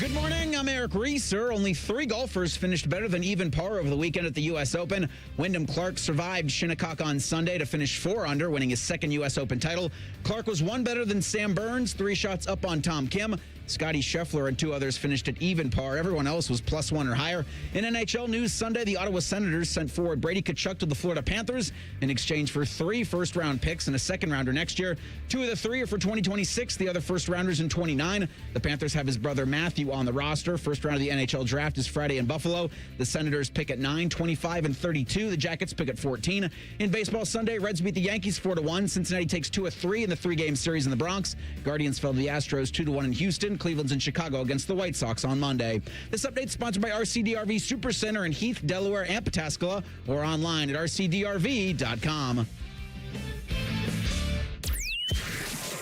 Good morning, I'm Eric Reeser. Only 3 golfers finished better than even par over the weekend at the U.S. Open. Wyndham Clark survived Shinnecock on Sunday to finish 4 under, winning his second U.S. Open title. Clark was 1 better than Sam Burns, 3 shots up on Tom Kim. Scotty Scheffler and 2 others finished at even par. Everyone else was +1 or higher. In NHL news Sunday, the Ottawa Senators sent forward Brady Tkachuk to the Florida Panthers in exchange for 3 first-round picks and a second-rounder next year. 2 of the 3 are for 2026, the other first-rounders in 29. The Panthers have his brother Matthew on the roster. First round of the NHL draft is Friday in Buffalo. The Senators pick at 9, 25, and 32. The Jackets pick at 14. In baseball Sunday, Reds beat the Yankees 4-1. Cincinnati takes 2 of 3 in the 3-game series in the Bronx. Guardians fell to the Astros 2-1 in Houston. Cleveland's in Chicago against the White Sox on Monday. This update is sponsored by RCDRV Supercenter in Heath, Delaware, and Pataskala, or online at rcdrv.com.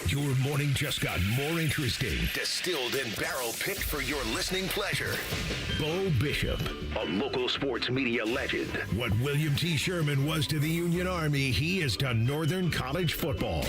Your morning just got more interesting. Distilled and barrel-picked for your listening pleasure. Bo Bishop, a local sports media legend. What William T. Sherman was to the Union Army, he is to Northern College football.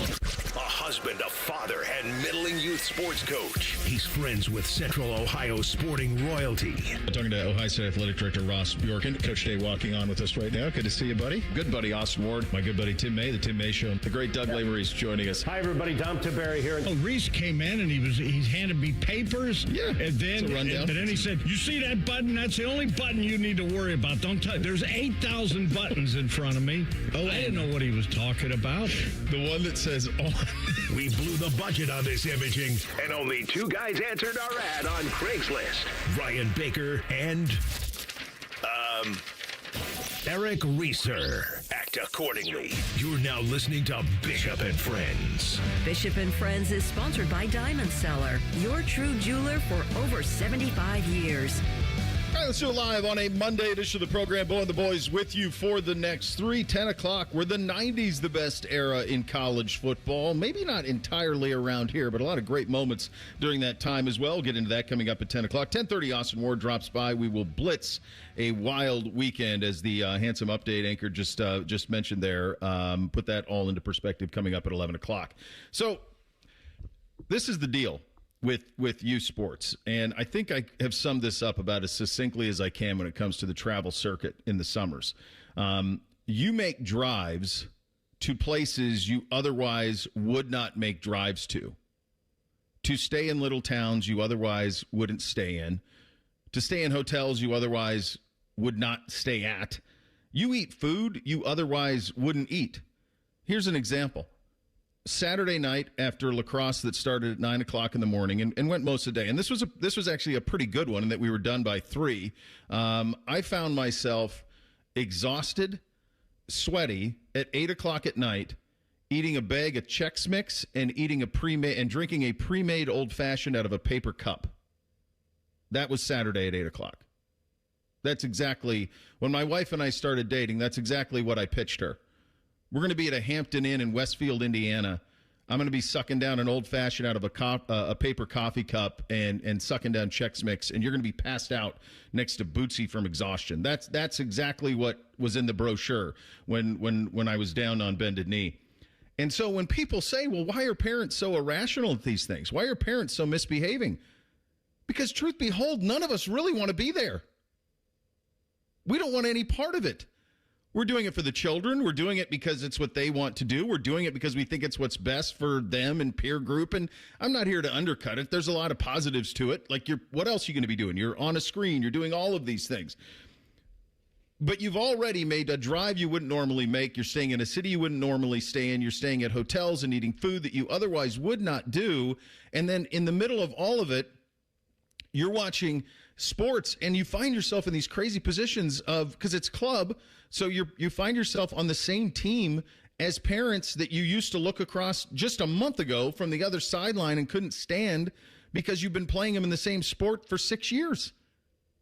A husband, a father, and middling youth sports coach. He's friends with Central Ohio sporting royalty. Talking to Ohio State Athletic Director Ross Bjorken. Coach Day walking on with us right now. Good to see you, buddy. Good buddy, Austin Ward. My good buddy, Tim May, the Tim May Show. The great Doug Lavery's joining us. Hi, everybody. Dom Barry here. Oh, Reese came in and he handed me papers. Yeah, and then and then he said, "You see that button? That's the only button you need to worry about. Don't touch. There's 8,000 buttons in front of me." Oh, I didn't know what he was talking about. The one that says on. We blew the budget on this imaging, and only 2 guys answered our ad on Craigslist. Ryan Baker and Eric Reeser. Act accordingly. You're now listening to Bishop and Friends. Bishop and Friends is sponsored by Diamond Seller, your true jeweler for over 75 years. All right, let's do it live on a Monday edition of the program. Bo and the boys with you for the next 10 o'clock. Were the 90s the best era in college football? Maybe not entirely around here, but a lot of great moments during that time as well. We'll get into that coming up at 10 o'clock. 10:30, Austin Ward drops by. We will blitz a wild weekend, as the handsome update anchor just mentioned there. Put that all into perspective coming up at 11 o'clock. So this is the deal with youth sports, and I think I have summed this up about as succinctly as I can when it comes to the travel circuit in the summers. You make drives to places you otherwise would not make drives to stay in little towns you otherwise wouldn't stay in, to stay in hotels you otherwise would not stay at. You eat food you otherwise wouldn't eat. Here's an example. Saturday night after lacrosse that started at 9 o'clock in the morning and went most of the day. And this was actually a pretty good one in that we were done by 3. I found myself exhausted, sweaty at 8 o'clock at night, eating a bag of Chex Mix and drinking a pre-made old-fashioned out of a paper cup. That was Saturday at 8 o'clock. That's exactly, when my wife and I started dating, that's exactly what I pitched her. We're going to be at a Hampton Inn in Westfield, Indiana. I'm going to be sucking down an old-fashioned out of a paper coffee cup and sucking down Chex Mix, and you're going to be passed out next to Bootsy from exhaustion. That's exactly what was in the brochure when I was down on bended knee. And so when people say, well, why are parents so irrational at these things? Why are parents so misbehaving? Because truth be told, none of us really want to be there. We don't want any part of it. We're doing it for the children. We're doing it because it's what they want to do. We're doing it because we think it's what's best for them and peer group. And I'm not here to undercut it. There's a lot of positives to it. Like, what else are you going to be doing? You're on a screen. You're doing all of these things. But you've already made a drive you wouldn't normally make. You're staying in a city you wouldn't normally stay in. You're staying at hotels and eating food that you otherwise would not do. And then in the middle of all of it, you're watching sports and you find yourself in these crazy positions because it's club. So you find yourself on the same team as parents that you used to look across just a month ago from the other sideline and couldn't stand because you've been playing them in the same sport for 6 years,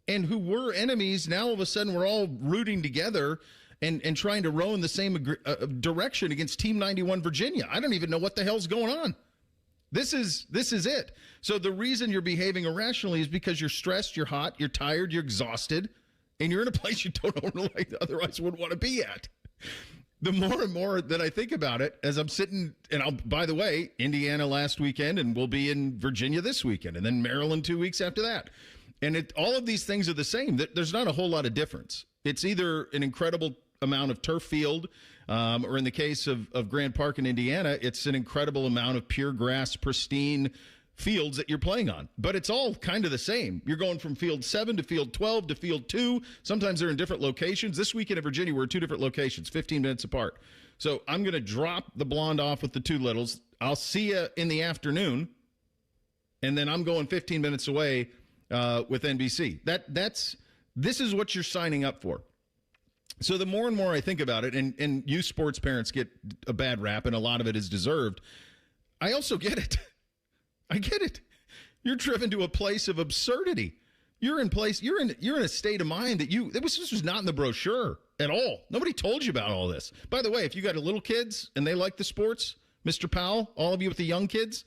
and who were enemies. Now all of a sudden we're all rooting together and trying to row in the same direction against Team 91 Virginia. I don't even know what the hell's going on. This is it. So the reason you're behaving irrationally is because you're stressed, you're hot, you're tired, you're exhausted, and you're in a place you don't otherwise would want to be at. the more and more that I think about it, as I'm sitting, and by the way, Indiana last weekend, and we'll be in Virginia this weekend, and then Maryland 2 weeks after that. And all of these things are the same. There's not a whole lot of difference. It's either an incredible amount of turf field, or in the case of Grant Park in Indiana, it's an incredible amount of pure grass, pristine fields that you're playing on. But it's all kind of the same. You're going from field 7 to field 12 to field 2. Sometimes they're in different locations. This weekend in Virginia, we're at 2 different locations, 15 minutes apart. So I'm going to drop the blonde off with the two littles. I'll see you in the afternoon, and then I'm going 15 minutes away with NBC. This is what you're signing up for. So the more and more I think about it, and you sports parents get a bad rap, and a lot of it is deserved, I also get it. I get it. You're driven to a place of absurdity. You're in a state of mind that this was not in the brochure at all. Nobody told you about all this. By the way, if you got little kids and they like the sports, Mr. Powell, all of you with the young kids,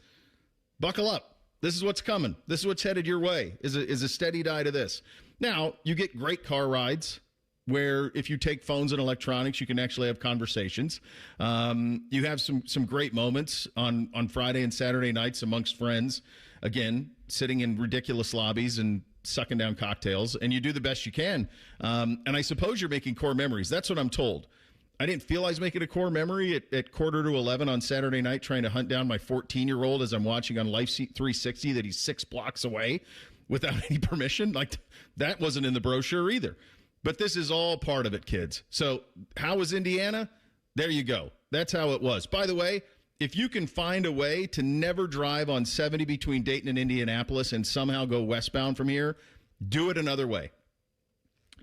buckle up. This is what's coming. This is what's headed your way, is a steady die to this. Now, you get great car rides where if you take phones and electronics, you can actually have conversations. You have some great moments on Friday and Saturday nights amongst friends, again, sitting in ridiculous lobbies and sucking down cocktails, and you do the best you can. And I suppose you're making core memories. That's what I'm told. I didn't feel I was making a core memory at 10:45 on Saturday night trying to hunt down my 14-year-old as I'm watching on Life 360 that he's 6 blocks away without any permission. Like, that wasn't in the brochure either. But this is all part of it, kids. So how was Indiana? There you go. That's how it was. By the way, if you can find a way to never drive on 70 between Dayton and Indianapolis and somehow go westbound from here, do it another way.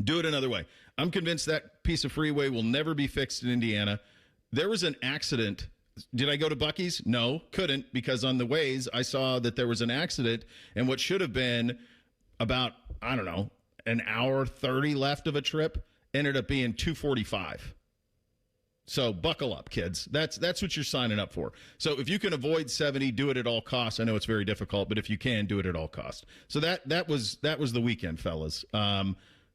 Do it another way. I'm convinced that piece of freeway will never be fixed in Indiana. There was an accident. Did I go to Buc-ee's? No, couldn't, because on the Waze, I saw that there was an accident, and what should have been about, I don't know, an hour 30 left of a trip ended up being 2:45. So buckle up, kids. That's what you're signing up for. So if you can avoid 70, do it at all costs. I know it's very difficult, but if you can, do it at all costs. So that was the weekend, fellas.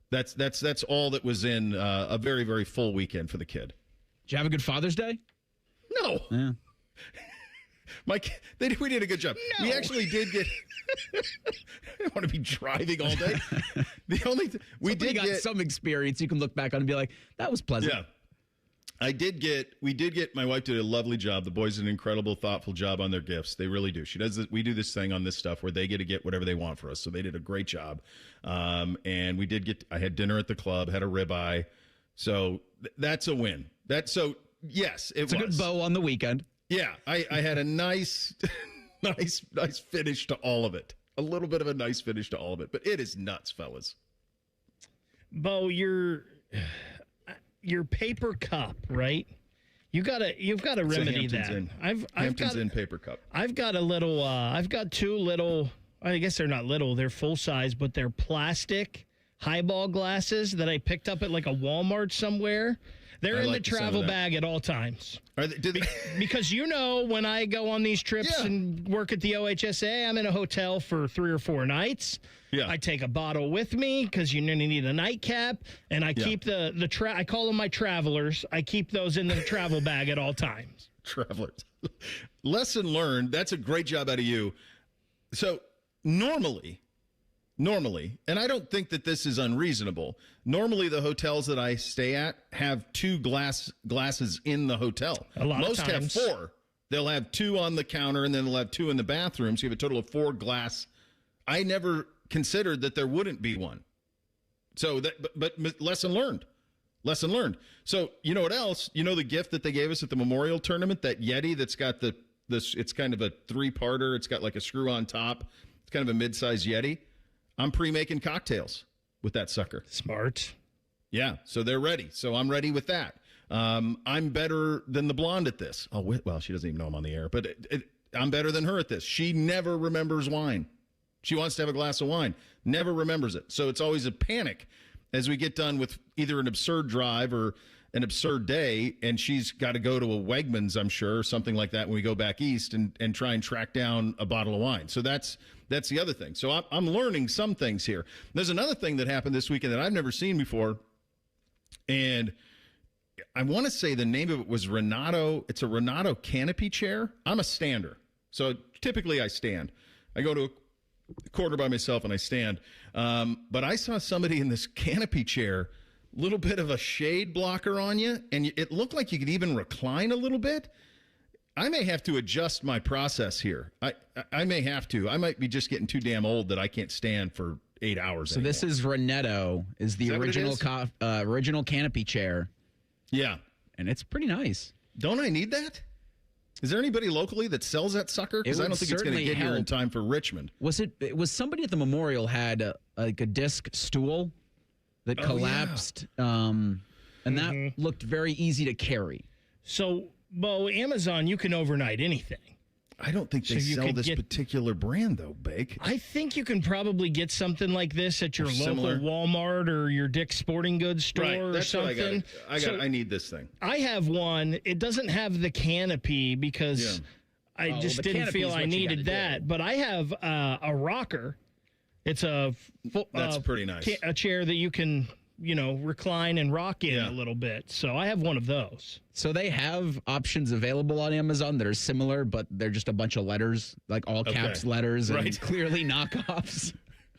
That's all that was in a very, very full weekend for the kid. Did you have a good Father's Day? No. Yeah. Mike, we did a good job. No. We actually did get. I don't want to be driving all day. The only we did got get some experience you can look back on and be like, that was pleasant. Yeah. We did get, my wife did a lovely job. The boys did an incredible, thoughtful job on their gifts. They really do. She does this, we do this thing on this stuff where they get to get whatever they want for us. So they did a great job. And we did I had dinner at the club, had a ribeye. So that's a win. Yes, it's a good bow on the weekend. Yeah. I had a nice finish to all of it. A little bit of a nice finish to all of it, but it is nuts, fellas. Bo, your paper cup, right? You've got to remedy that. Hamptons Inn paper cup. I've got a little. I've got 2 little. I guess they're not little. They're full size, but they're plastic highball glasses that I picked up at like a Walmart somewhere. They're in the travel bag at all times. Because when I go on these trips and work at the OHSA, I'm in a hotel for 3 or 4 nights. Yeah. I take a bottle with me because you need a nightcap, and I keep I call them my travelers. I keep those in the travel bag at all times. Travelers. Lesson learned. That's a great job out of you. So normally, and I don't think that this is unreasonable, normally the hotels that I stay at have 2 glasses in the hotel. Most have 4. They'll have 2 on the counter, and then they'll have 2 in the bathroom, so you have a total of 4 glass. I never considered that there wouldn't be one. So but lesson learned. So you know what else? You know the gift that they gave us at the Memorial Tournament, that Yeti that's got it's kind of a 3-parter. It's got like a screw on top. It's kind of a mid-sized Yeti. I'm pre-making cocktails with that sucker. Smart. Yeah, so they're ready. So I'm ready with that. I'm better than the blonde at this. Oh, well, she doesn't even know I'm on the air, but I'm better than her at this. She never remembers wine. She wants to have a glass of wine, never remembers it. So it's always a panic as we get done with either an absurd drive or an absurd day, and she's got to go to a Wegmans, I'm sure, or something like that when we go back east and try and track down a bottle of wine. So that's the other thing. So I'm learning some things here. There's another thing that happened this weekend that I've never seen before, and want to say the name of it was Renato. It's a Renato canopy chair. I'm a stander, so typically I stand. I go to a quarter by myself and I stand. But I saw somebody in this canopy chair, little bit of a shade blocker on you, and it looked like you could even recline a little bit. I may have to adjust my process here. I may have to. I might be just getting too damn old that I can't stand for 8 hours. So anymore. This is Reneto, is the original canopy chair. Yeah. And it's pretty nice. Don't I need that? Is there anybody locally that sells that sucker? Because I don't think it's going to get here in time for Richmond. Was somebody at the Memorial had a disc stool that collapsed, and that looked very easy to carry. So, Bo, Amazon, you can overnight anything. I don't think they sell this particular brand, though, Bake. I think you can probably get something like this at your local Walmart or your Dick's Sporting Goods store or something. I need this thing. I have one. It doesn't have the canopy because I just didn't feel I needed that. But I have a rocker. It's that's pretty nice. A chair that you can recline and rock in a little bit. So I have one of those. So they have options available on Amazon that are similar, but they're just a bunch of letters, like all caps letters, and clearly knockoffs. A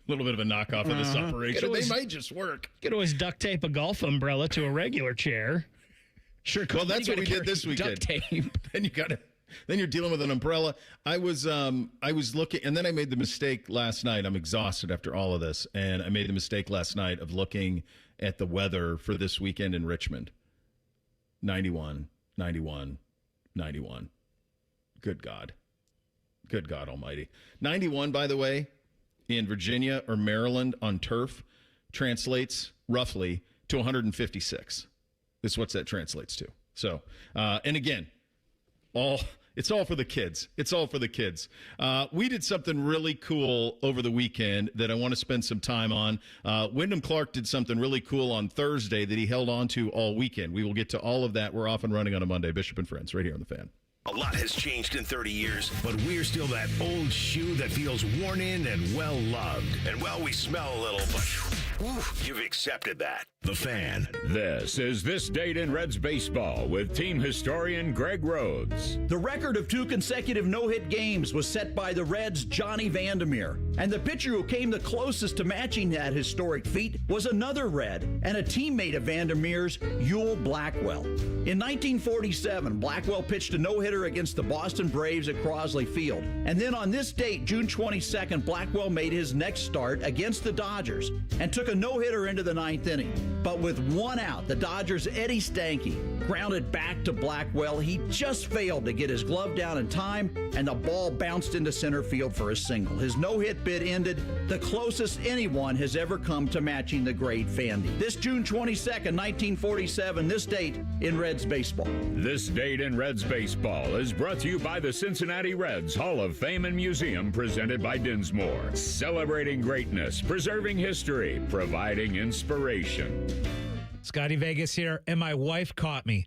little bit of a knockoff of this operation. They might just work. You could always duct tape a golf umbrella to a regular chair. Sure. Well, that's what we did this weekend. Duct tape. Then you're dealing with an umbrella. I was looking, and then I made the mistake last night. I'm exhausted after all of this, and I made the mistake last night of looking at the weather for this weekend in Richmond. 91, 91, 91. Good God almighty. 91, by the way, in Virginia or Maryland on turf translates roughly to 156. This is what that translates to. So, and again, it's all for the kids. It's all for the kids. We did something really cool over the weekend that I want to spend some time on. Wyndham Clark did something really cool on Thursday that he held on to all weekend. We will get to all of that. We're off and running on a Monday. Bishop and Friends, right here on The Fan. A lot has changed in 30 years, but we're still that old shoe that feels worn in and well-loved. And well, we smell a little, but you've accepted that. The Fan. This is This Date in Reds Baseball with team historian Greg Rhodes. The record of 2 consecutive no-hit games was set by the Reds' Johnny Vandermeer. And the pitcher who came the closest to matching that historic feat was another Red and a teammate of Vandermeer's, Ewell Blackwell. In 1947, Blackwell pitched a no-hitter against the Boston Braves at Crosley Field. And then on this date, June 22nd, Blackwell made his next start against the Dodgers and took a no-hitter into the 9th inning. But with 1 out, the Dodgers' Eddie Stanky grounded back to Blackwell. He just failed to get his glove down in time, and the ball bounced into center field for a single. His no-hit bid ended the closest anyone has ever come to matching the great Vandy. This June 22nd, 1947, this date in Reds baseball. This Date in Reds Baseball is brought to you by the Cincinnati Reds Hall of Fame and Museum, presented by Dinsmore. Celebrating greatness, preserving history, providing inspiration. Scotty Vegas here, and my wife caught me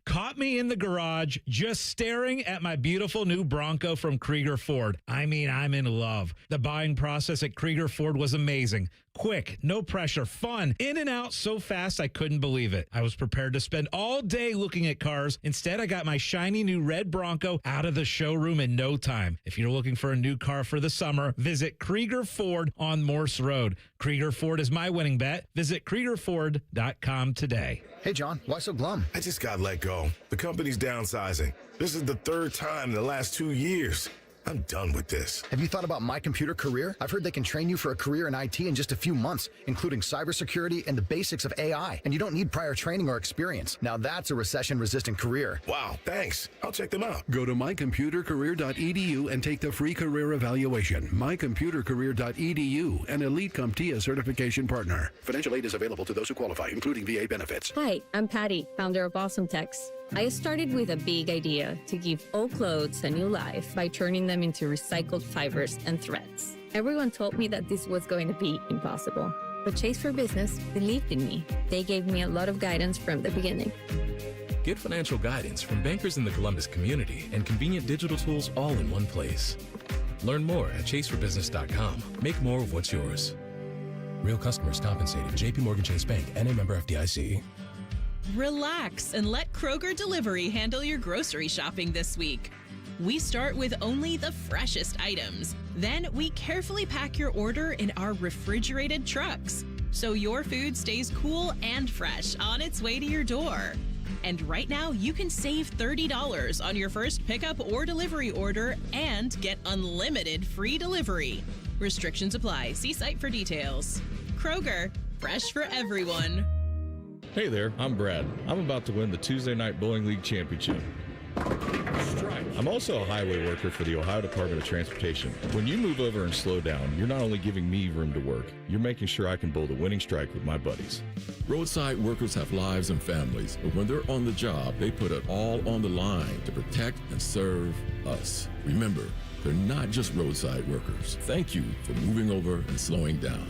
in the garage just staring at my beautiful new Bronco from Krieger Ford. I mean, I'm in love. The buying process at Krieger Ford was amazing. Quick, no pressure, fun, in and out so fast I couldn't believe it. I was prepared to spend all day looking at cars. Instead, I got my shiny new red Bronco out of the showroom in no time. If you're looking for a new car for the summer, visit Krieger Ford on Morse Road. Krieger Ford is my winning bet. Visit KriegerFord.com today. Hey, John, why so glum? I just got let go. The company's downsizing. This is the 3rd time in the last 2 years. I'm done with this. Have you thought about My Computer Career? I've heard they can train you for a career in IT in just a few months, including cybersecurity and the basics of AI. And you don't need prior training or experience. Now that's a recession-resistant career. Wow, thanks. I'll check them out. Go to mycomputercareer.edu and take the free career evaluation. Mycomputercareer.edu, an Elite CompTIA certification partner. Financial aid is available to those who qualify, including VA benefits. Hi, I'm Patty, founder of Awesome Tex. I started with a big idea to give old clothes a new life by turning them into recycled fibers and threads. Everyone told me that this was going to be impossible, but Chase for Business believed in me. They gave me a lot of guidance from the beginning. Get financial guidance from bankers in the Columbus community and convenient digital tools all in one place. Learn more at chaseforbusiness.com. Make more of what's yours. Real customers compensated. JP Morgan Chase Bank, N.A. member FDIC. Relax and let Kroger Delivery handle your grocery shopping this week. We start with only the freshest items. Then we carefully pack your order in our refrigerated trucks, so your food stays cool and fresh on its way to your door. And right now, you can save $30 on your first pickup or delivery order and get unlimited free delivery. Restrictions apply. See site for details. Kroger, fresh for everyone. Hey there, I'm Brad. I'm about to win the Tuesday Night Bowling League Championship. I'm also a highway worker for the Ohio Department of Transportation. When you move over and slow down, you're not only giving me room to work, you're making sure I can bowl the winning strike with my buddies. Roadside workers have lives and families, but when they're on the job, they put it all on the line to protect and serve us. Remember, they're not just roadside workers. Thank you for moving over and slowing down.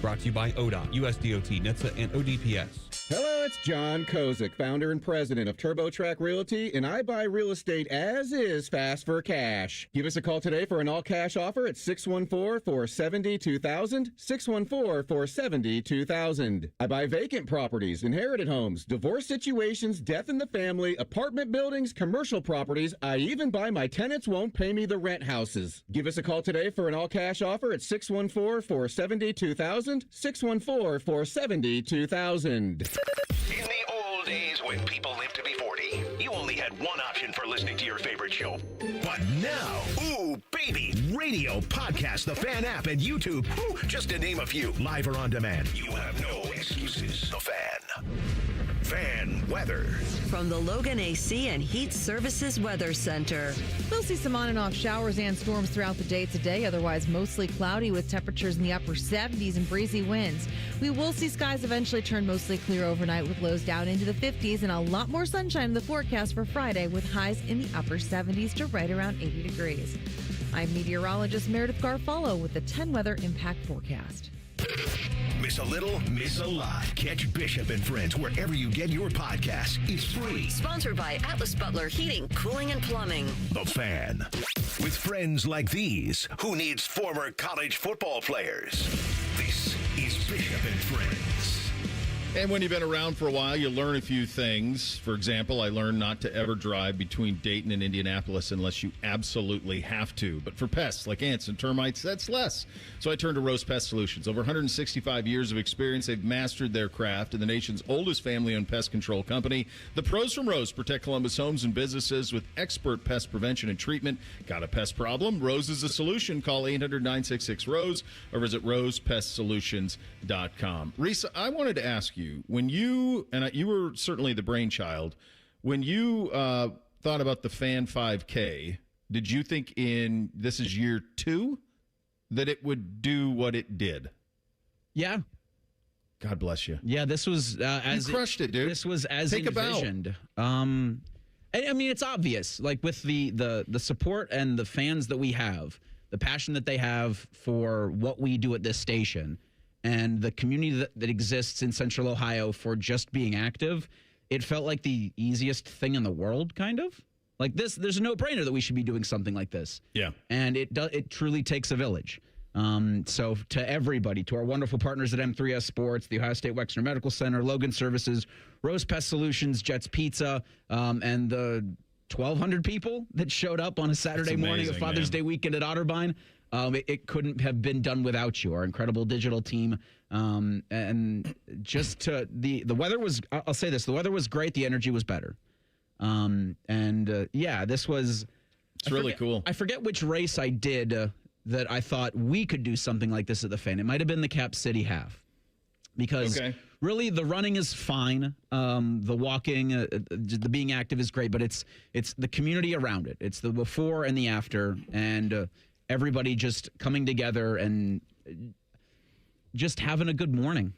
Brought to you by ODOT, USDOT, NHTSA, and ODPS. Hello, it's John Kozik, founder and president of TurboTrack Realty, and I buy real estate as is fast for cash. Give us a call today for an all-cash offer at 614-470-2000, 614-470-2000. I buy vacant properties, inherited homes, divorce situations, death in the family, apartment buildings, commercial properties. I even buy my tenants won't pay me the rent houses. Give us a call today for an all-cash offer at 614-470-2000, 614-470-2000. In the old days when people lived to be 40, you only had one option for listening to your favorite show. But now, ooh, baby, radio, podcast, the Fan app, and YouTube, ooh, just to name a few, live or on demand. You have no excuses. The Fan. Fan weather. From the Logan AC and Heat Services Weather Center. We'll see some on and off showers and storms throughout the day today, otherwise mostly cloudy with temperatures in the upper 70s and breezy winds. We will see skies eventually turn mostly clear overnight with lows down into the 50s and a lot more sunshine in the forecast for Friday with highs in the upper 70s to right around 80 degrees. I'm meteorologist Meredith Garfalo with the 10 Weather Impact Forecast. Miss a little, miss a lot. Catch Bishop and Friends wherever you get your podcasts. It's free. Sponsored by Atlas Butler Heating, Cooling, and Plumbing. The Fan. With friends like these, who needs former college football players? This is Bishop and Friends. And when you've been around for a while, you learn a few things. For example, I learned not to ever drive between Dayton and Indianapolis unless you absolutely have to. But for pests like ants and termites, that's less. So I turned to Rose Pest Solutions. Over 165 years of experience, they've mastered their craft. And the nation's oldest family-owned pest control company, the pros from Rose protect Columbus homes and businesses with expert pest prevention and treatment. Got a pest problem? Rose is a solution. Call 800-966-ROSE or visit rosepestsolutions.com. Risa, I wanted to ask you, when you, and you were certainly the brainchild, when you thought about the Fan 5K, did you think in, this is year 2, that it would do what it did? Yeah. God bless you. Yeah, this was as you crushed it, dude. This was as Take envisioned. I mean, it's obvious, like with the support and the fans that we have, the passion that they have for what we do at this station, and the community that exists in Central Ohio for just being active, it felt like the easiest thing in the world, kind of. Like this, there's a no-brainer that we should be doing something like this. Yeah. And it truly takes a village. So to everybody, to our wonderful partners at M3S Sports, the Ohio State Wexner Medical Center, Logan Services, Rose Pest Solutions, Jets Pizza, and the 1,200 people that showed up on a Saturday morning of Father's Day weekend at Otterbein. It couldn't have been done without you, our incredible digital team. And just to the weather was, I'll say this, the weather was great. The energy was better. This was, it's really cool. I forget which race I did that I thought we could do something like this at the Fan. It might've been the Cap City half, because really the running is fine. The walking, the being active is great, but it's the community around it. It's the before and the after, and everybody just coming together and just having a good morning.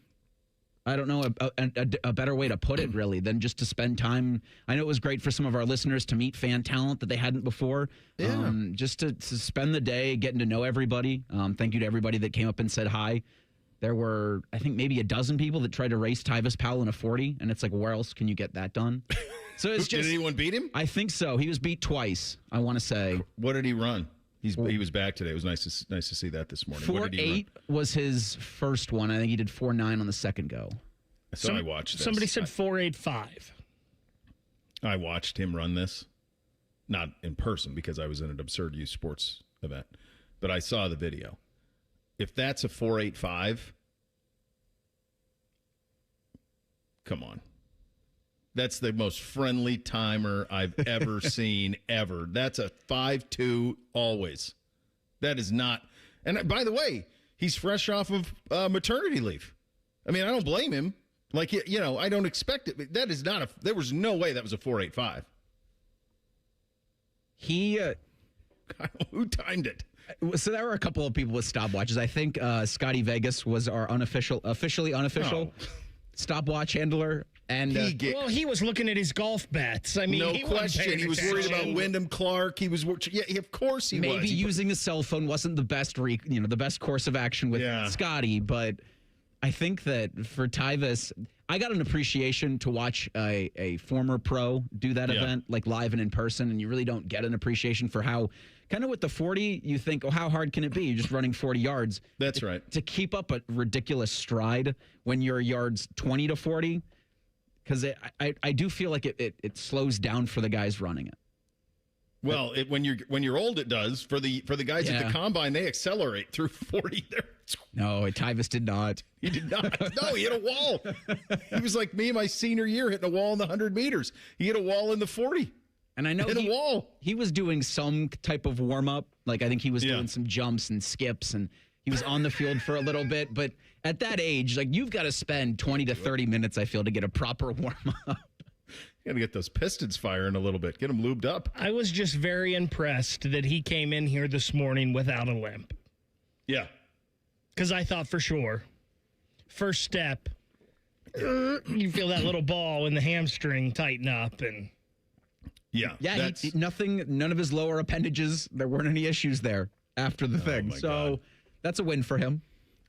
I don't know a better way to put it, really, than just to spend time. I know it was great for some of our listeners to meet fan talent that they hadn't before. Yeah. Just to spend the day getting to know everybody. Thank you to everybody that came up and said hi. There were, I think, maybe a dozen people that tried to race Tyvis Powell in a 40, and it's like, where else can you get that done? So it's just. Did anyone beat him? I think so. He was beat twice, I want to say. What did he run? He was back today. It was nice to see that this morning. 4.8 was his first one. I think he did 4.9 on the second go. So I watched this. Somebody said 4.85. I watched him run this. Not in person because I was in an Absurd Youth Sports event. But I saw the video. If that's a 4.85, come on. That's the most friendly timer I've ever seen, ever. That's a 5.2 always. That is not. And by the way, he's fresh off of maternity leave. I mean, I don't blame him. Like, you know, I don't expect it. But that is not a. There was no way that was a 4.85. Who timed it? So there were a couple of people with stopwatches. I think Scotty Vegas was our officially unofficial stopwatch handler. And he was looking at his golf bets. I mean, no question. He was worried about Wyndham Clark. He was, of course he was. Maybe using a cell phone wasn't the best, the best course of action with Scotty, but I think that for Tyvis, I got an appreciation to watch a former pro do that event, like live and in person, and you really don't get an appreciation for how, kind of with the 40, you think, oh, how hard can it be? You're just running 40 yards. That's right. To keep up a ridiculous stride when your yards 20 to 40, because I do feel like it slows down for the guys running it. Well, when you're old, it does. For the guys at the combine, they accelerate through 40 there. No, Tyvis did not. He did not. No, he hit a wall. He was like me my senior year hitting a wall in the 100 meters. He hit a wall in the 40. And I know he was doing some type of warm-up. Like, I think he was doing some jumps and skips, and he was on the field for a little bit. But at that age, like, you've got to spend 20 to 30 minutes, I feel, to get a proper warm-up. You got to get those pistons firing a little bit. Get them lubed up. I was just very impressed that he came in here this morning without a limp. Yeah. Because I thought for sure, first step, you feel that little ball in the hamstring tighten up. And yeah, none of his lower appendages, there weren't any issues there after the thing. So God. That's a win for him.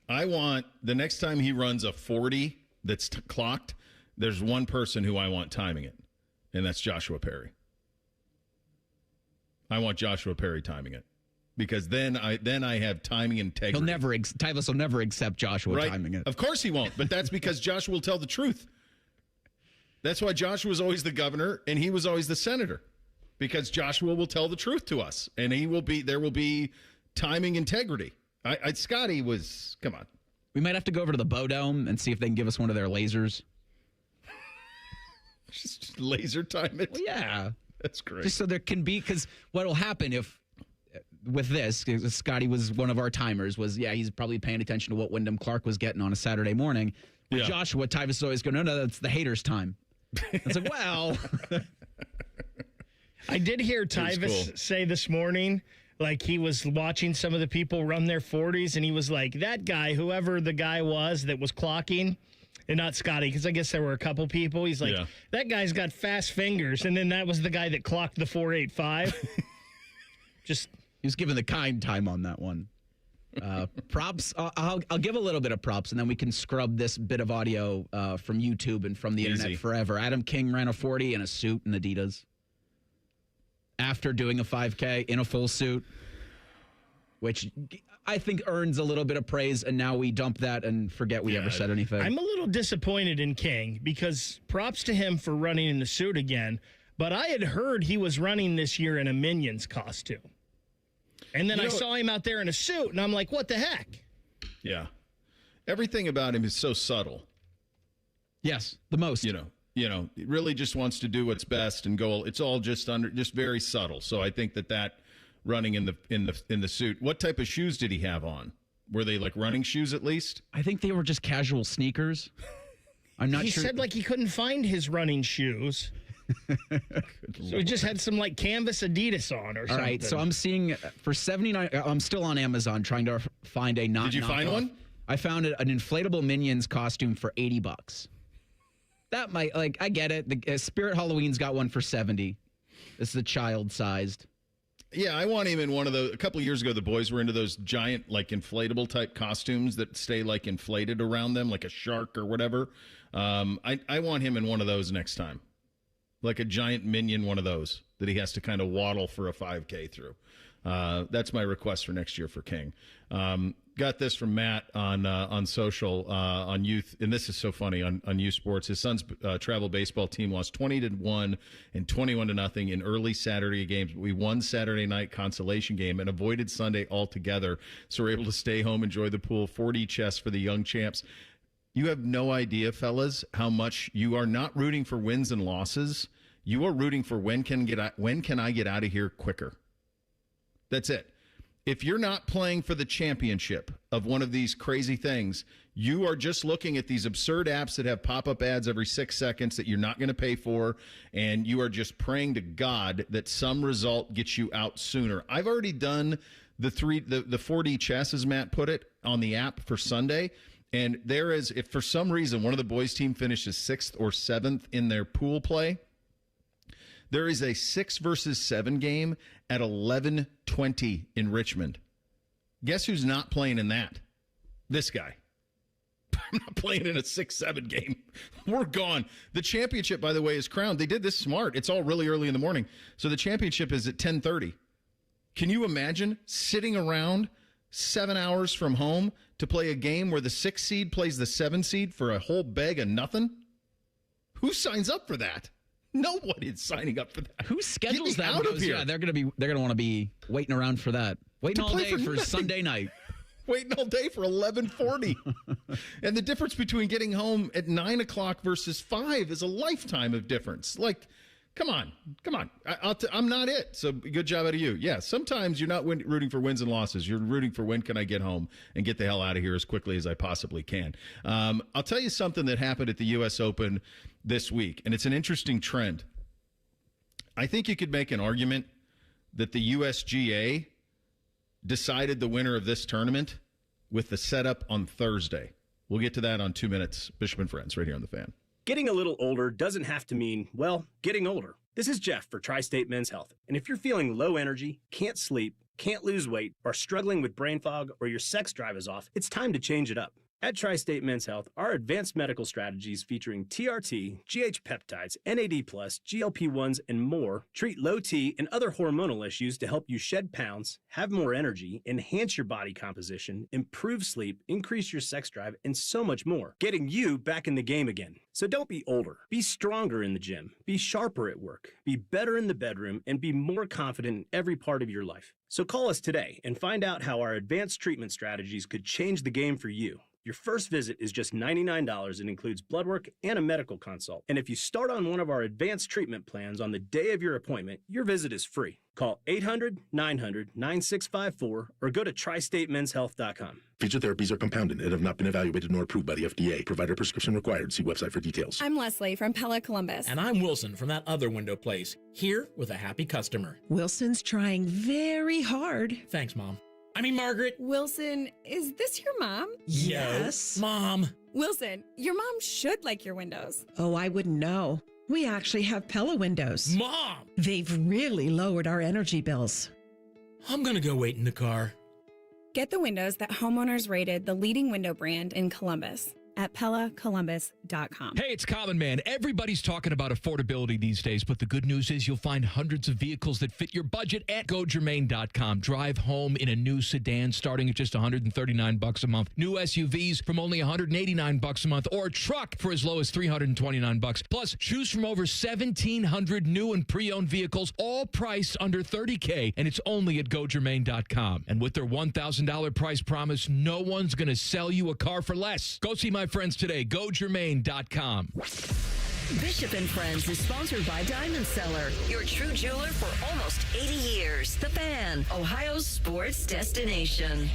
I want, the next time he runs a 40 that's clocked, there's one person who I want timing it, and that's Joshua Perry. I want Joshua Perry timing it. Because then I have timing integrity. Tyvis will never accept Joshua timing it. Of course he won't, but that's because Joshua will tell the truth. That's why Joshua was always the governor and he was always the senator. Because Joshua will tell the truth to us, and there will be timing integrity. Scotty was, come on. We might have to go over to the Bow Dome and see if they can give us one of their lasers. Just laser time it? Well, yeah. That's great. Just so there can be, because what will happen if, with this, Scotty was one of our timers, he's probably paying attention to what Wyndham Clark was getting on a Saturday morning. With Joshua, Tyvis is always going, no, that's the haters' time. It's like, well. I did hear Tyvis say this morning, like he was watching some of the people run their 40s, and he was like, that guy, whoever the guy was that was clocking, and not Scotty, because I guess there were a couple people, he's like, that guy's got fast fingers, and then that was the guy that clocked the 4.85. He was given the kind time on that one. Props. I'll give a little bit of props, and then we can scrub this bit of audio from YouTube and from the internet forever. Adam King ran a 40 in a suit and Adidas after doing a 5K in a full suit, which I think earns a little bit of praise, and now we dump that and forget we ever said anything. I'm a little disappointed in King, because props to him for running in the suit again, but I had heard he was running this year in a Minions costume. And then I saw him out there in a suit, and I'm like, what the heck? Yeah. Everything about him is so subtle. Yes, the most. He really just wants to do what's best and go. It's all just very subtle. So I think that running in the suit. What type of shoes did he have on? Were they like running shoes at least? I think they were just casual sneakers. I'm not sure. He said like he couldn't find his running shoes. So he just had some like canvas Adidas on or something. All right, so I'm seeing for $79. I'm still on Amazon trying to find a Did you find one? I found an inflatable Minions costume for $80. That might, I get it. The Spirit Halloween's got one for $70. This is a child-sized. Yeah, I want him in one of those. A couple of years ago, the boys were into those giant, inflatable type costumes that stay inflated around them, like a shark or whatever. I want him in one of those next time. Like a giant minion, one of those that he has to kind of waddle for a 5K through. That's my request for next year for King. Got Got this from Matt on social on youth, and this is so funny on youth sports. His son's travel baseball team lost 20-1 and 21-0 in early Saturday games. We won Saturday night consolation game and avoided Sunday altogether, so we're able to stay home, enjoy the pool. 4D chess for the young champs. You have no idea, fellas, how much you are not rooting for wins and losses. You are rooting for when can I get out of here quicker. That's it. If you're not playing for the championship of one of these crazy things, you are just looking at these absurd apps that have pop-up ads every 6 seconds that you're not going to pay for, and you are just praying to God that some result gets you out sooner. I've already done the 4D chess, as Matt put it, on the app for Sunday, and there is, if for some reason one of the boys' team finishes 6th or 7th in their pool play, there is a 6 versus 7 game at 11:20 in Richmond. Guess who's not playing in that? This guy. I'm not playing in a 6-7 game. We're gone. The championship, by the way, is crowned. They did this smart. It's all really early in the morning. So the championship is at 10:30. Can you imagine sitting around 7 hours from home to play a game where the 6 seed plays the 7 seed for a whole bag of nothing? Who signs up for that? Nobody's signing up for that. Who schedules that? Out of here. Yeah, they're gonna want to be waiting around for that. Waiting all day for Sunday night. Waiting all day for 11:40. And the difference between getting home at 9 o'clock versus 5 is a lifetime of difference. Like, come on. I'm not it. So good job out of you. Yeah, sometimes you're not rooting for wins and losses. You're rooting for when can I get home and get the hell out of here as quickly as I possibly can. I'll tell you something that happened at the U.S. Open this week, and it's an interesting trend. I think you could make an argument that the USGA decided the winner of this tournament with the setup on Thursday. We'll get to that on 2 minutes. Bishop and Friends right here on The Fan. Getting a little older doesn't have to mean, well, getting older. This is Jeff for Tri-State Men's Health. And if you're feeling low energy, can't sleep, can't lose weight, are struggling with brain fog, or your sex drive is off, it's time to change it up. At Tri-State Men's Health, our advanced medical strategies featuring TRT, GH peptides, NAD+, GLP-1s, and more treat low T and other hormonal issues to help you shed pounds, have more energy, enhance your body composition, improve sleep, increase your sex drive, and so much more, getting you back in the game again. So don't be older. Be stronger in the gym. Be sharper at work. Be better in the bedroom, and be more confident in every part of your life. So call us today and find out how our advanced treatment strategies could change the game for you. Your first visit is just $99 and includes blood work and a medical consult. And if you start on one of our advanced treatment plans on the day of your appointment, your visit is free. Call 800-900-9654 or go to tristatemenshealth.com. Feature therapies are compounded and have not been evaluated nor approved by the FDA. Provider prescription required. See website for details. I'm Leslie from Pella Columbus. And I'm Wilson from that other window place. Here with a happy customer. Wilson's trying very hard. Thanks, Mom. I mean, Margaret. Wilson, is this your mom? Yes. Mom. Wilson, your mom should like your windows. Oh, I wouldn't know. We actually have Pella windows. Mom! They've really lowered our energy bills. I'm going to go wait in the car. Get the windows that homeowners rated the leading window brand in Columbus at PellaColumbus.com. Hey, it's Common Man. Everybody's talking about affordability these days, but the good news is you'll find hundreds of vehicles that fit your budget at GoGermain.com. Drive home in a new sedan starting at just $139 a month. New SUVs from only $189 a month, or a truck for as low as $329. Plus, choose from over 1,700 new and pre-owned vehicles, all priced under $30K, and it's only at GoGermain.com. And with their $1,000 price promise, no one's going to sell you a car for less. Go see my friends today. GoGermain.com. Bishop and Friends is sponsored by Diamond Seller, your true jeweler for almost 80 years. The Fan, Ohio's sports destination.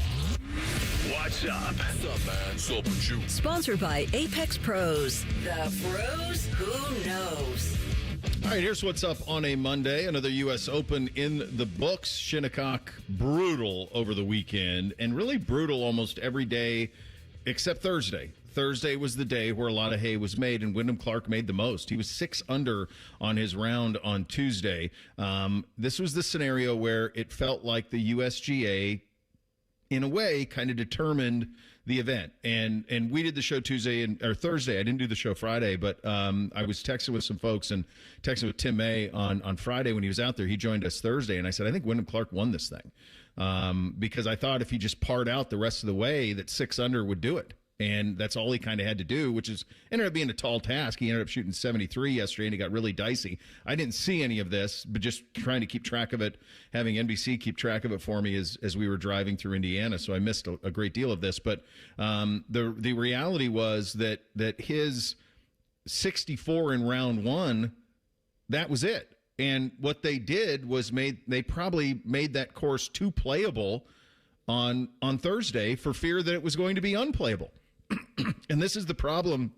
What's up? What's up, man? What's up with you? Sponsored by Apex Pros, the pros who knows. All right, here's what's up on a Monday. Another U.S. Open in the books. Shinnecock, brutal over the weekend, and really brutal almost every day except Thursday. Thursday was the day where a lot of hay was made, and Wyndham Clark made the most. He was 6 under on his round on Tuesday. This was the scenario where it felt like the USGA, in a way, kind of determined the event. And we did the show Thursday. I didn't do the show Friday, but I was texting with some folks and texting with Tim May on Friday when he was out there. He joined us Thursday, and I said, I think Wyndham Clark won this thing because I thought if he just parred out the rest of the way that 6 under would do it. And that's all he kind of had to do, which ended up being a tall task. He ended up shooting 73 yesterday, and it got really dicey. I didn't see any of this, but just trying to keep track of it, having NBC keep track of it for me as we were driving through Indiana. So I missed a great deal of this. But the reality was that his 64 in round one, that was it. And what they did was they probably made that course too playable on Thursday for fear that it was going to be unplayable. And this is the problem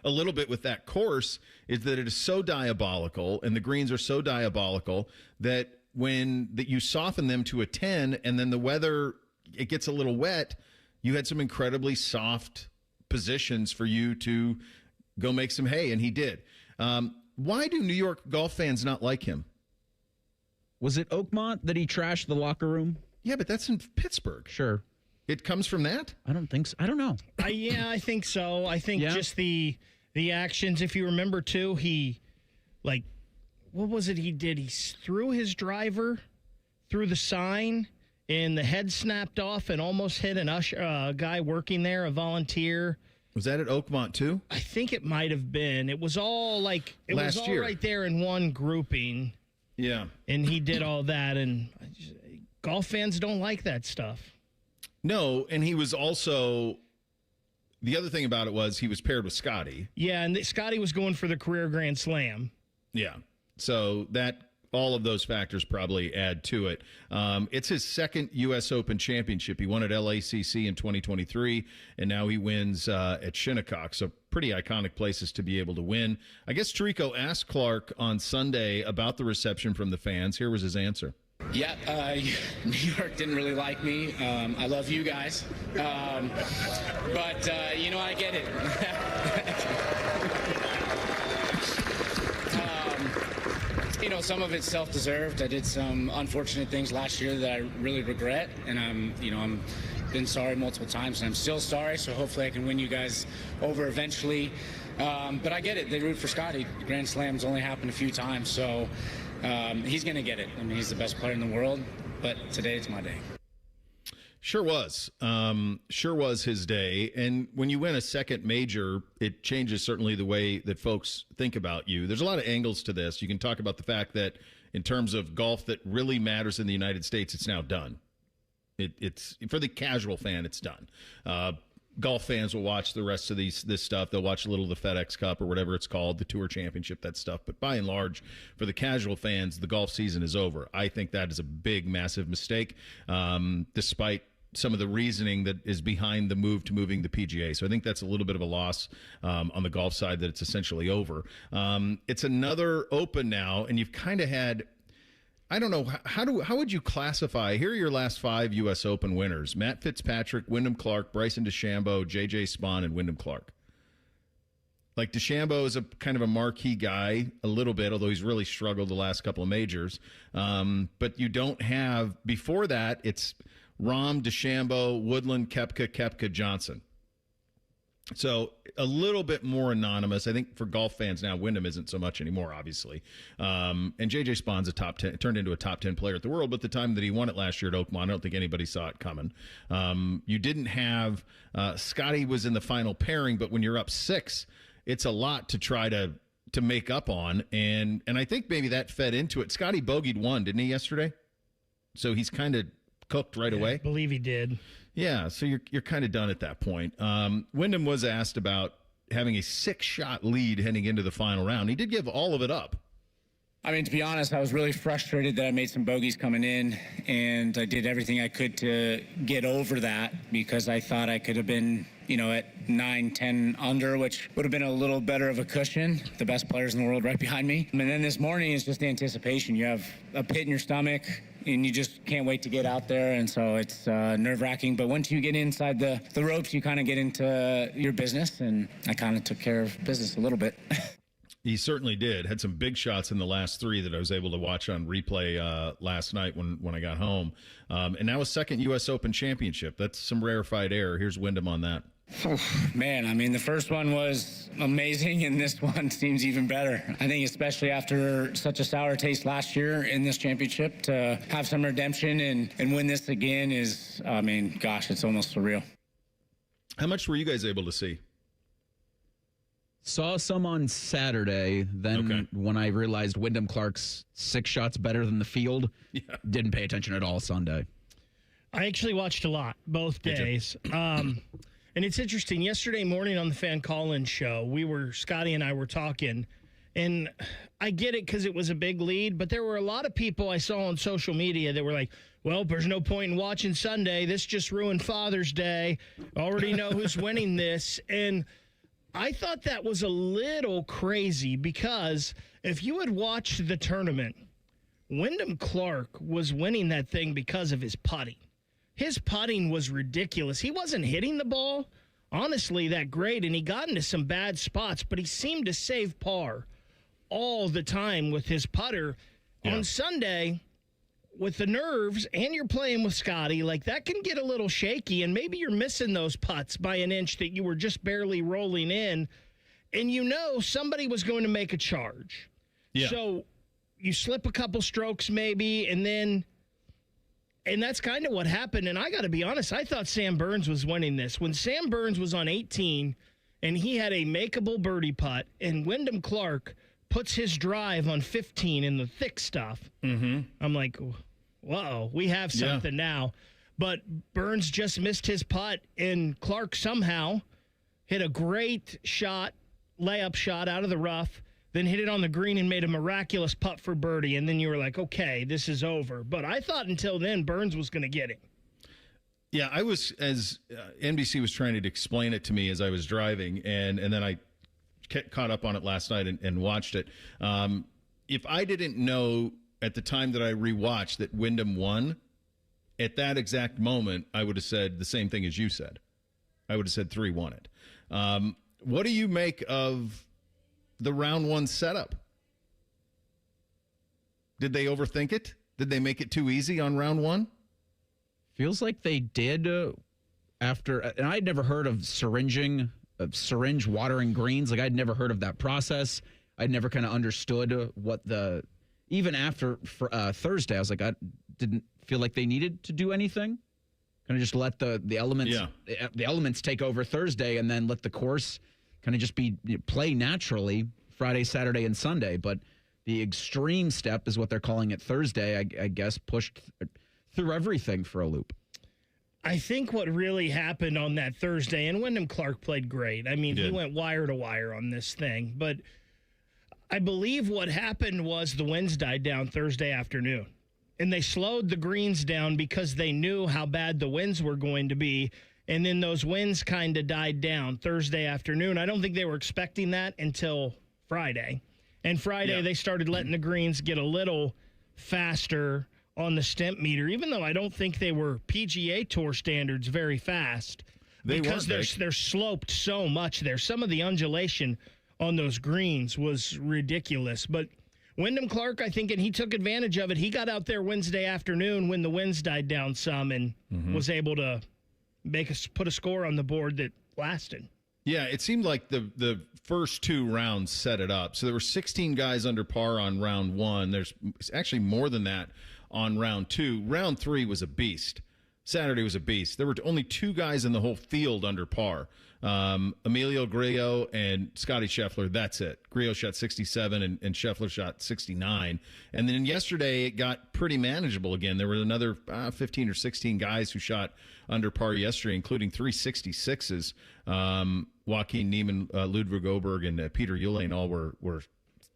a little bit with that course, is that it is so diabolical and the greens are so diabolical that when you soften them to a 10 and then the weather, it gets a little wet, you had some incredibly soft positions for you to go make some hay, and he did. Why do New York golf fans not like him? Was it Oakmont that he trashed the locker room? Yeah, but that's in Pittsburgh. Sure. It comes from that? I don't think so. I don't know. Yeah, I think so. I think just the actions. If you remember, too, he, what was it he did? He threw his driver through the sign, and the head snapped off and almost hit a guy working there, a volunteer. Was that at Oakmont, too? I think it might have been. It was all last year, right there in one grouping. Yeah. And he did all that, and golf fans don't like that stuff. No, and he was also, the other thing about it was he was paired with Scotty. Yeah, and Scotty was going for the career Grand Slam. Yeah, so all of those factors probably add to it. It's his second U.S. Open championship. He won at LACC in 2023, and now he wins at Shinnecock. So pretty iconic places to be able to win. I guess Tirico asked Clark on Sunday about the reception from the fans. Here was his answer. Yeah, New York didn't really like me. I love you guys. But, I get it. Some of it's self-deserved. I did some unfortunate things last year that I really regret, and I'm been sorry multiple times, and I'm still sorry, so hopefully I can win you guys over eventually. But I get it. They root for Scotty. Grand Slams only happened a few times, so he's going to get it. I mean, he's the best player in the world, but today it's my day. Sure was. Sure was his day. And when you win a second major, it changes certainly the way that folks think about you. There's a lot of angles to this. You can talk about the fact that in terms of golf that really matters in the United States, it's now done. It's for the casual fan, it's done. Golf fans will watch the rest of this stuff. They'll watch a little of the FedEx Cup or whatever it's called, the Tour Championship, that stuff. But by and large, for the casual fans, the golf season is over. I think that is a big, massive mistake, despite some of the reasoning that is behind the move to moving the PGA. So I think that's a little bit of a loss on the golf side, that it's essentially over. It's another Open now, and you've kind of had, I don't know, how would you classify? Here are your last 5 U.S. Open winners: Matt Fitzpatrick, Wyndham Clark, Bryson DeChambeau, J.J. Spahn, and Wyndham Clark. Like, DeChambeau is a kind of a marquee guy a little bit, although he's really struggled the last couple of majors. But you don't have, before that, it's Rahm, DeChambeau, Woodland, Koepka, Johnson. So a little bit more anonymous. I think for golf fans now, Wyndham isn't so much anymore, obviously. And J.J. Spahn's a top 10, turned into a top 10 player at the world, but the time that he won it last year at Oakmont, I don't think anybody saw it coming. You didn't have Scotty was in the final pairing, but when you're up 6, it's a lot to try to make up on. And I think maybe that fed into it. Scotty bogeyed 1, didn't he, yesterday? So he's kind of cooked right away. I believe he did. Yeah, so you're kind of done at that point. Wyndham was asked about having a 6-shot lead heading into the final round. He did give all of it up. I mean, to be honest, I was really frustrated that I made some bogeys coming in, and I did everything I could to get over that because I thought I could have been, at 9, 10 under, which would have been a little better of a cushion. The best players in the world right behind me. And then this morning is just the anticipation. You have a pit in your stomach, and you just can't wait to get out there, and so it's nerve-wracking. But once you get inside the ropes, you kind of get into your business, and I kind of took care of business a little bit. He certainly did. Had some big shots in the last three that I was able to watch on replay last night when I got home. And now a second U.S. Open championship. That's some rarefied air. Here's Wyndham on that. Man, I mean, the first one was amazing, and this one seems even better. I think especially after such a sour taste last year in this championship, to have some redemption and win this again is, I mean, gosh, it's almost surreal. How much were you guys able to see? Saw some on Saturday. Then when I realized Wyndham Clark's 6 shots better than the field, didn't pay attention at all Sunday. I actually watched a lot both days. And it's interesting. Yesterday morning on the Fan Call-In show, Scotty and I were talking, and I get it because it was a big lead, but there were a lot of people I saw on social media that were like, well, there's no point in watching Sunday. This just ruined Father's Day. Already know who's winning this. And I thought that was a little crazy because if you had watched the tournament, Wyndham Clark was winning that thing because of his putting. His putting was ridiculous. He wasn't hitting the ball, honestly, that great, and he got into some bad spots, but he seemed to save par all the time with his putter. Yeah. On Sunday, with the nerves, and you're playing with Scotty, like that can get a little shaky, and maybe you're missing those putts by an inch that you were just barely rolling in, and you know somebody was going to make a charge. Yeah. So you slip a couple strokes maybe, and that's kind of what happened. And I got to be honest, I thought Sam Burns was winning this. When Sam Burns was on 18 and he had a makeable birdie putt, and Wyndham Clark puts his drive on 15 in the thick stuff, I'm like, whoa, we have something now. But Burns just missed his putt, and Clark somehow hit a great shot, layup shot out of the rough, then hit it on the green and made a miraculous putt for birdie, and then you were like, okay, this is over. But I thought until then Burns was going to get him. Yeah, I was, as NBC was trying to explain it to me as I was driving, and then I caught up on it last night and watched it. If I didn't know at the time that I rewatched that Wyndham won, at that exact moment, I would have said the same thing as you said. I would have said 3 won it. What do you make of the round one setup? Did they overthink it? Did they make it too easy on round one? Feels like they did after, and I'd never heard of syringe watering greens. Like I'd never heard of that process. I'd never kind of understood even after Thursday, I was like, I didn't feel like they needed to do anything. Kind of just let the elements take over Thursday, and then let the course kind of just play naturally Friday, Saturday, and Sunday. But the extreme step is what they're calling it Thursday, I guess, pushed through everything for a loop. I think what really happened on that Thursday, and Wyndham Clark played great. I mean, he went wire to wire on this thing. But I believe what happened was the winds died down Thursday afternoon. And they slowed the greens down because they knew how bad the winds were going to be. And then those winds kind of died down Thursday afternoon. I don't think they were expecting that until Friday. And Friday, they started letting the greens get a little faster on the stimp meter, even though I don't think they were PGA Tour standards very fast. Because they're sloped so much there. Some of the undulation on those greens was ridiculous. But Wyndham Clark, I think, and he took advantage of it. He got out there Wednesday afternoon when the winds died down some and was able to put a score on the board that lasted. Yeah, it seemed like the first 2 rounds set it up. So there were 16 guys under par on round 1. There's actually more than that on round 2. Round 3 was a beast. Saturday was a beast. There were only 2 guys in the whole field under par. Emilio Grillo and Scotty Scheffler, that's it. Grillo shot 67 and Scheffler shot 69. And then yesterday it got pretty manageable again. There were another 15 or 16 guys who shot under par yesterday, including 3 66s. Joaquin Niemann, Ludwig Oberg, and Peter Uihlein all were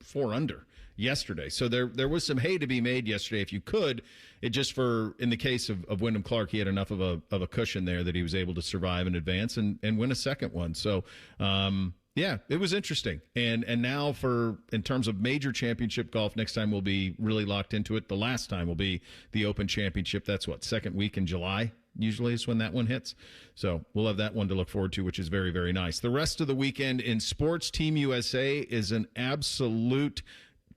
4 under yesterday. So there was some hay to be made yesterday if you could. It just in the case of Wyndham Clark, he had enough of a cushion there that he was able to survive and advance and win a second one. So yeah, it was interesting. And now in terms of major championship golf, next time we'll be really locked into it. The last time will be the Open Championship. That's second week in July usually is when that one hits. So we'll have that one to look forward to, which is very, very nice. The rest of the weekend in sports, Team USA is an absolute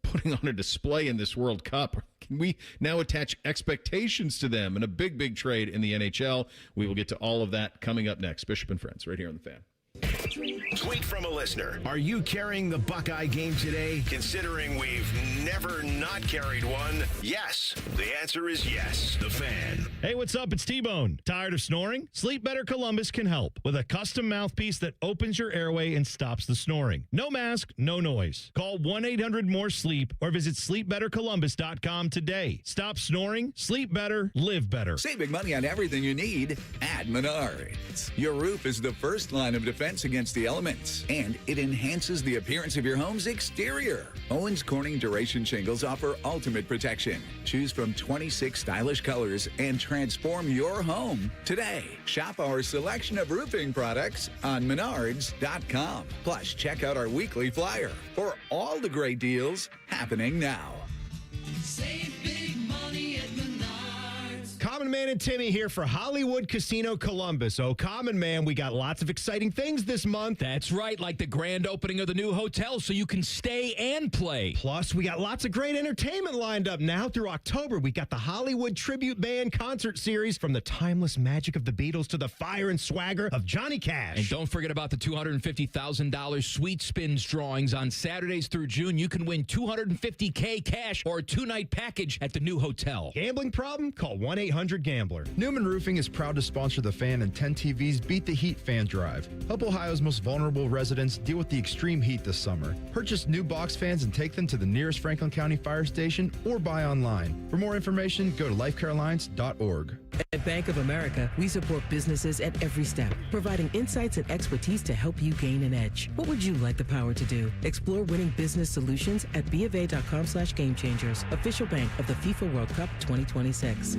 putting on a display in this World Cup. Can we now attach expectations to them and a big, big trade in the NHL? We will get to all of that coming up next. Bishop and Friends, right here on The Fan. Tweet from a listener. Are you carrying the Buckeye game today? Considering we've never not carried one, yes. The answer is yes. The Fan. Hey, what's up? It's T-Bone. Tired of snoring? Sleep Better Columbus can help with a custom mouthpiece that opens your airway and stops the snoring. No mask, no noise. Call 1-800-MORE-SLEEP or visit sleepbettercolumbus.com today. Stop snoring, sleep better, live better. Saving money on everything you need at Menards. Your roof is the first line of defense against the elements, and it enhances the appearance of your home's exterior. Owens Corning Duration Shingles offer ultimate protection. Choose from 26 stylish colors and transform your home today. Shop our selection of roofing products on Menards.com. Plus, check out our weekly flyer for all the great deals happening now. Save big money at Menards. Common Man and Timmy here for Hollywood Casino Columbus. Oh, Common Man, we got lots of exciting things this month. That's right, like the grand opening of the new hotel so you can stay and play. Plus, we got lots of great entertainment lined up now through October. We got the Hollywood Tribute Band concert series, from the timeless magic of the Beatles to the fire and swagger of Johnny Cash. And don't forget about the $250,000 Sweet Spins drawings on Saturdays through June. You can win $250K cash or a 2-night package at the new hotel. Gambling problem? Call 1-800-GAMBLER. Newman Roofing is proud to sponsor the Fan and 10 TV's Beat the Heat fan drive. Help Ohio's most vulnerable residents deal with the extreme heat this summer. Purchase new box fans and take them to the nearest Franklin County fire station or buy online. For more information, go to lifecarealliance.org. At Bank of America, we support businesses at every step, providing insights and expertise to help you gain an edge. What would you like the power to do? Explore winning business solutions at BofA.com/GameChangers, official bank of the FIFA World Cup 2026.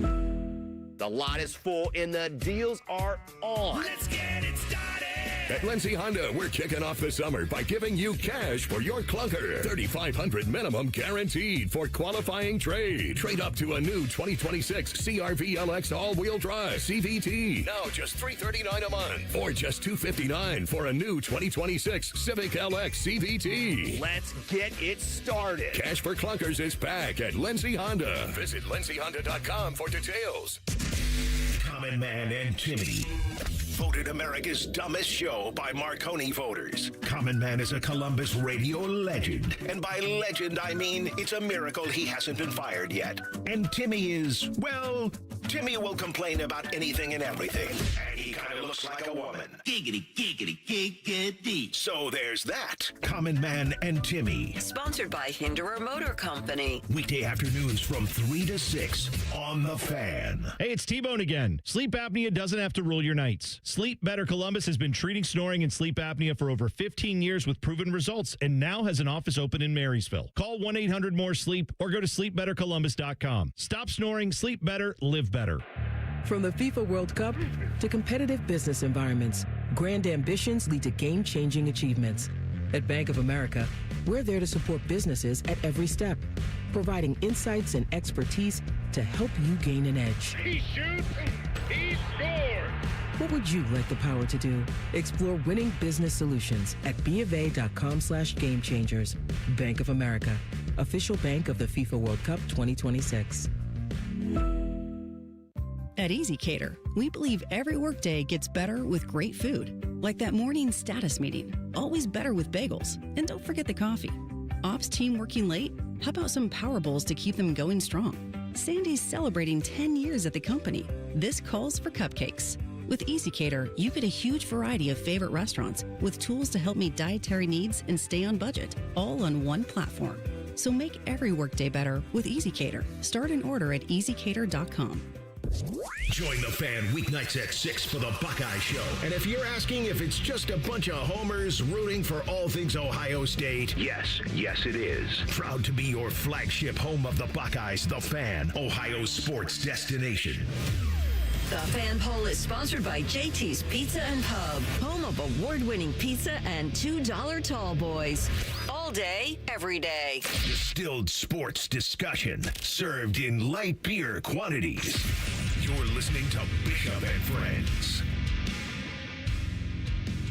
The lot is full and the deals are on. Let's get it started. At Lindsay Honda, we're kicking off the summer by giving you cash for your clunker. $3,500 minimum guaranteed for qualifying trade. Trade up to a new 2026 CR-V LX all-wheel drive CVT. Now just $339 a month, or just $259 for a new 2026 Civic LX CVT. Let's get it started. Cash for clunkers is back at Lindsay Honda. Visit lindsayhonda.com for details. Common Man and Timmy. Voted America's dumbest show by Marconi voters. Common Man is a Columbus radio legend. And by legend, I mean it's a miracle he hasn't been fired yet. And Timmy is, well, Timmy will complain about anything and everything. And he kind of looks like a woman. Giggity, giggity, giggity. So there's that. Common Man and Timmy. Sponsored by Hinderer Motor Company. Weekday afternoons from 3 to 6 on The Fan. Hey, it's T-Bone again. Sleep apnea doesn't have to rule your nights. Sleep Better Columbus has been treating snoring and sleep apnea for over 15 years with proven results, and now has an office open in Marysville. Call 1-800-MORE-SLEEP or go to sleepbettercolumbus.com. Stop snoring, sleep better, live better. From the FIFA World Cup to competitive business environments, grand ambitions lead to game-changing achievements. At Bank of America, we're there to support businesses at every step, providing insights and expertise to help you gain an edge. He shoots, he scores. What would you like the power to do? Explore winning business solutions at BofA.com/GameChangers. Bank of America, official bank of the FIFA World Cup 2026. At EasyCater, we believe every workday gets better with great food. Like that morning status meeting, always better with bagels. And don't forget the coffee. Ops team working late? How about some Power Bowls to keep them going strong? Sandy's celebrating 10 years at the company. This calls for cupcakes. With EasyCater, you get a huge variety of favorite restaurants with tools to help meet dietary needs and stay on budget, all on one platform. So make every workday better with EasyCater. Start an order at easycater.com. Join the Fan weeknights at 6 for the Buckeye Show. And if you're asking if it's just a bunch of homers rooting for all things Ohio State, yes it is. Proud to be your flagship home of the Buckeyes, the Fan, Ohio's sports destination. The Fan Poll is sponsored by JT's Pizza and Pub, home of award-winning pizza and $2 tall boys. All day, every day. Distilled sports discussion, served in light beer quantities. You're listening to Bishop and Friends.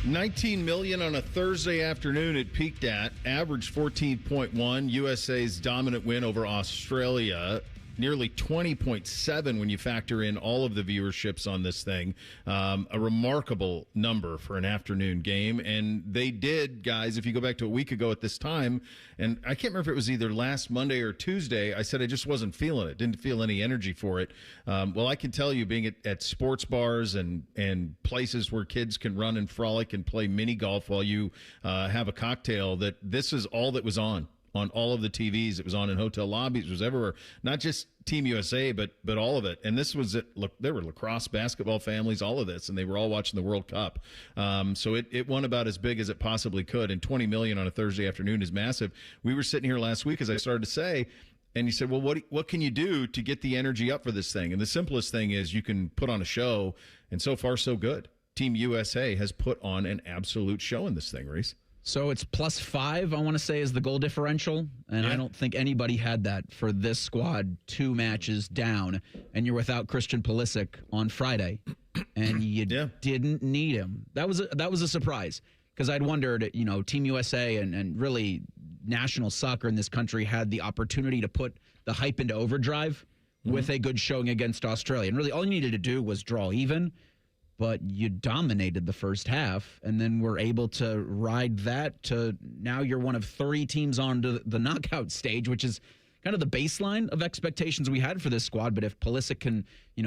19 million on a Thursday afternoon it peaked at. Average 14.1. USA's dominant win over Australia. Nearly 20.7 when you factor in all of the viewerships on this thing. A remarkable number for an afternoon game. And they did, guys, if you go back to a week ago at this time, and I can't remember if it was either last Monday or Tuesday, I said I just wasn't feeling it. Didn't feel any energy for it. Well, I can tell you, being at sports bars and places where kids can run and frolic and play mini golf while you have a cocktail, that this is all that was on all of the TVs. It was on in hotel lobbies. It was everywhere. Not just Team USA, but all of it. And this was it. Look, there were lacrosse, basketball families, all of this, and they were all watching the World Cup. So it won about as big as it possibly could. And 20 million on a Thursday afternoon is massive. We were sitting here last week, as I started to say, and you said, well, what can you do to get the energy up for this thing? And the simplest thing is you can put on a show, and so far so good. Team USA has put on an absolute show in this thing, Reese. So it's +5, I want to say, is the goal differential. And I don't think anybody had that for this squad, 2 matches down. And you're without Christian Pulisic on Friday. And you didn't need him. That was a surprise. Because I'd wondered, Team USA and really national soccer in this country had the opportunity to put the hype into overdrive with a good showing against Australia. And really all you needed to do was draw even. But you dominated the first half, and then were able to ride that to now you're one of 3 teams on to the knockout stage, which is kind of the baseline of expectations we had for this squad. But if Pulisic can,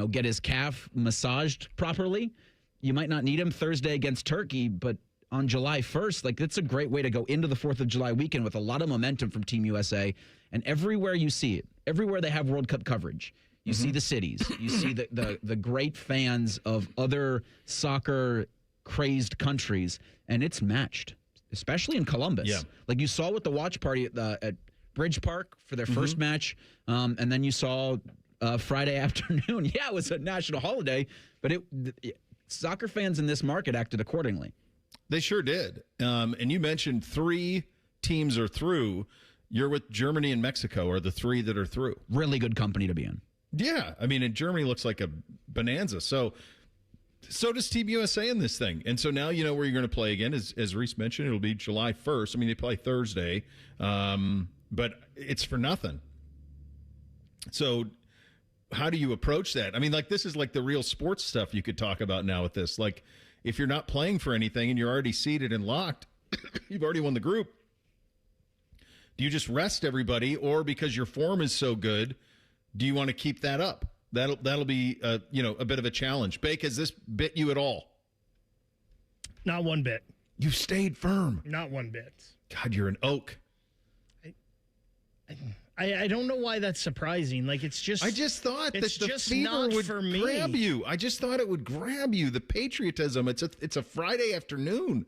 get his calf massaged properly, you might not need him Thursday against Turkey, but on July 1st, that's a great way to go into the 4th of July weekend with a lot of momentum from Team USA. And everywhere you see it, everywhere they have World Cup coverage, you see the cities. You see the great fans of other soccer-crazy countries, and it's matched, especially in Columbus. Yeah. Like you saw with the watch party at Bridge Park for their first match, and then you saw Friday afternoon. Yeah, it was a national holiday, but soccer fans in this market acted accordingly. They sure did. And you mentioned 3 teams are through. You're with Germany and Mexico are the 3 that are through. Really good company to be in. Yeah, and Germany looks like a bonanza. So does Team USA in this thing. And so now you know where you're going to play again. As Reese mentioned, it'll be July 1st. They play Thursday, but it's for nothing. So how do you approach that? This is like the real sports stuff you could talk about now with this. Like, if you're not playing for anything and you're already seeded and locked, you've already won the group. Do you just rest everybody, or because your form is so good, do you want to keep that up? That'll be a bit of a challenge. Bake, has this bit you at all? Not one bit. You stayed firm. Not one bit. God, you're an oak. I don't know why that's surprising. It's just. I just thought that the fever would grab you. I just thought it would grab you. The patriotism. It's a Friday afternoon.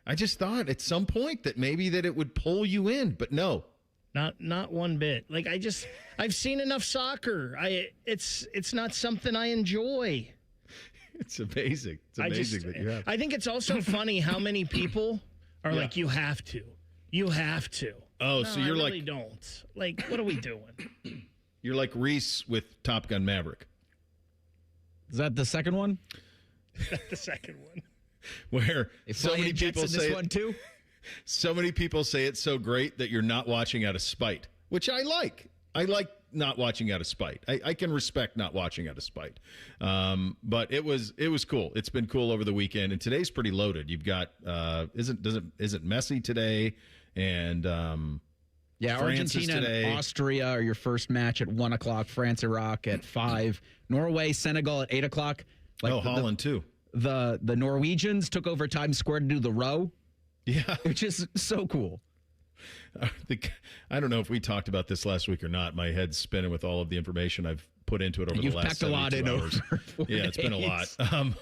I just thought at some point that maybe that it would pull you in, but no. Not one bit. I've seen enough soccer. It's not something I enjoy. It's amazing. It's amazing that you have. I think it's also funny how many people are like, you have to. You have to. Oh, no, so you're I really don't. What are we doing? You're like Reese with Top Gun Maverick. Is that the second one? The second one. Where so many people say this one too? So many people say it's so great that you're not watching out of spite, which I like. I like not watching out of spite. I can respect not watching out of spite. But it was cool. It's been cool over the weekend, and today's pretty loaded. You've got isn't Messi today, and Argentina and Austria are your first match at 1:00. France, Iraq at 5. Norway, Senegal at 8:00. Holland too. The Norwegians took over Times Square to do the row. Yeah. Which is so cool. I don't know if we talked about this last week or not. My head's spinning with all of the information I've put into it over the last 72 hours. Yeah, it's been a lot.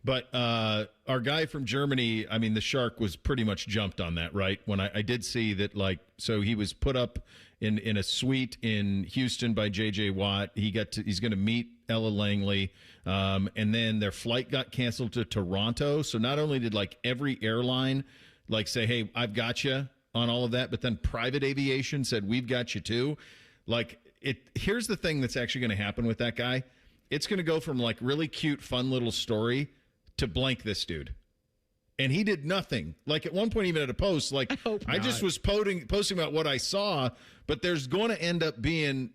But our guy from Germany, the Shark was pretty much jumped on that, right? When I did see that, so he was put up in a suite in Houston by J.J. Watt. He's going to meet Ella Langley, and then their flight got canceled to Toronto. So not only did every airline say, "Hey, I've got you" on all of that, but then private aviation said, "We've got you too." Here's the thing that's actually going to happen with that guy. it's going to go from like really cute, fun little story to blank this dude. And he did nothing. Like at one point, even at a post, like I just was posting about what I saw, but there's going to end up being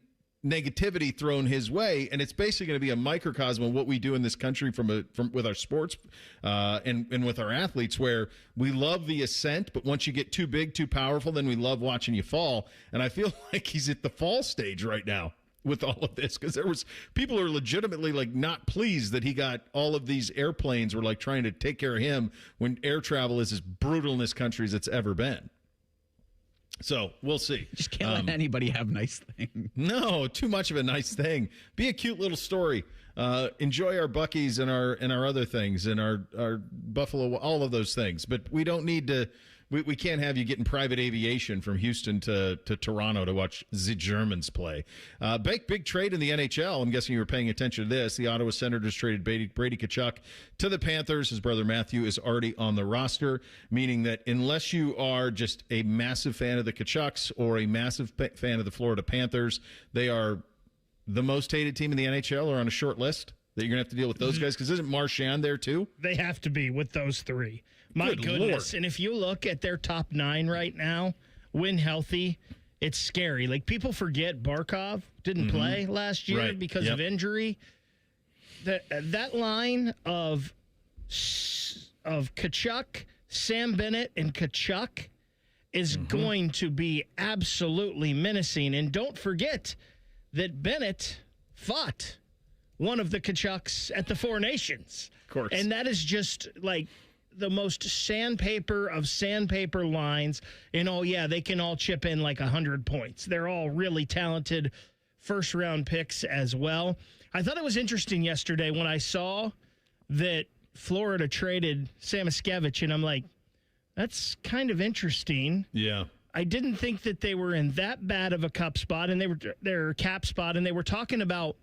negativity thrown his way, and it's basically going to be a microcosm of what we do in this country from with our sports and with our athletes, where we love the ascent, but once you get too big, too powerful, then we love watching you fall. And I feel like he's at the fall stage right now with all of this, because people are legitimately like not pleased that he got all of these airplanes were like trying to take care of him when air travel is as brutal in this country as it's ever been. So we'll see. Just can't let anybody have nice things. No, too much of a nice thing. Be a cute little story. Enjoy our Buc-ee's and our other things and our Buffalo, all of those things. But we don't need to. We can't have you getting private aviation from Houston to Toronto to watch the Germans play. Big trade in the NHL. I'm guessing you were paying attention to this. The Ottawa Senators traded Brady Tkachuk to the Panthers. His brother Matthew is already on the roster, meaning that unless you are just a massive fan of the Tkachuks or a massive fan of the Florida Panthers, they are the most hated team in the NHL or on a short list that you're going to have to deal with those guys, because isn't Marchand there too? They have to be with those three. My goodness. Lord. And if you look at their top 9 right now, when healthy, it's scary. Like, people forget Barkov didn't play last year because of injury. That line of Tkachuk, Sam Bennett, and Tkachuk is going to be absolutely menacing. And don't forget that Bennett fought one of the Tkachuks at the Four Nations. Of course. And that is just like the most sandpaper of sandpaper lines. And they can all chip in like 100 points. They're all really talented first-round picks as well. I thought it was interesting yesterday when I saw that Florida traded Samoskevich, and I'm like, that's kind of interesting. Yeah. I didn't think that they were in that bad of a cap spot, and they were talking about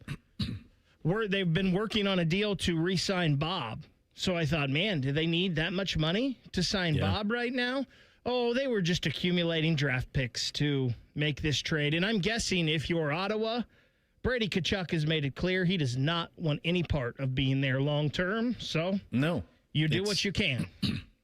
where they've been working on a deal to re-sign Bob. So I thought, man, do they need that much money to sign Bob right now? Oh, they were just accumulating draft picks to make this trade. And I'm guessing if you're Ottawa, Brady Tkachuk has made it clear he does not want any part of being there long term. So you do what you can.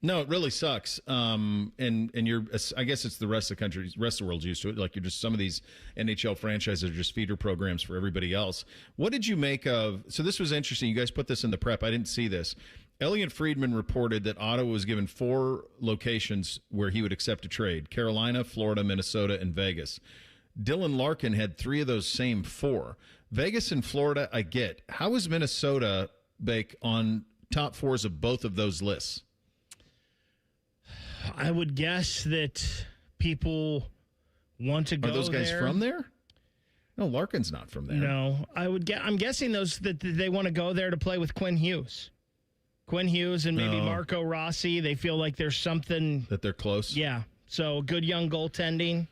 No, it really sucks. And you're, I guess it's the rest of the country, rest of the world's used to it. Like, you're just, some of these NHL franchises are just feeder programs for everybody else. What did you make of, so this was interesting. You guys put this in the prep. I didn't see this. Elliot Friedman reported that Ottawa was given 4 locations where he would accept a trade: Carolina, Florida, Minnesota, and Vegas. Dylan Larkin had 3 of those same 4. Vegas and Florida, I get. How is Minnesota, Bake, on top 4s of both of those lists? I would guess that people want to go there. Are those guys from there? No, Larkin's not from there. No, I'm guessing that they want to go there to play with Quinn Hughes. Quinn Hughes and maybe Marco Rossi. They feel like there's something that they're close. Yeah. So good young goaltending.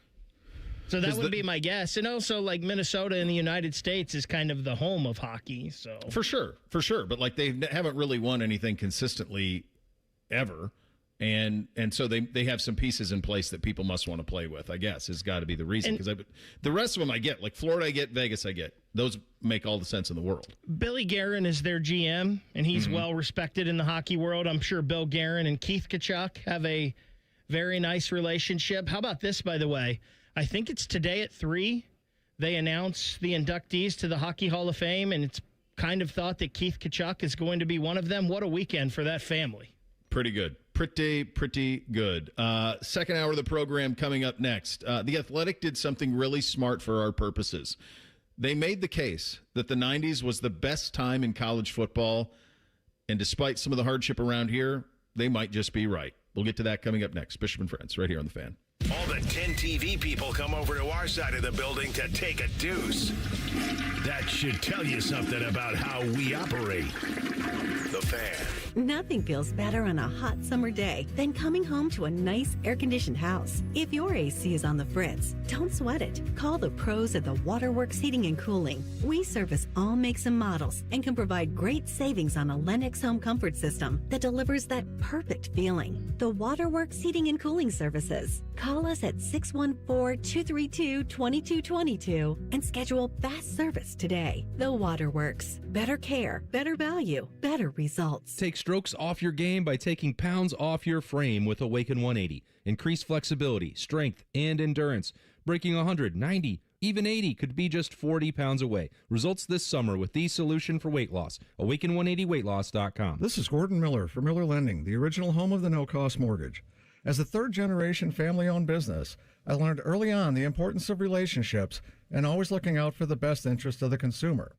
So that would be my guess. And also, like, Minnesota in the United States is kind of the home of hockey. So For sure. But like, they haven't really won anything consistently ever. And so they have some pieces in place that people must want to play with, I guess, has got to be the reason. Because the rest of them I get. Like, Florida I get, Vegas I get. Those make all the sense in the world. Billy Guerin is their GM, and he's well respected in the hockey world. I'm sure Bill Guerin and Keith Tkachuk have a very nice relationship. How about this, by the way? I think it's today at 3. They announce the inductees to the Hockey Hall of Fame, and it's kind of thought that Keith Tkachuk is going to be one of them. What a weekend for that family. Pretty good. Pretty good. Second hour of the program coming up next. The Athletic did something really smart for our purposes. They made the case that the 90s was the best time in college football, and despite some of the hardship around here, they might just be right. We'll get to that coming up next. Bishop and Friends, right here on The Fan. All the 10 TV people come over to our side of the building to take a deuce. That should tell you something about how we operate. The Fan. Nothing feels better on a hot summer day than coming home to a nice air-conditioned house. If your AC is on the fritz, don't sweat it. Call the pros at the Waterworks Heating and Cooling. We service all makes and models and can provide great savings on a Lennox home comfort system that delivers that perfect feeling. The Waterworks Heating and Cooling Services. Call us at 614-232-2222 and schedule fast service today. The Waterworks. Better care, better value, better results. Take strokes off your game by taking pounds off your frame with Awaken 180. Increase flexibility, strength, and endurance. Breaking 100, 90, even 80 could be just 40 pounds away. Results this summer with the solution for weight loss. Awaken180weightloss.com. This is Gordon Miller for Miller Lending, the original home of the no-cost mortgage. As a third-generation family-owned business, I learned early on the importance of relationships and always looking out for the best interest of the consumer.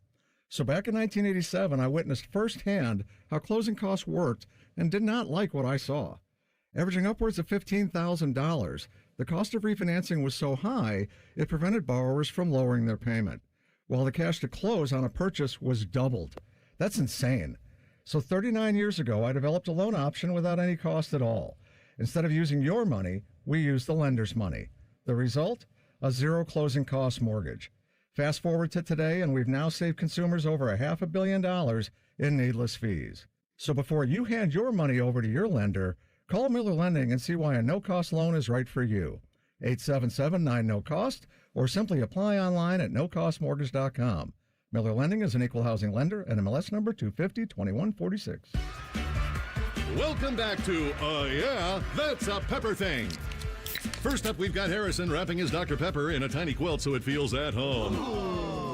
So back in 1987, I witnessed firsthand how closing costs worked and did not like what I saw. Averaging upwards of $15,000, the cost of refinancing was so high, it prevented borrowers from lowering their payment, while the cash to close on a purchase was doubled. That's insane. So 39 years ago, I developed a loan option without any cost at all. Instead of using your money, we used the lender's money. The result? A zero closing cost mortgage. Fast forward to today, and we've now saved consumers over $500 million in needless fees. So before you hand your money over to your lender, call Miller Lending and see why a no-cost loan is right for you. 877-9-NO-COST, or simply apply online at nocostmortgage.com. Miller Lending is an equal housing lender and MLS number 250-2146. Welcome back to Yeah, That's a Pepper Thing. First up, we've got Harrison wrapping his Dr. Pepper in a tiny quilt so it feels at home.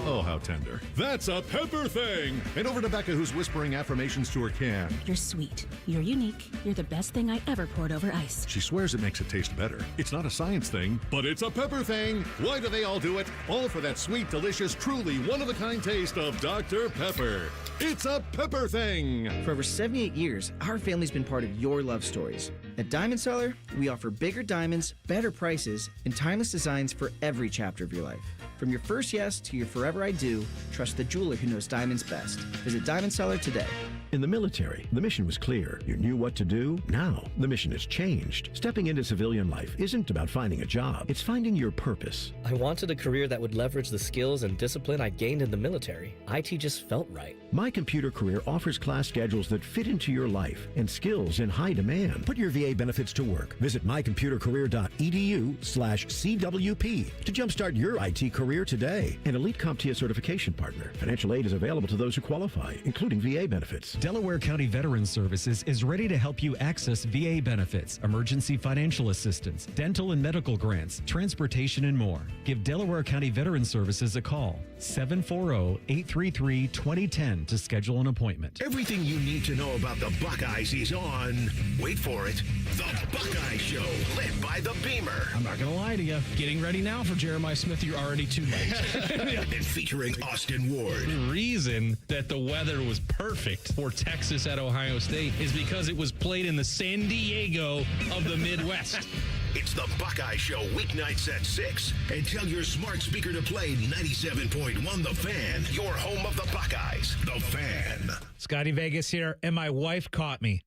Oh, how tender. That's a Pepper Thing. And over to Becca, who's whispering affirmations to her can. You're sweet. You're unique. You're the best thing I ever poured over ice. She swears it makes it taste better. It's not a science thing, but it's a Pepper Thing. Why do they all do it? All for that sweet, delicious, truly one-of-a-kind taste of Dr. Pepper. It's a Pepper Thing. For over 78 years, our family's been part of your love stories. At Diamond Seller, we offer bigger diamonds, better prices, and timeless designs for every chapter of your life. From your first yes to your forever I do, trust the jeweler who knows diamonds best. Visit Diamond Seller today. In the military, the mission was clear. You knew what to do. Now, the mission has changed. Stepping into civilian life isn't about finding a job. It's finding your purpose. I wanted a career that would leverage the skills and discipline I gained in the military. IT just felt right. My Computer Career offers class schedules that fit into your life and skills in high demand. Put your VA benefits to work. Visit mycomputercareer.edu/CWP to jumpstart your IT career today. An Elite CompTIA certification partner. Financial aid is available to those who qualify, including VA benefits. Delaware County Veterans Services is ready to help you access VA benefits, emergency financial assistance, dental and medical grants, transportation, and more. Give Delaware County Veterans Services a call, 740-833-2010 to schedule an appointment. Everything you need to know about the Buckeyes is on, wait for it, The Buckeye Show, led by the Beamer. I'm not going to lie to you. Getting ready now for Jeremiah Smith, you're already too late. And featuring Austin Ward. The reason that the weather was perfect for Texas at Ohio State is because it was played in the San Diego of the Midwest. It's the Buckeye Show, weeknights at 6. And tell your smart speaker to play 97.1 The Fan, your home of the Buckeyes, The Fan. Scotty Vegas here, and my wife caught me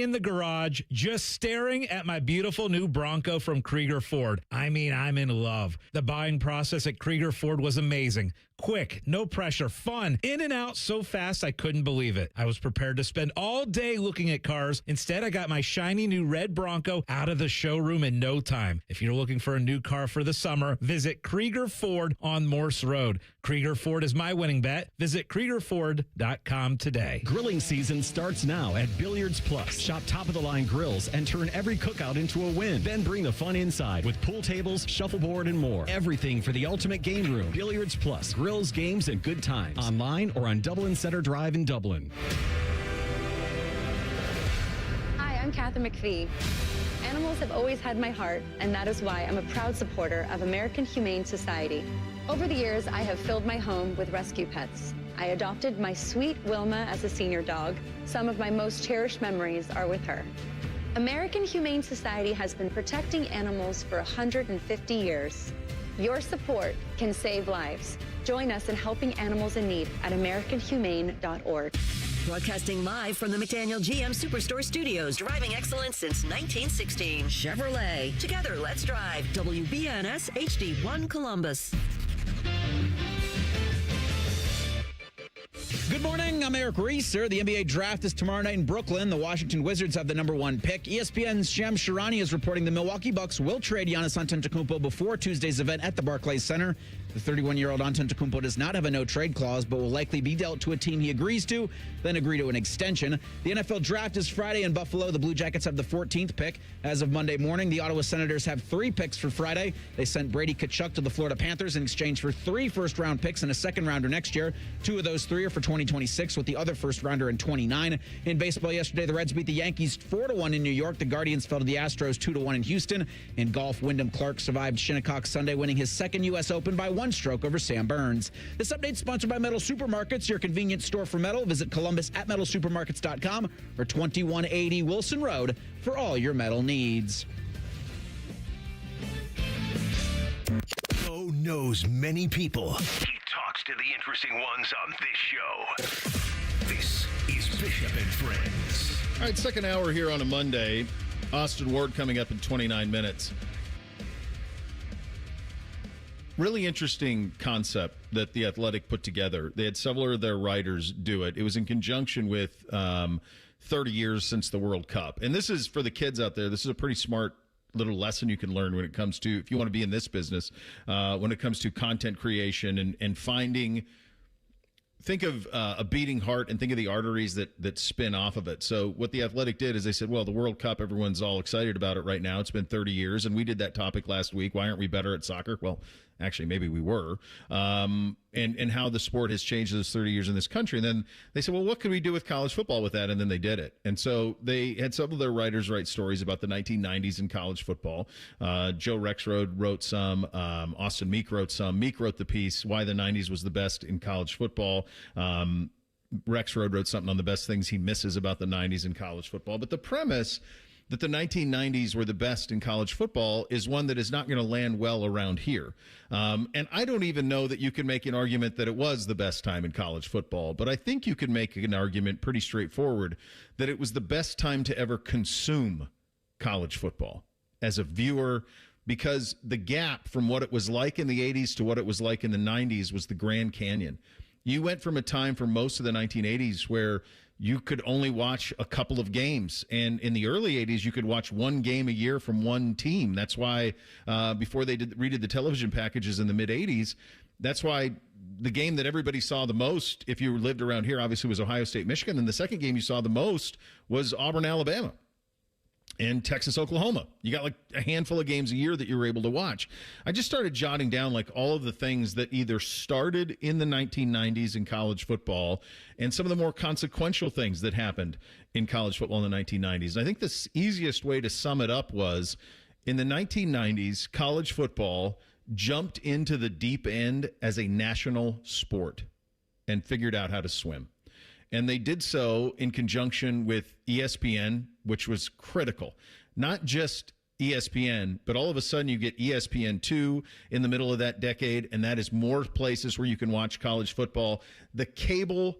in the garage just staring at my beautiful new Bronco from Krieger Ford. I mean, I'm in love. The buying process at Krieger Ford was amazing. Quick, no pressure, fun, in and out so fast I couldn't believe it. I was prepared to spend all day looking at cars. Instead, I got my shiny new red Bronco out of the showroom in no time. If you're looking for a new car for the summer, visit Krieger Ford on Morse Road. Krieger Ford is my winning bet. Visit KriegerFord.com today. Grilling season starts now at Billiards Plus. Shop top-of-the-line grills and turn every cookout into a win. Then bring the fun inside with pool tables, shuffleboard, and more. Everything for the ultimate game room. Billiards Plus. Grills, games, and good times. Online or on Dublin Center Drive in Dublin. Hi, I'm Kathy McPhee. Animals have always had my heart, and that is why I'm a proud supporter of American Humane Society. Over the years, I have filled my home with rescue pets. I adopted my sweet Wilma as a senior dog. Some of my most cherished memories are with her. American Humane Society has been protecting animals for 150 years. Your support can save lives. Join us in helping animals in need at AmericanHumane.org. Broadcasting live from the McDaniel GM Superstore Studios, driving excellence since 1916. Chevrolet. Together, let's drive. WBNS HD1 Columbus. Good morning. I'm Eric Reeser. The NBA draft is tomorrow night in Brooklyn. The Washington Wizards have the number 1 pick. ESPN's Shams Charania is reporting the Milwaukee Bucks will trade Giannis Antetokounmpo before Tuesday's event at the Barclays Center. The 31-year-old Antetokounmpo does not have a no-trade clause, but will likely be dealt to a team he agrees to, then agree to an extension. The NFL draft is Friday in Buffalo. The Blue Jackets have the 14th pick. As of Monday morning, the Ottawa Senators have 3 picks for Friday. They sent Brady Tkachuk to the Florida Panthers in exchange for 3 first-round picks and a second-rounder next year. 2 of those 3 are for 2026, with the other first-rounder in 29. In baseball yesterday, the Reds beat the Yankees 4-1 in New York. The Guardians fell to the Astros 2-1 in Houston. In golf, Wyndham Clark survived Shinnecock Sunday, winning his second U.S. Open by 1 stroke over Sam Burns. This update is sponsored by Metal Supermarkets, your convenience store for metal. Visit Columbus at metalsupermarkets.com or 2180 Wilson Road for all your metal needs. Bo knows many people. He talks to the interesting ones on this show. This is Bishop and Friends. All right, second hour here on a Monday. Austin Ward coming up in 29 minutes. Really interesting concept that The Athletic put together. They had several of their writers do it. It was in conjunction with 30 years since the World Cup. And this is, for the kids out there, this is a pretty smart little lesson you can learn when it comes to, if you want to be in this business, when it comes to content creation and finding... Think of a beating heart and think of the arteries that spin off of it. So what The Athletic did is they said, well, the World Cup, everyone's all excited about it right now. It's been 30 years, and we did that topic last week. Why aren't we better at soccer? Well, actually, maybe we were. And how the sport has changed those 30 years in this country. And then they said, well, what could we do with college football with that? And then they did it. And so they had some of their writers write stories about the 1990s in college football. Joe Rexrode wrote some. Austin Meek wrote some. Meek wrote the piece, Why the 90s Was the Best in College Football. Rexrode wrote something on the best things he misses about the 90s in college football. But the premise that the 1990s were the best in college football is one that is not going to land well around here. And I don't even know that you can make an argument that it was the best time in college football, but I think you can make an argument pretty straightforward that it was the best time to ever consume college football as a viewer, because the gap from what it was like in the 80s to what it was like in the 90s was the Grand Canyon. You went from a time for most of the 1980s where you could only watch a couple of games. And in the early 80s, you could watch 1 game a year from one team. That's why before they redid the television packages in the mid-80s, that's why the game that everybody saw the most, if you lived around here, obviously was Ohio State, Michigan. And the second game you saw the most was Auburn, Alabama. And Texas, Oklahoma. You got like a handful of games a year that you were able to watch. I just started jotting down like all of the things that either started in the 1990s in college football and some of the more consequential things that happened in college football in the 1990s. And I think the easiest way to sum it up was in the 1990s, college football jumped into the deep end as a national sport and figured out how to swim. And they did so in conjunction with ESPN, which was critical. Not just ESPN, but all of a sudden you get ESPN2 in the middle of that decade, and that is more places where you can watch college football. The cable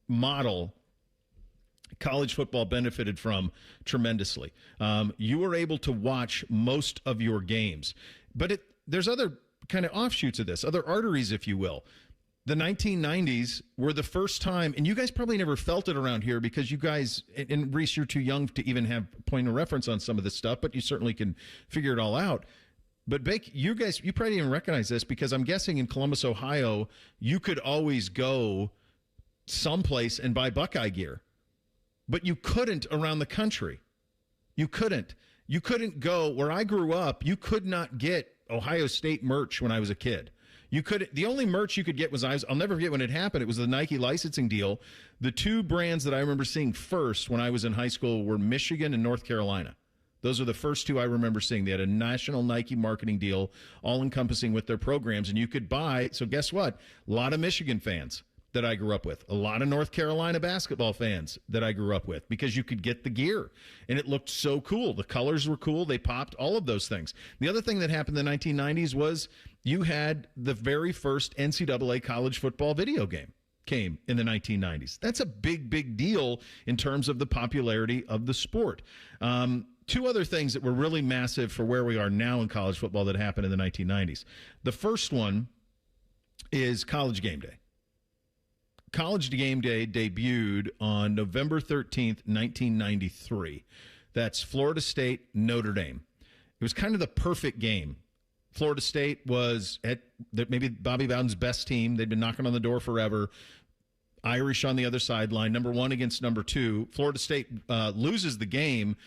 model, college football benefited from tremendously. You were able to watch most of your games. But there's other kind of offshoots of this, other arteries, if you will. The 1990s were the first time, and you guys probably never felt it around here because you guys, and Reese, you're too young to even have point of reference on some of this stuff, but you certainly can figure it all out. But Bake, you guys, you probably didn't recognize this because I'm guessing in Columbus, Ohio, you could always go someplace and buy Buckeye gear, but you couldn't around the country. You couldn't. You couldn't go where I grew up. You could not get Ohio State merch when I was a kid. You could. The only merch you could get was I'll never forget when it happened. It was the Nike licensing deal. The 2 brands that I remember seeing first when I was in high school were Michigan and North Carolina. Those are the first 2 I remember seeing. They had a national Nike marketing deal, all encompassing with their programs, and you could buy. So guess what? A lot of Michigan fans that I grew up with, a lot of North Carolina basketball fans that I grew up with, because you could get the gear and it looked so cool. The colors were cool. They popped, all of those things. The other thing that happened in the 1990s was you had the very first NCAA college football video game. came in the 1990s. That's a big, big deal in terms of the popularity of the sport. Two other things that were really massive for where we are now in college football that happened in the 1990s. The first one is College Game Day. College Game Day debuted on November 13th, 1993. That's Florida State, Notre Dame. It was kind of the perfect game. Florida State was at maybe Bobby Bowden's best team. They'd been knocking on the door forever. Irish on the other sideline, number 1 against number 2. Florida State loses the game.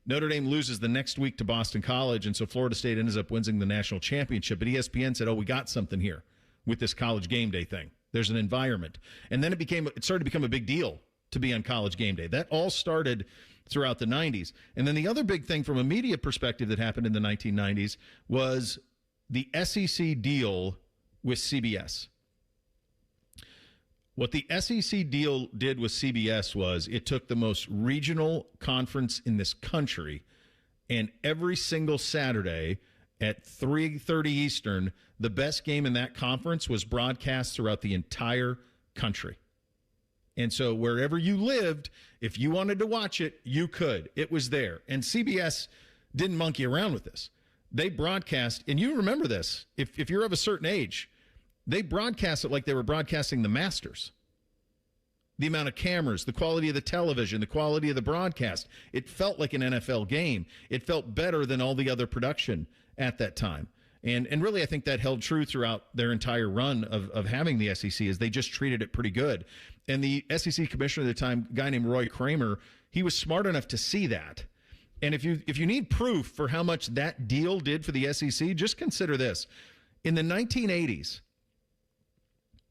Notre Dame loses the next week to Boston College, and so Florida State ends up winning the national championship. But ESPN said, we got something here with this College Game Day thing. There's an environment. And then it started to become a big deal to be on College Game Day. That all started throughout the 90s. And then the other big thing from a media perspective that happened in the 1990s was the SEC deal with CBS. What the SEC deal did with CBS was it took the most regional conference in this country, and every single Saturday at 3:30 Eastern, the best game in that conference was broadcast throughout the entire country. And so wherever you lived, if you wanted to watch it, you could. It was there. And CBS didn't monkey around with this. They broadcast, and you remember this, if you're of a certain age, they broadcast it like they were broadcasting the Masters. The amount of cameras, the quality of the television, the quality of the broadcast. It felt like an NFL game. It felt better than all the other production at that time. And really, I think that held true throughout their entire run of having the SEC, as they just treated it pretty good. And the SEC commissioner at the time, a guy named Roy Kramer, he was smart enough to see that. And if you need proof for how much that deal did for the SEC, just consider this. In the 1980s,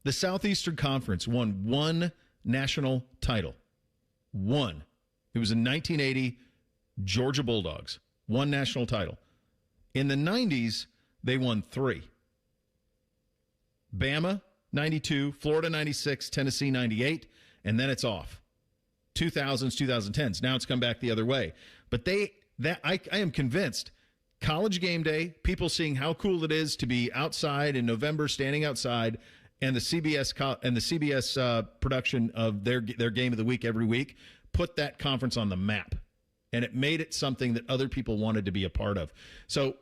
the Southeastern Conference won one national title. One. It was in 1980, Georgia Bulldogs. One national title. In the 90s, they won 3. Bama, 92, Florida, 96, Tennessee, 98, and then it's off. 2000s, 2010s. Now it's come back the other way. But I am convinced College Game Day, people seeing how cool it is to be outside in November, standing outside, and the CBS production of their game of the week every week put that conference on the map, and it made it something that other people wanted to be a part of. So,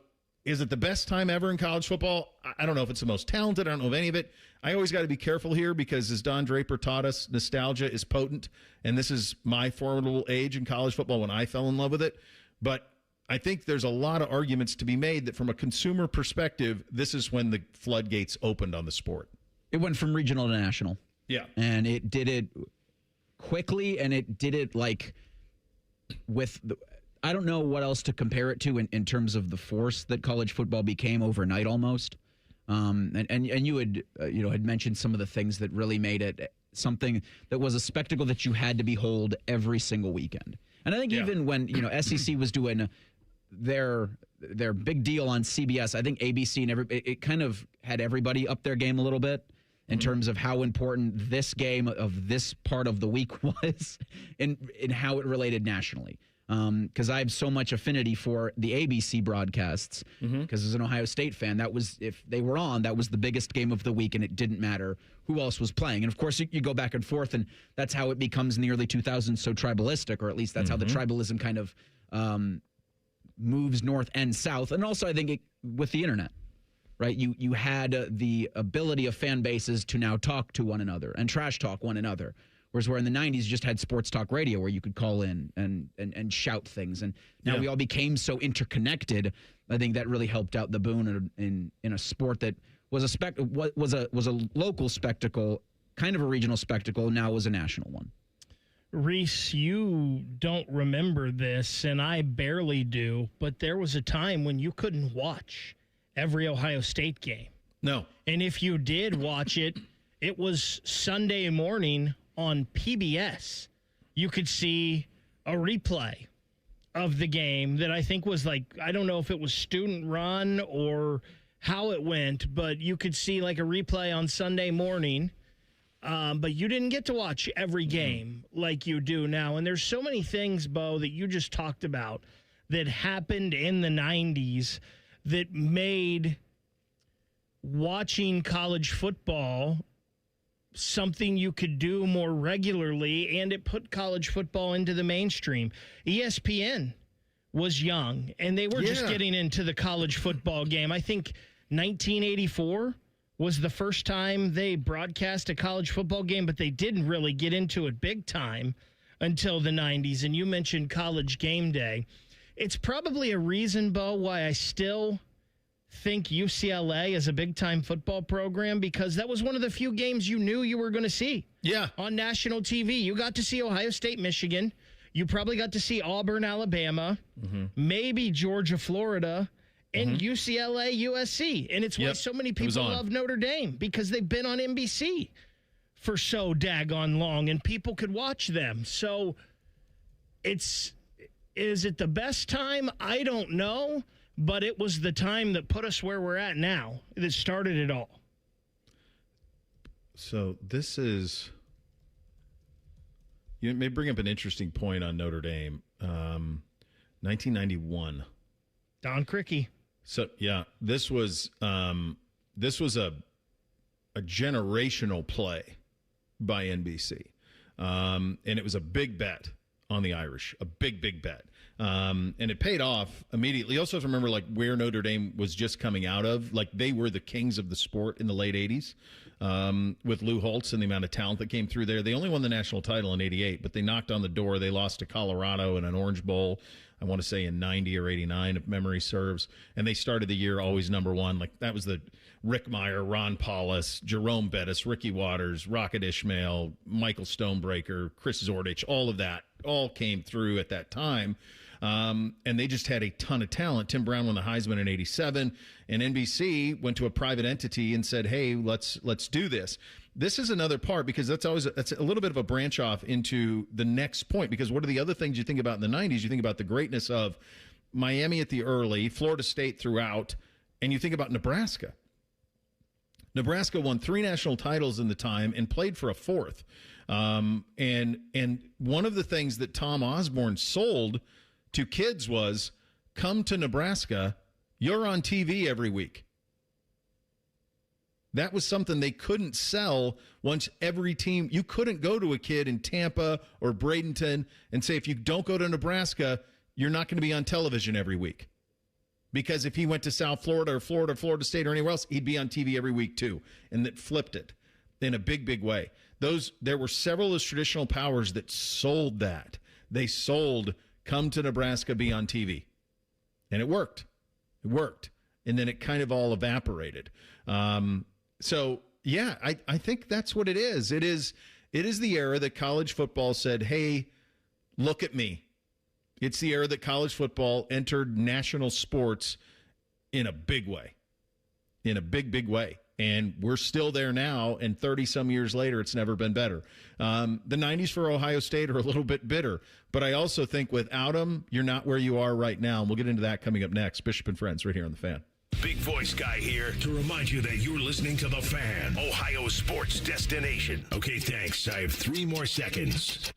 is it the best time ever in college football? I don't know if it's the most talented. I don't know of any of it. I always got to be careful here because, as Don Draper taught us, nostalgia is potent, and this is my formidable age in college football when I fell in love with it. But I think there's a lot of arguments to be made that, from a consumer perspective, this is when the floodgates opened on the sport. It went from regional to national. Yeah. And it did it quickly, and it did it with I don't know what else to compare it to in terms of the force that college football became overnight almost. And you had mentioned some of the things that really made it something that was a spectacle that you had to behold every single weekend. And I think even when SEC was doing their big deal on CBS, I think ABC and it kind of had everybody up their game a little bit in terms of how important this game of this part of the week was and how it related nationally. Because I have so much affinity for the ABC broadcasts. Because as an Ohio State fan, that was, if they were on, that was the biggest game of the week, and it didn't matter who else was playing. And of course, you go back and forth, and that's how it becomes in the early 2000s so tribalistic, or at least that's how the tribalism kind of moves north and south. And also, I think with the internet, right? You had the ability of fan bases to now talk to one another and trash talk one another. Whereas where in the 90s you just had sports talk radio where you could call in and shout things. And now we all became so interconnected. I think that really helped out the boon in a sport that was a local spectacle, kind of a regional spectacle, now was a national one. Reese, you don't remember this, and I barely do, but there was a time when you couldn't watch every Ohio State game. No. And if you did watch it, it was Sunday morning on PBS. You could see a replay of the game that I think was I don't know if it was student run or how it went, but you could see a replay on Sunday morning. But you didn't get to watch every game like you do now. And there's so many things, Bo, that you just talked about that happened in the 90s that made watching college football something you could do more regularly, and it put college football into the mainstream. ESPN was young, and they were just getting into the college football game. I think 1984 was the first time they broadcast a college football game, but they didn't really get into it big time until the 90s. And you mentioned College Game Day. It's probably a reason, Bo, why I still think UCLA is a big-time football program, because that was one of the few games you knew you were going to see on national TV. You got to see Ohio State, Michigan. You probably got to see Auburn, Alabama, maybe Georgia, Florida, and UCLA, USC. And it's why so many people love Notre Dame, because they've been on NBC for so daggone long, and people could watch them. So is it the best time? I don't know. But it was the time that put us where we're at now, that started it all. So this is, you may bring up an interesting point on Notre Dame. 1991. Don Criqui. So, yeah, this was a generational play by NBC. And it was a big bet on the Irish, a big, big bet. And it paid off immediately. You also have to remember, like, where Notre Dame was just coming out of. Like, they were the kings of the sport in the late 80s with Lou Holtz and the amount of talent that came through there. They only won the national title in 88, but they knocked on the door. They lost to Colorado in an Orange Bowl, I want to say in 90 or 89, if memory serves. And they started the year always number one. Like, that was the Rick Meyer, Ron Paulus, Jerome Bettis, Ricky Waters, Rocket Ishmael, Michael Stonebreaker, Chris Zordich, all of that all came through at that time. And they just had a ton of talent. Tim Brown won the Heisman in 87, and NBC went to a private entity and said, hey, let's do this. This is another part, because that's a little bit of a branch off into the next point, because what are the other things you think about in the 90s? You think about the greatness of Miami at the early, Florida State throughout, and you think about Nebraska. Nebraska won 3 national titles in the time and played for a 4th. And one of the things that Tom Osborne sold to kids was, come to Nebraska, you're on TV every week. That was something they couldn't sell once every team. You couldn't go to a kid in Tampa or Bradenton and say, if you don't go to Nebraska, you're not going to be on television every week. Because if he went to South Florida or Florida State or anywhere else, he'd be on TV every week too. And that flipped it in a big, big way. There were several of those traditional powers that sold that. They sold, come to Nebraska, be on TV. And it worked. It worked. And then it kind of all evaporated. So, yeah, I think that's what it is. It is the era that college football said, hey, look at me. It's the era that college football entered national sports in a big way. In a big, big way. And we're still there now, and 30-some years later, it's never been better. The 90s for Ohio State are a little bit bitter, but I also think without them, you're not where you are right now. And we'll get into that coming up next. Bishop and Friends right here on The Fan. Big Voice Guy here to remind you that you're listening to The Fan, Ohio sports destination. Okay, thanks. I have 3 more seconds.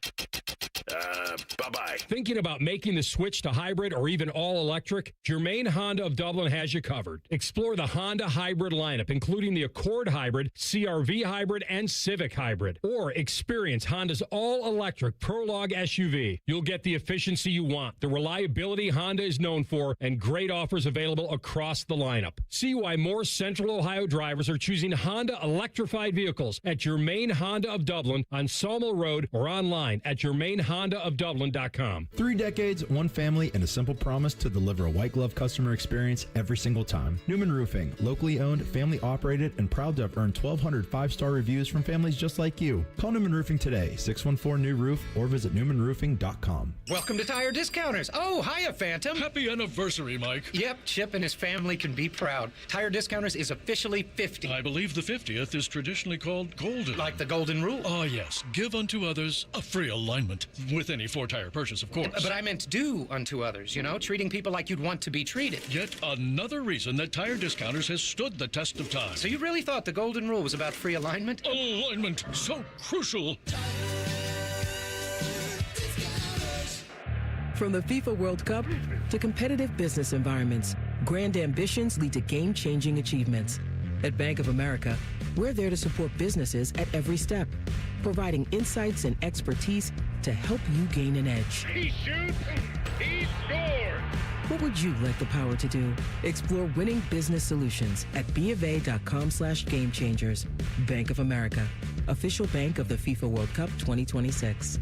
Bye-bye. Thinking about making the switch to hybrid or even all-electric? Germain Honda of Dublin has you covered. Explore the Honda hybrid lineup, including the Accord Hybrid, CR-V Hybrid, and Civic Hybrid. Or experience Honda's all-electric Prologue SUV. You'll get the efficiency you want, the reliability Honda is known for, and great offers available across the lineup. See why more Central Ohio drivers are choosing Honda electrified vehicles at Germain Honda of Dublin on Sawmill Road or online at GermainHondaofDublin.com. 3 decades, one family, and a simple promise to deliver a white glove customer experience every single time. Newman Roofing, locally owned, family operated, and proud to have earned 1,200 5-star reviews from families just like you. Call Newman Roofing today, 614-NEW-ROOF, or visit NewmanRoofing.com. Welcome to Tire Discounters. Oh, hiya, Phantom. Happy anniversary, Mike. Yep, Chip and his family can be proud. Tire Discounters is officially 50. I believe the 50th is traditionally called golden. Like the golden rule? Ah, yes. Give unto others a free alignment. With any 4-tire purchase, of course. But I meant do unto others, you know, treating people like you'd want to be treated. Yet another reason that Tire Discounters has stood the test of time. So you really thought the golden rule was about free alignment? Alignment, so crucial. From the FIFA World Cup to competitive business environments, grand ambitions lead to game-changing achievements. At Bank of America, we're there to support businesses at every step, providing insights and expertise to help you gain an edge. He shoots, he scores! What would you like the power to do? Explore winning business solutions at BofA.com/gamechangers. Bank of America, official bank of the FIFA World Cup 2026.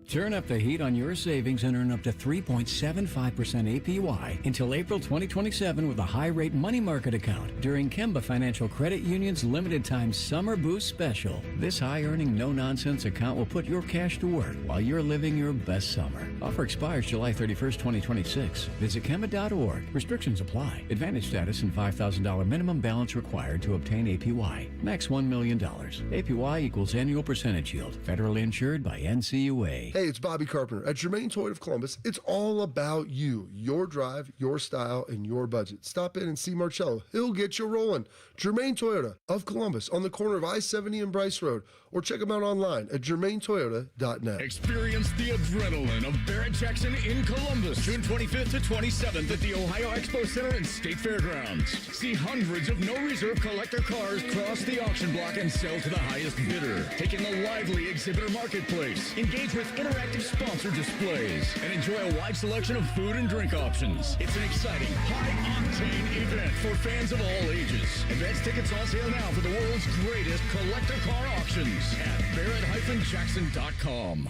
Turn up the heat on your savings and earn up to 3.75% APY until April 2027 with a high-rate money market account during Kemba Financial Credit Union's limited-time Summer Boost Special. This high-earning, no-nonsense account will put your cash to work while you're living your best summer. Offer expires July 31st, 2026. Visit Kemba.org. Restrictions apply. Advantage status and $5,000 minimum balance required to obtain APY. Max $1 million. APY equals annual percentage yield. Federally insured by NCUA. Hey, it's Bobby Carpenter. At Germain Toyota of Columbus, it's all about you, your drive, your style, and your budget. Stop in and see Marcello. He'll get you rolling. Germain Toyota of Columbus on the corner of I-70 and Bryce Road. Or check them out online at germaintoyota.net. Experience the adrenaline of Barrett-Jackson in Columbus, June 25th to 27th at the Ohio Expo Center and State Fairgrounds. See hundreds of no-reserve collector cars cross the auction block and sell to the highest bidder. Take in the lively exhibitor marketplace. Engage with interactive sponsor displays and enjoy a wide selection of food and drink options. It's an exciting, high-octane event for fans of all ages. Advance tickets on sale now for the world's greatest collector car auctions at barrett-jackson.com.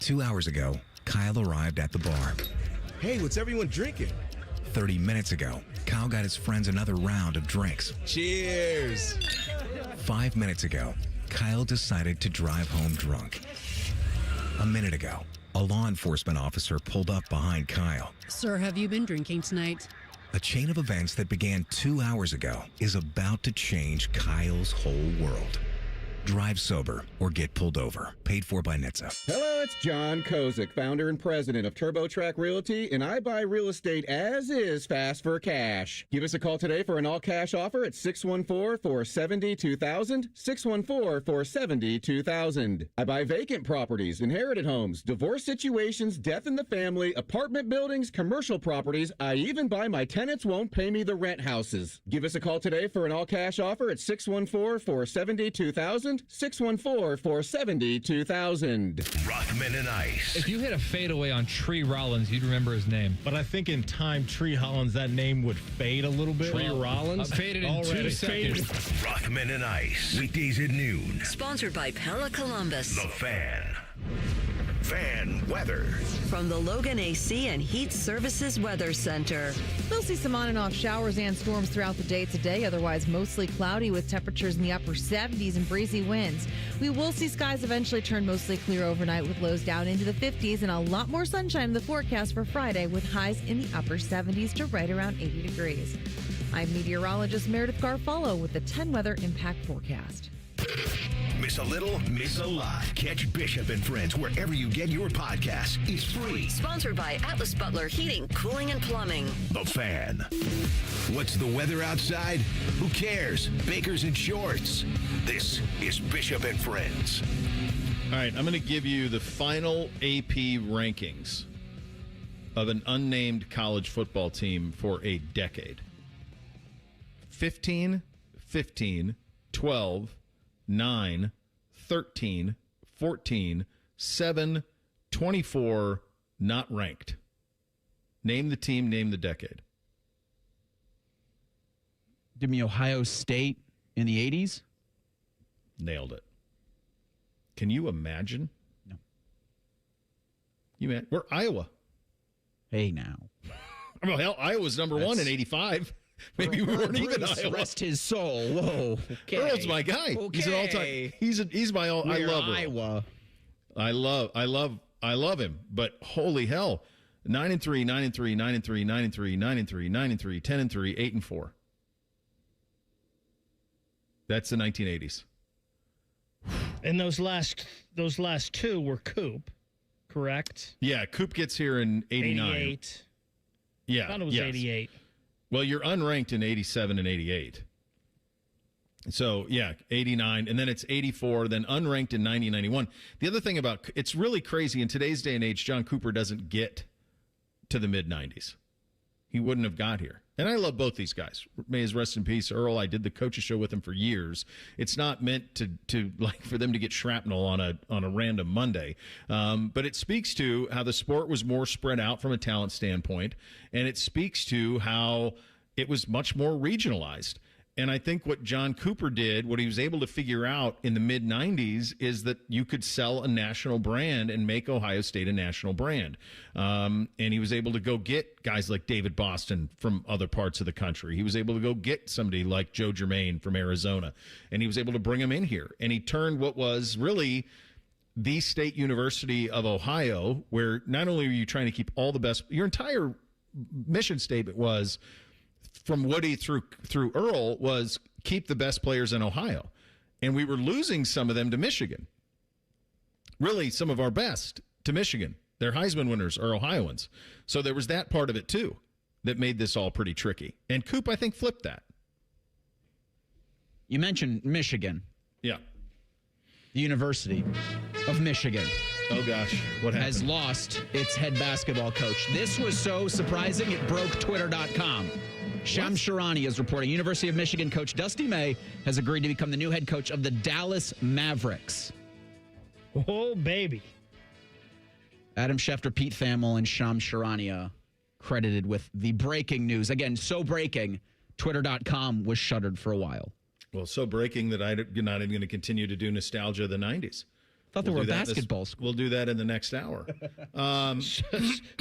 2 hours ago, Kyle arrived at the bar. Hey, what's everyone drinking? 30 minutes ago, Kyle got his friends another round of drinks. Cheers! 5 minutes ago, Kyle decided to drive home drunk. A minute ago, a law enforcement officer pulled up behind Kyle. Sir, have you been drinking tonight? A chain of events that began 2 hours ago is about to change Kyle's whole world. Drive sober or get pulled over. Paid for by NHTSA. Hello, it's John Kozik, founder and president of TurboTrack Realty, and I buy real estate as is fast for cash. Give us a call today for an all-cash offer at 614-470-2000, 614-470-2000. I buy vacant properties, inherited homes, divorce situations, death in the family, apartment buildings, commercial properties. I even buy my tenants won't pay me the rent houses. Give us a call today for an all-cash offer at 614-470-2000, 614-470-2000. Rothman and Ice. If you hit a fadeaway on Tree Rollins, you'd remember his name. But I think in time, Tree Hollins, that name would fade a little bit. Tree Rollins? Faded in 2 seconds. Rothman and Ice. Weekdays at noon. Sponsored by Pella Columbus. The Fan. Fan weather. From the Logan AC and Heat Services Weather Center. We'll see some on and off showers and storms throughout the day today, otherwise mostly cloudy with temperatures in the upper 70s and breezy winds. We will see skies eventually turn mostly clear overnight with lows down into the 50s and a lot more sunshine in the forecast for Friday with highs in the upper 70s to right around 80 degrees. I'm meteorologist Meredith Garfalo with the 10 Weather Impact Forecast. Miss a little, miss a lot. Catch Bishop and Friends wherever you get your podcasts. It's free. Sponsored by Atlas Butler Heating, Cooling, and Plumbing. The Fan. What's the weather outside? Who cares? Bakers and shorts. This is Bishop and Friends. All right, I'm going to give you the final AP rankings of an unnamed college football team for a decade. 15, 15, 12, 9, 13, 14, 7, 24, not ranked. Name the team, name the decade. Give me Ohio State in the 80s. Nailed it. Can you imagine? No. We're Iowa. Hey, now. Well, hell, Iowa's number one in 85. Maybe we weren't even Iowa. Rest his soul. Whoa. Okay. Earl's my guy. Okay. He's an all-time. He's my all. I love Iowa. I love him. But holy hell, 9-3, 9-3, 9-3, 9-3, 9-3, 9-3, 10-3, 8-4. That's the 1980s. And those last two were Coop, correct? Yeah, Coop gets here in 89. 88. Yeah, I thought it was 88. Well, you're unranked in 87 and 88. So, yeah, 89, and then it's 84, then unranked in 90 and 91. The other thing about it's really crazy in today's day and age, John Cooper doesn't get to the mid-90s. he wouldn't have got here. And I love both these guys. May his rest in peace, Earl. I did the coaches show with him for years. It's not meant to like for them to get shrapnel on a random Monday, but it speaks to how the sport was more spread out from a talent standpoint, and it speaks to how it was much more regionalized. And I think what John Cooper did, what he was able to figure out in the mid-'90s, is that you could sell a national brand and make Ohio State a national brand. And he was able to go get guys like David Boston from other parts of the country. He was able to go get somebody like Joe Germain from Arizona. And he was able to bring them in here. And he turned what was really the State University of Ohio, where not only are you trying to keep all the best, your entire mission statement was, from Woody through Earl, was keep the best players in Ohio. And we were losing some of them to Michigan. Really, some of our best to Michigan. Their Heisman winners are Ohioans. So there was that part of it, too, that made this all pretty tricky. And Coop, I think, flipped that. You mentioned Michigan. Yeah. The University of Michigan. Oh, gosh. What happened? Has lost its head basketball coach. This was so surprising, it broke Twitter.com. Shams Charania is reporting University of Michigan coach Dusty May has agreed to become the new head coach of the Dallas Mavericks. Oh, baby. Adam Schefter, Pete Thamel, and Shams Charania credited with the breaking news. Again, so breaking, Twitter.com was shuttered for a while. Well, so breaking that I'm not even going to continue to do nostalgia of the 90s. I thought there were a basketball school. We'll do that in the next hour.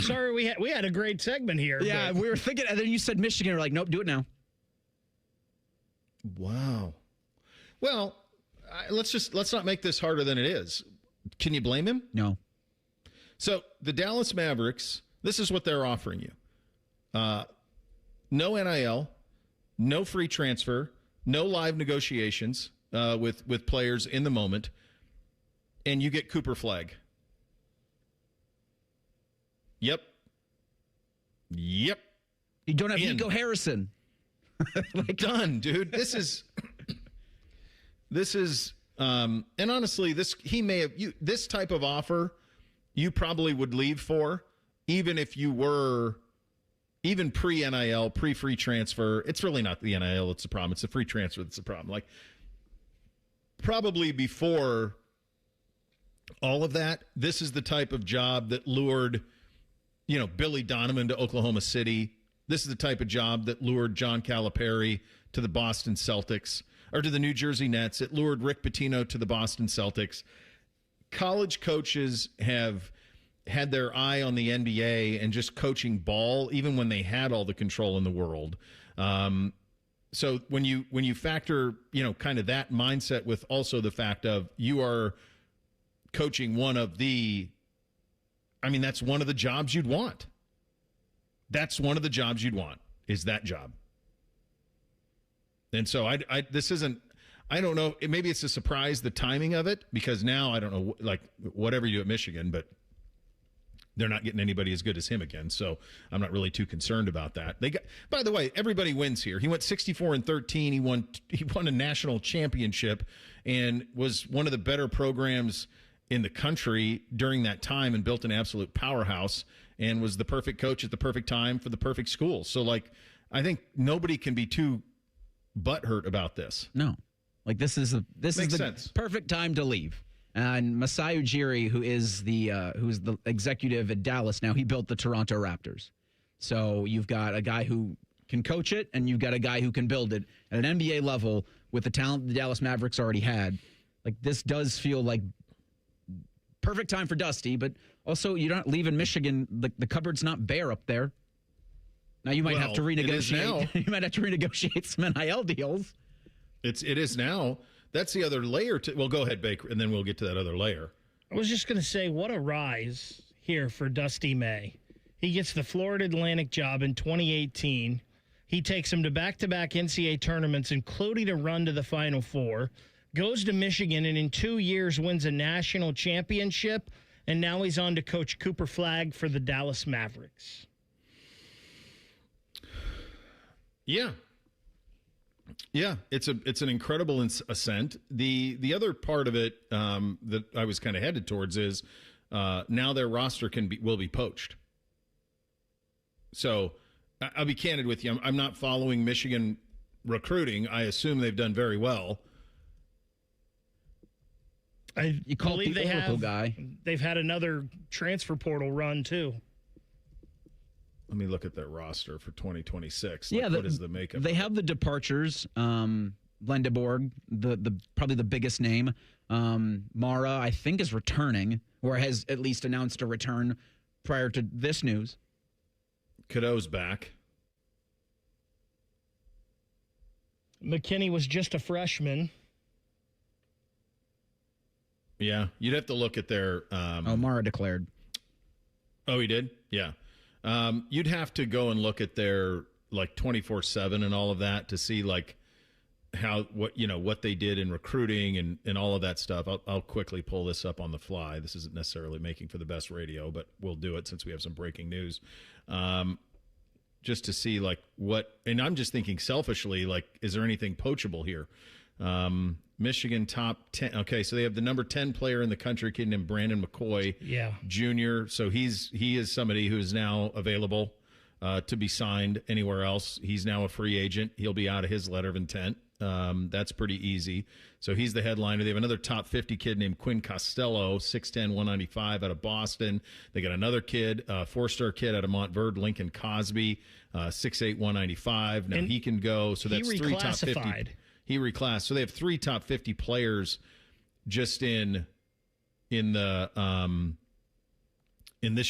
Sorry, we had a great segment here. Yeah, we were thinking, and then you said Michigan. We're like, nope, do it now. Wow. Well, let's not make this harder than it is. Can you blame him? No. So the Dallas Mavericks, this is what they're offering you. No NIL, no free transfer, no live negotiations with players in the moment. And you get Cooper Flagg. Yep. You don't have Nico Harrison. Done, dude. This is, and honestly, this type of offer, you probably would leave for, even if you were, even pre-NIL, pre-free transfer. It's really not the NIL that's the problem. It's the free transfer that's the problem. Like, probably before all of that, this is the type of job that lured, Billy Donovan to Oklahoma City. This is the type of job that lured John Calipari to the Boston Celtics, or to the New Jersey Nets. It lured Rick Pitino to the Boston Celtics. College coaches have had their eye on the NBA and just coaching ball, even when they had all the control in the world. So when you factor, kind of that mindset with also the fact of you are coaching that's one of the jobs you'd want. That's one of the jobs you'd want, is that job. And so I don't know, maybe it's a surprise, the timing of it, because now I don't know, like, whatever you do at Michigan, but they're not getting anybody as good as him again. So I'm not really too concerned about that. By the way, everybody wins here. He went 64-13. He won a national championship and was one of the better programs in the country during that time and built an absolute powerhouse and was the perfect coach at the perfect time for the perfect school. So, I think nobody can be too butthurt about this. No. This is the perfect time to leave. And Masai Ujiri, who's the executive at Dallas now, he built the Toronto Raptors. So you've got a guy who can coach it, and you've got a guy who can build it at an NBA level with the talent the Dallas Mavericks already had. This does feel like perfect time for Dusty, but also you're not leaving Michigan. The cupboard's not bare up there. Now you might have to renegotiate. You might have to renegotiate some NIL deals. It is now. That's the other layer well, go ahead, Baker, and then we'll get to that other layer. I was just going to say, what a rise here for Dusty May. He gets the Florida Atlantic job in 2018. He takes him to back-to-back NCAA tournaments, including a run to the Final Four. Goes to Michigan, and in 2 years wins a national championship. And now he's on to coach Cooper Flagg for the Dallas Mavericks. Yeah. Yeah, it's an incredible ascent. The other part of it that I was kind of headed towards is now their roster will be poached. So I'll be candid with you. I'm not following Michigan recruiting. I assume they've done very well. You believe they have. Guy. They've had another transfer portal run too. Let me look at their roster for 2026. What is the makeup? They have the departures. Lendeborg, the probably the biggest name. Mara, I think, is returning, or has at least announced a return prior to this news. Cadeau's back. McKinney was just a freshman. Yeah, you'd have to look at their... Mara declared. Oh, he did? Yeah. You'd have to go and look at their, 24/7 and all of that to see, what they did in recruiting and all of that stuff. I'll quickly pull this up on the fly. This isn't necessarily making for the best radio, but we'll do it since we have some breaking news. Just to see, what... And I'm just thinking selfishly, is there anything poachable here? Michigan top 10. Okay, so they have the number 10 player in the country, kid named Brandon McCoy Jr. So he is somebody who is now available to be signed anywhere else. He's now a free agent. He'll be out of his letter of intent. That's pretty easy. So he's the headliner. They have another top 50 kid named Quinn Costello, 6'10", 195 out of Boston. They got another kid, four-star kid out of Montverde, Lincoln Cosby, 6'8", 195. Now he can go. So that's three top 50. He reclassed. So they have three top 50 players just in this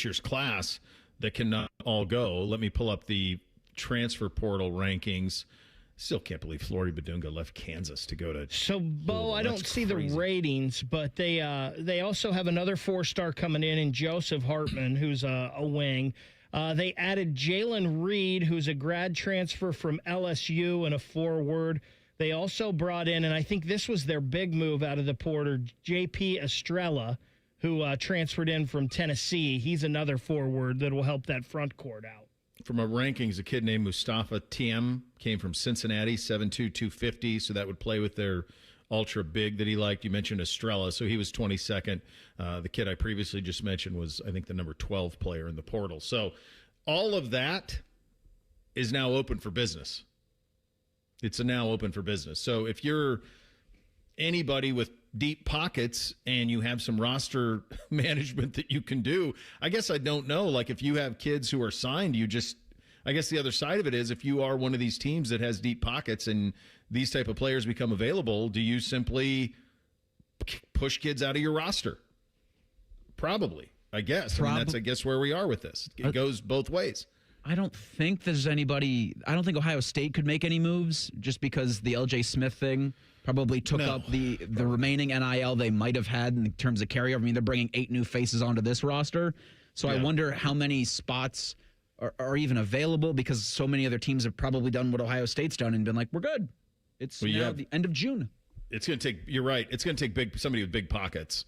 year's class that cannot all go. Let me pull up the transfer portal rankings. Still can't believe Flory Badunga left Kansas to go to. So, Bo, I don't see the ratings, but they also have another four-star coming in Joseph Hartman, who's a wing. They added Jalen Reed, who's a grad transfer from LSU and a forward. They also brought in, and I think this was their big move out of the portal, J.P. Estrella, who transferred in from Tennessee. He's another forward that will help that front court out. From our rankings, a kid named Mustafa Tiem came from Cincinnati, 7'2", 250, so that would play with their ultra big that he liked. You mentioned Estrella, so he was 22nd. The kid I previously just mentioned was, I think, the number 12 player in the portal. So all of that is now open for business. It's now open for business. So if you're anybody with deep pockets and you have some roster management that you can do, I guess I don't know. If you have kids who are signed, I guess the other side of it is if you are one of these teams that has deep pockets and these type of players become available, do you simply push kids out of your roster? Probably, I guess. That's, I guess, where we are with this. It goes both ways. I don't think there's anybody. I don't think Ohio State could make any moves just because the LJ Smith thing probably took up the remaining NIL they might have had in terms of carryover. I mean, they're bringing 8 new faces onto this roster. So I wonder how many spots are even available because so many other teams have probably done what Ohio State's done and been like, we're good. It's now the end of June. It's going to take, you're right, it's going to take somebody with big pockets.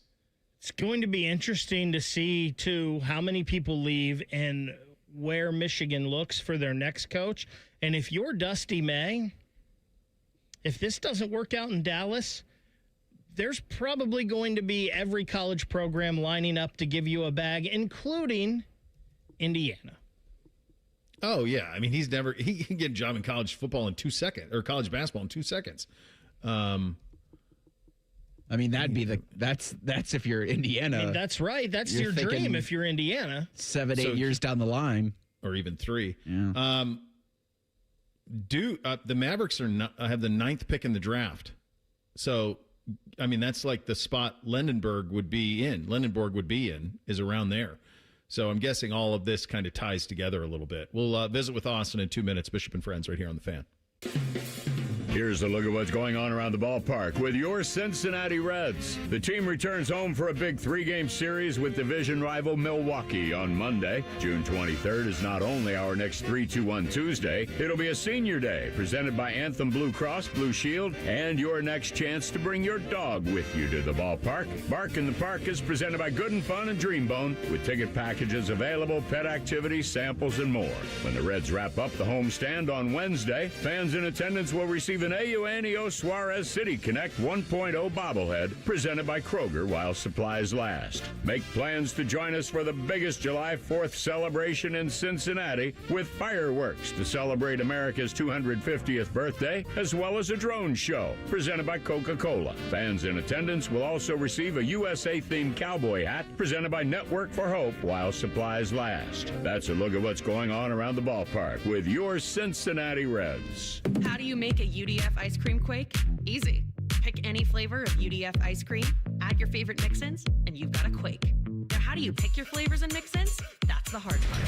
It's going to be interesting to see, too, how many people leave and where Michigan looks for their next coach. And if you're Dusty May, if this doesn't work out in Dallas, there's probably going to be every college program lining up to give you a bag, including Indiana. Oh, yeah. I mean, he can get a job in college football in 2 seconds, or college basketball in 2 seconds. I mean, that's if you're Indiana. I mean, that's right. That's your dream if you're Indiana. 7-8 years down the line. Or even 3. Yeah. The Mavericks have the 9th pick in the draft. So, I mean, that's like the spot Lendeborg would be in, is around there. So I'm guessing all of this kind of ties together a little bit. We'll visit with Austin in 2 minutes. Bishop and Friends right here on The Fan. Here's a look at what's going on around the ballpark with your Cincinnati Reds. The team returns home for a big 3-game series with division rival Milwaukee on Monday. June 23rd is not only our next 3-2-1 Tuesday, it'll be a senior day presented by Anthem Blue Cross Blue Shield and your next chance to bring your dog with you to the ballpark. Bark in the Park is presented by Good and Fun and Dreambone with ticket packages available, pet activities, samples, and more. When the Reds wrap up the homestand on Wednesday, fans in attendance will receive a an Eugenio Suarez City Connect 1.0 bobblehead presented by Kroger while supplies last. Make plans to join us for the biggest July 4th celebration in Cincinnati with fireworks to celebrate America's 250th birthday, as well as a drone show presented by Coca-Cola. Fans in attendance will also receive a USA-themed cowboy hat presented by Network for Hope while supplies last. That's a look at what's going on around the ballpark with your Cincinnati Reds. How do you make a UDF ice cream quake? Easy. Pick any flavor of UDF ice cream, add your favorite mix-ins, and you've got a quake. Now, how do you pick your flavors and mix-ins? That's the hard part.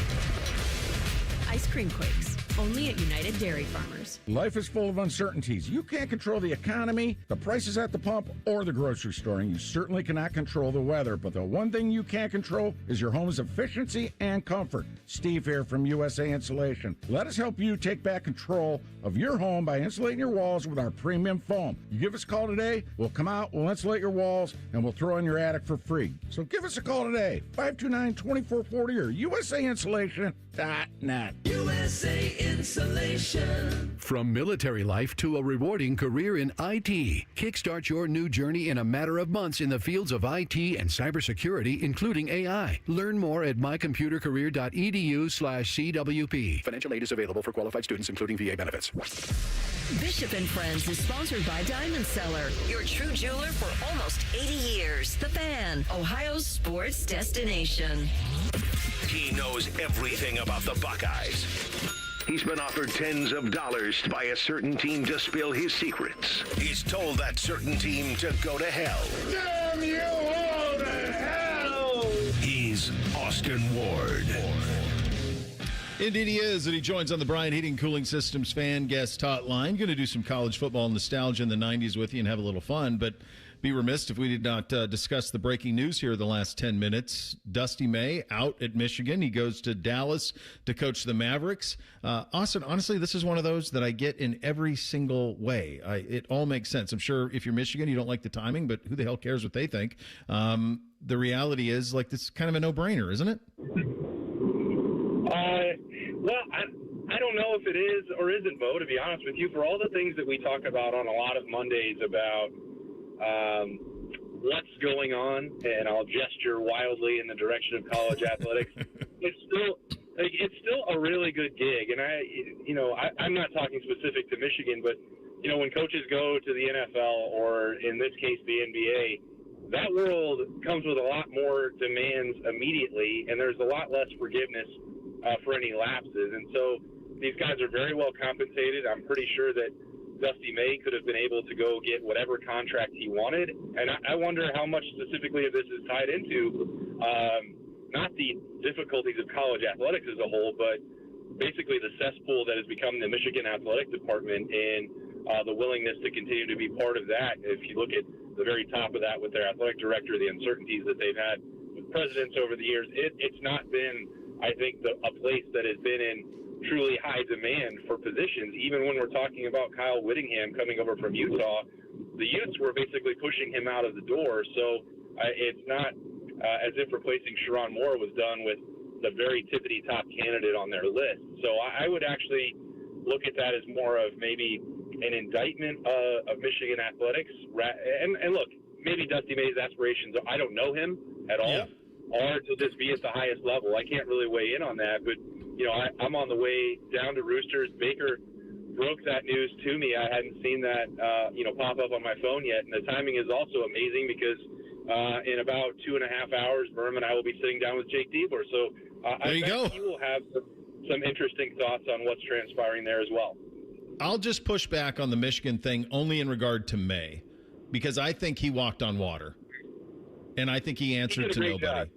Ice cream quakes, only at United Dairy Farmers. Life is full of uncertainties. You can't control the economy, the prices at the pump, or the grocery store, and you certainly cannot control the weather. But the one thing you can control is your home's efficiency and comfort. Steve here from USA Insulation. Let us help you take back control of your home by insulating your walls with our premium foam. You give us a call today, we'll come out, we'll insulate your walls, and we'll throw in your attic for free. So give us a call today, 529-2440 or USAinsulation.net. USA Insulation. From military life to a rewarding career in IT, kickstart your new journey in a matter of months in the fields of IT and cybersecurity, including AI. Learn more at mycomputercareer.edu/CWP. Financial aid is available for qualified students, including VA benefits. Bishop and Friends is sponsored by Diamond Seller, your true jeweler for almost 80 years. The Fan, Ohio's sports destination. He knows everything about the Buckeyes. He's been offered tens of dollars by a certain team to spill his secrets. He's told that certain team to go to hell. Damn you all to hell! He's Austin Ward. Indeed he is, and he joins on the Bryant Heating Cooling Systems fan guest hotline. Going to do some college football nostalgia in the 90s with you and have a little fun, but be remiss if we did not discuss the breaking news here the last 10 minutes. Dusty May out at Michigan. He goes to Dallas to coach the Mavericks. Austin, honestly, this is one of those that I get in every single way. It all makes sense. I'm sure if you're Michigan, you don't like the timing, but who the hell cares what they think? The reality is, like, this is kind of a no-brainer, isn't it? Well, I don't know if it is or isn't, Bo, to be honest with you. For all the things that we talk about on a lot of Mondays about what's going on, and I'll gesture wildly in the direction of college athletics, it's still a really good gig. And I'm not talking specific to Michigan, but when coaches go to the NFL or in this case the NBA, that world comes with a lot more demands immediately, and there's a lot less forgiveness for any lapses. And so these guys are very well compensated. I'm pretty sure that Dusty May could have been able to go get whatever contract he wanted. And I wonder how much specifically of this is tied into not the difficulties of college athletics as a whole, but basically the cesspool that has become the Michigan Athletic Department and the willingness to continue to be part of that. If you look at the very top of that with their athletic director, the uncertainties that they've had with presidents over the years, it's not been, I think, a place that has been in truly high demand for positions. Even when we're talking about Kyle Whittingham coming over from Utah, the Utes were basically pushing him out of the door. So it's not as if replacing Sharon Moore was done with the very tippity top candidate on their list. So I would actually look at that as more of maybe an indictment of Michigan athletics. And look, maybe Dusty May's aspirations, I don't know him at all, are to just be at the highest level. I can't really weigh in on that, but I'm on the way down to Roosters. Baker broke that news to me. I hadn't seen that, pop up on my phone yet. And the timing is also amazing because in about 2.5 hours, Berm and I will be sitting down with Jake Diebler. So I bet he will have some interesting thoughts on what's transpiring there as well. I'll just push back on the Michigan thing only in regard to May, because I think he walked on water, and I think he answered to nobody.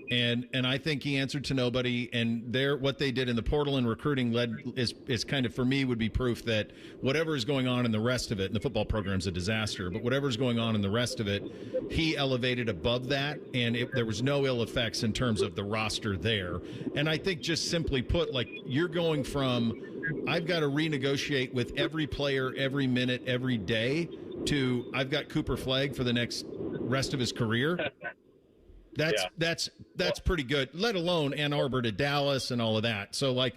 And I think he answered to nobody, and what they did in the portal and recruiting is kind of, for me, would be proof that whatever is going on in the rest of it, and the football program's a disaster, but whatever is going on in the rest of it, he elevated above that, and there was no ill effects in terms of the roster there. And I think just simply put, like, you're going from, I've got to renegotiate with every player, every minute, every day, to I've got Cooper Flagg for the next rest of his career. That's pretty good, let alone Ann Arbor to Dallas and all of that. So, like,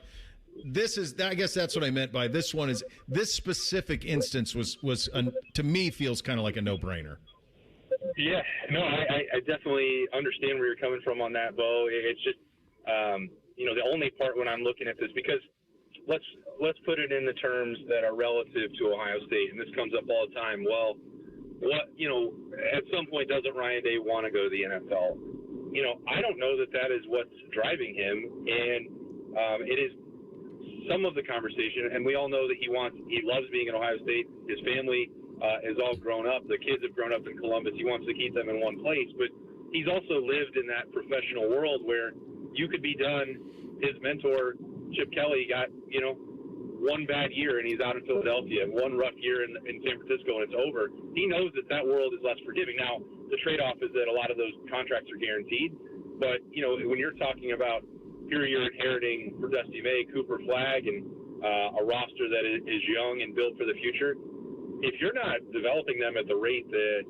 I guess that's what I meant by this one. Is this specific instance was to me feels kind of like a no-brainer. Yeah, no, I definitely understand where you're coming from on that, Bo. It's just, the only part when I'm looking at this, because let's put it in the terms that are relative to Ohio State, and this comes up all the time. Well, at some point, doesn't Ryan Day want to go to the NFL? I don't know that is what's driving him, and it is some of the conversation, and we all know that he loves being at Ohio State. His family is all grown up. The kids have grown up in Columbus. He wants to keep them in one place, but he's also lived in that professional world where you could be done. His mentor, Chip Kelly, got, one bad year and he's out in Philadelphia, one rough year in San Francisco, and it's over. He knows that world is less forgiving. Now, the trade-off is that a lot of those contracts are guaranteed, but, when you're talking about here you're inheriting for Dusty May, Cooper Flagg, and a roster that is young and built for the future, if you're not developing them at the rate that,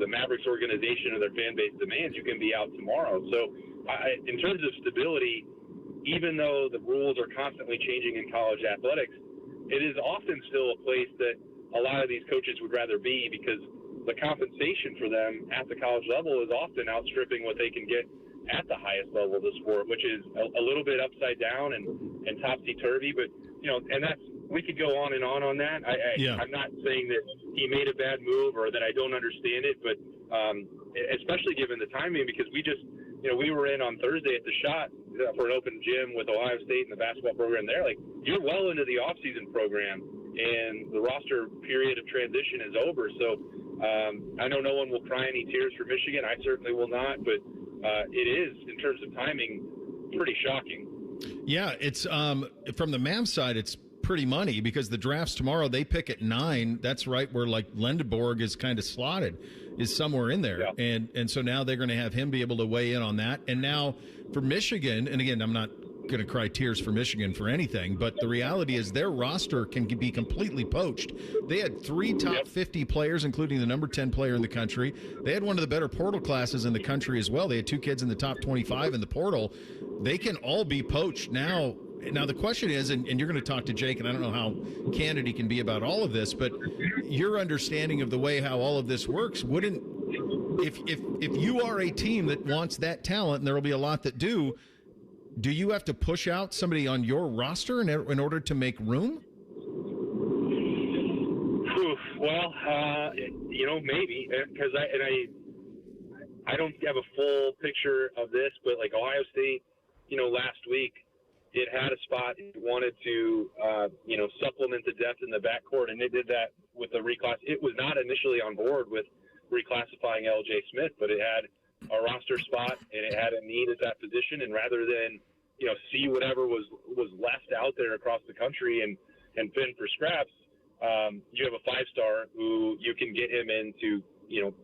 the Mavericks organization or their fan base demands, you can be out tomorrow. So in terms of stability, even though the rules are constantly changing in college athletics, it is often still a place that a lot of these coaches would rather be, because the compensation for them at the college level is often outstripping what they can get at the highest level of the sport, which is a little bit upside down and topsy-turvy. But, and we could go on and on that. I'm not saying that he made a bad move or that I don't understand it, but especially given the timing, because we just, we were in on Thursday at the Shot for an open gym with Ohio State and the basketball program there. Like, you're well into the off-season program, and the roster period of transition is over. So I know no one will cry any tears for Michigan. I certainly will not, but it is, in terms of timing, pretty shocking. Yeah, it's from the Mavs side, it's pretty money, because the draft's tomorrow. They pick at 9. That's right where Lendeborg is kind of slotted, is somewhere in there. Yeah. And so now they're going to have him be able to weigh in on that. And now for Michigan, and again, I'm not going to cry tears for Michigan for anything, but the reality is their roster can be completely poached. They had 3 top 50 players, including the number 10 player in the country. They had one of the better portal classes in the country as well. They had 2 kids in the top 25 in the portal. They can all be poached now. Now, the question is, and you're going to talk to Jake, and I don't know how candid he can be about all of this, but your understanding of the way how all of this works wouldn't, if you are a team that wants that talent, and there will be a lot that do you have to push out somebody on your roster in order to make room? Well, maybe, because I don't have a full picture of this, but like Ohio State, last week, it had a spot it wanted to, supplement the depth in the backcourt, and they did that with the reclass. It was not initially on board with reclassifying L.J. Smith, but it had a roster spot and it had a need at that position. And rather than, see whatever was left out there across the country and fend for scraps, you have a 5-star who you can get him into,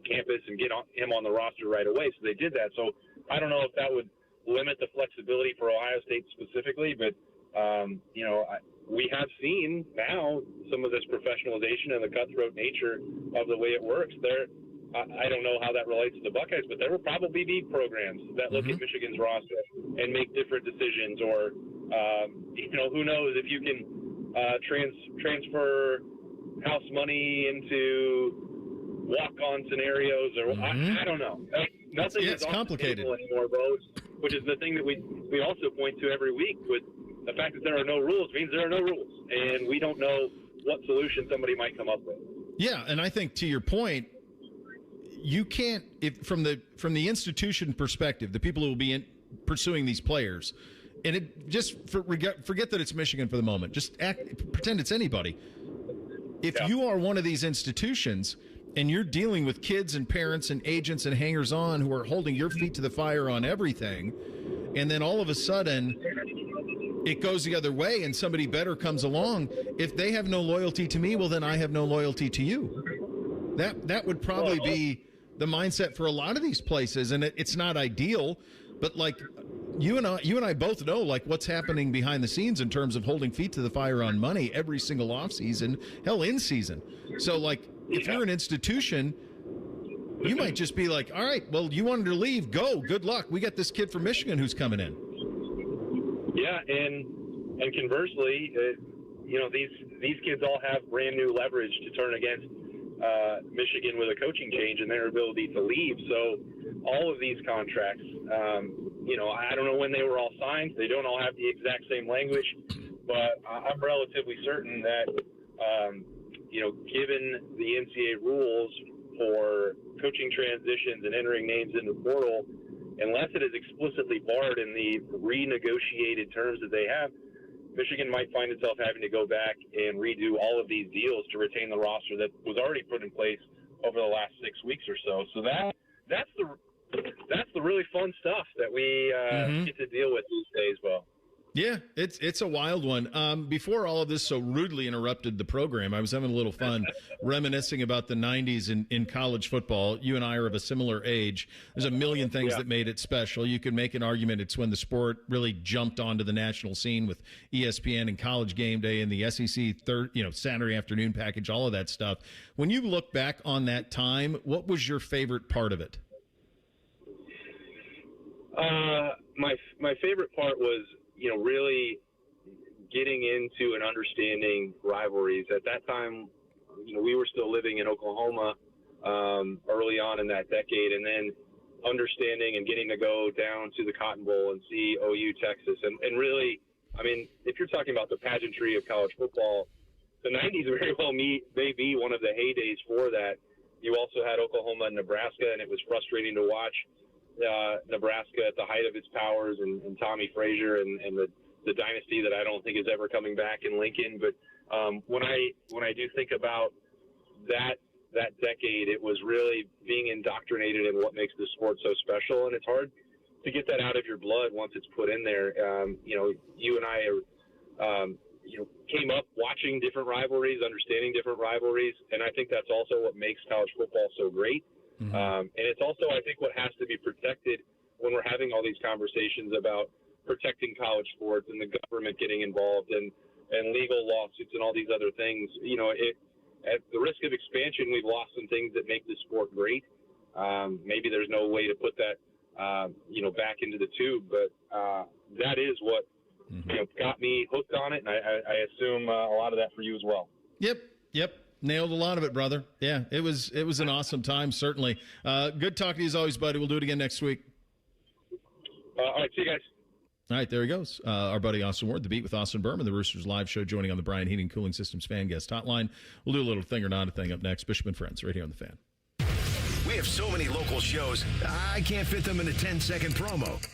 campus and get him on the roster right away. So they did that. So I don't know if that would limit the flexibility for Ohio State specifically, but we have seen now some of this professionalization and the cutthroat nature of the way it works. I don't know how that relates to the Buckeyes, but there will probably be programs that look at Michigan's roster and make different decisions, or who knows if you can transfer house money into walk-on scenarios, or I don't know. Nothing is complicated anymore, Bo, which is the thing that we also point to every week. With the fact that there are no rules means there are no rules, and we don't know what solution somebody might come up with. Yeah, and I think to your point, you can't, from the institution perspective, the people who will be pursuing these players, and forget that it's Michigan for the moment. Just pretend it's anybody. If you are one of these institutions and you're dealing with kids and parents and agents and hangers-on who are holding your feet to the fire on everything, and then all of a sudden it goes the other way and somebody better comes along, if they have no loyalty to me, well, then I have no loyalty to you. That would probably be the mindset for a lot of these places, and it's not ideal, but like you and I both know like what's happening behind the scenes in terms of holding feet to the fire on money every single offseason, hell, in season. So like if you're an institution, you might just be like, all right, well, you wanted to leave, go, good luck. We got this kid from Michigan who's coming in. Yeah, and And conversely, these kids all have brand new leverage to turn against Michigan with a coaching change and their ability to leave. So all of these contracts, I don't know when they were all signed. They don't all have the exact same language, but I'm relatively certain that, given the NCAA rules for coaching transitions and entering names in the portal, unless it is explicitly barred in the renegotiated terms that they have, Michigan might find itself having to go back and redo all of these deals to retain the roster that was already put in place over the last 6 weeks or so. So that's the really fun stuff that we get to deal with these days, Bo. Yeah, it's a wild one. Before all of this so rudely interrupted the program, I was having a little fun reminiscing about the 90s in college football. You and I are of a similar age. There's a million things that made it special. You could make an argument it's when the sport really jumped onto the national scene with ESPN and College Game Day and the SEC Saturday afternoon package, all of that stuff. When you look back on that time, what was your favorite part of it? My favorite part was really getting into and understanding rivalries. At that time, we were still living in Oklahoma early on in that decade, and then understanding and getting to go down to the Cotton Bowl and see OU Texas. And really, if you're talking about the pageantry of college football, the 90s very well may be one of the heydays for that. You also had Oklahoma and Nebraska, and it was frustrating to watch Nebraska at the height of its powers and Tommy Frazier and the dynasty that I don't think is ever coming back in Lincoln. But when I do think about that decade, it was really being indoctrinated in what makes the sport so special, and it's hard to get that out of your blood once it's put in there. You and I came up watching different rivalries, understanding different rivalries, and I think that's also what makes college football so great. And it's also, I think, what has to be protected when we're having all these conversations about protecting college sports and the government getting involved and legal lawsuits and all these other things. At the risk of expansion, we've lost some things that make the sport great. Maybe there's no way to put that, back into the tube, but that is what got me hooked on it, and I assume a lot of that for you as well. Yep. Nailed a lot of it, brother. Yeah, it was an awesome time, certainly. Good talking to you as always, buddy. We'll do it again next week. All right, see you guys. All right, there he goes. Our buddy Austin Ward, The Beat with Austin Berman, the Roosters live show, joining on the Brian Heating Cooling Systems fan guest hotline. We'll do a little thing or not a thing up next. Bishop and Friends, right here on The Fan. We have so many local shows, I can't fit them in a 10-second promo.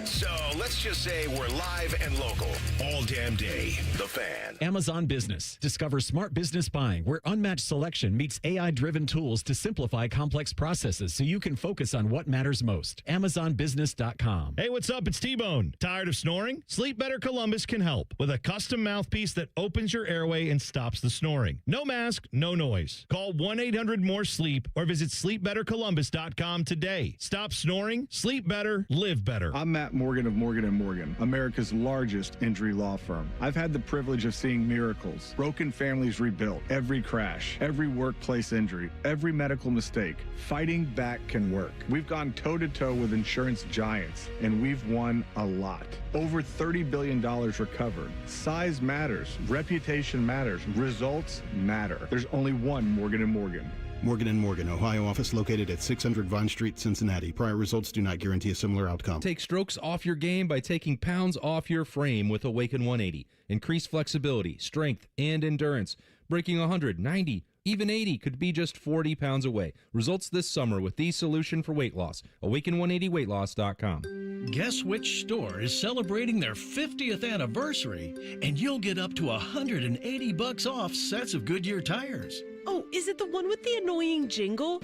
So let's just say we're live and local all damn day. The Fan. Amazon Business. Discover smart business buying where unmatched selection meets AI-driven tools to simplify complex processes so you can focus on what matters most. AmazonBusiness.com. Hey, what's up? It's T-Bone. Tired of snoring? Sleep Better Columbus can help with a custom mouthpiece that opens your airway and stops the snoring. No mask, no noise. Call 1-800-MORE-SLEEP or visit sleepbettercolumbus.com today. Stop snoring, sleep better, live better. I'm Matt Morgan of Morgan & Morgan, America's largest injury law firm. I've had the privilege of seeing miracles, broken families rebuilt, every crash, every workplace injury, every medical mistake. Fighting back can work. We've gone toe-to-toe with insurance giants, and we've won a lot. Over $30 billion recovered. Size matters. Reputation matters. Results matter. There's only one Morgan & Morgan. Morgan & Morgan, Ohio office located at 600 Vine Street, Cincinnati. Prior results do not guarantee a similar outcome. Take strokes off your game by taking pounds off your frame with Awaken 180. Increase flexibility, strength, and endurance. Breaking 100, 90, even 80 could be just 40 pounds away. Results this summer with the solution for weight loss. Awaken180weightloss.com. Guess which store is celebrating their 50th anniversary, and you'll get up to $180 off sets of Goodyear tires. Oh, is it the one with the annoying jingle?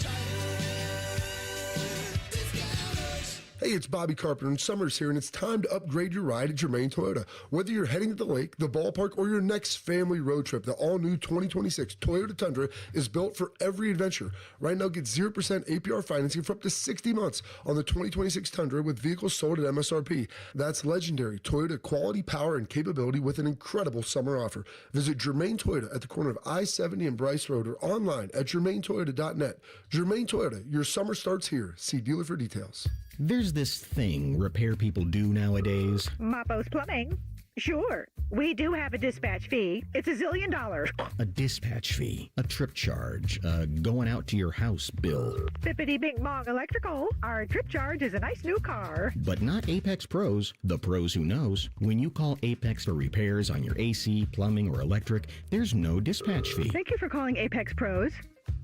Hey, it's Bobby Carpenter, and summer's here, and it's time to upgrade your ride at Germain Toyota. Whether you're heading to the lake, the ballpark, or your next family road trip, the all-new 2026 Toyota Tundra is built for every adventure. Right now, get 0% APR financing for up to 60 months on the 2026 Tundra with vehicles sold at MSRP. That's legendary Toyota quality, power, and capability with an incredible summer offer. Visit Germain Toyota at the corner of I-70 and Bryce Road or online at germaintoyota.net. Germain Toyota, your summer starts here. See dealer for details. There's this thing repair people do nowadays. Mappo's Plumbing. Sure. We do have a dispatch fee. It's $1 zillion. A dispatch fee, a trip charge, going out to your house bill. Bippity Bing Bong Electrical. Our trip charge is a nice new car. But not Apex Pros, the pros who knows. When you call Apex for repairs on your AC, plumbing, or electric, there's no dispatch fee. Thank you for calling Apex Pros.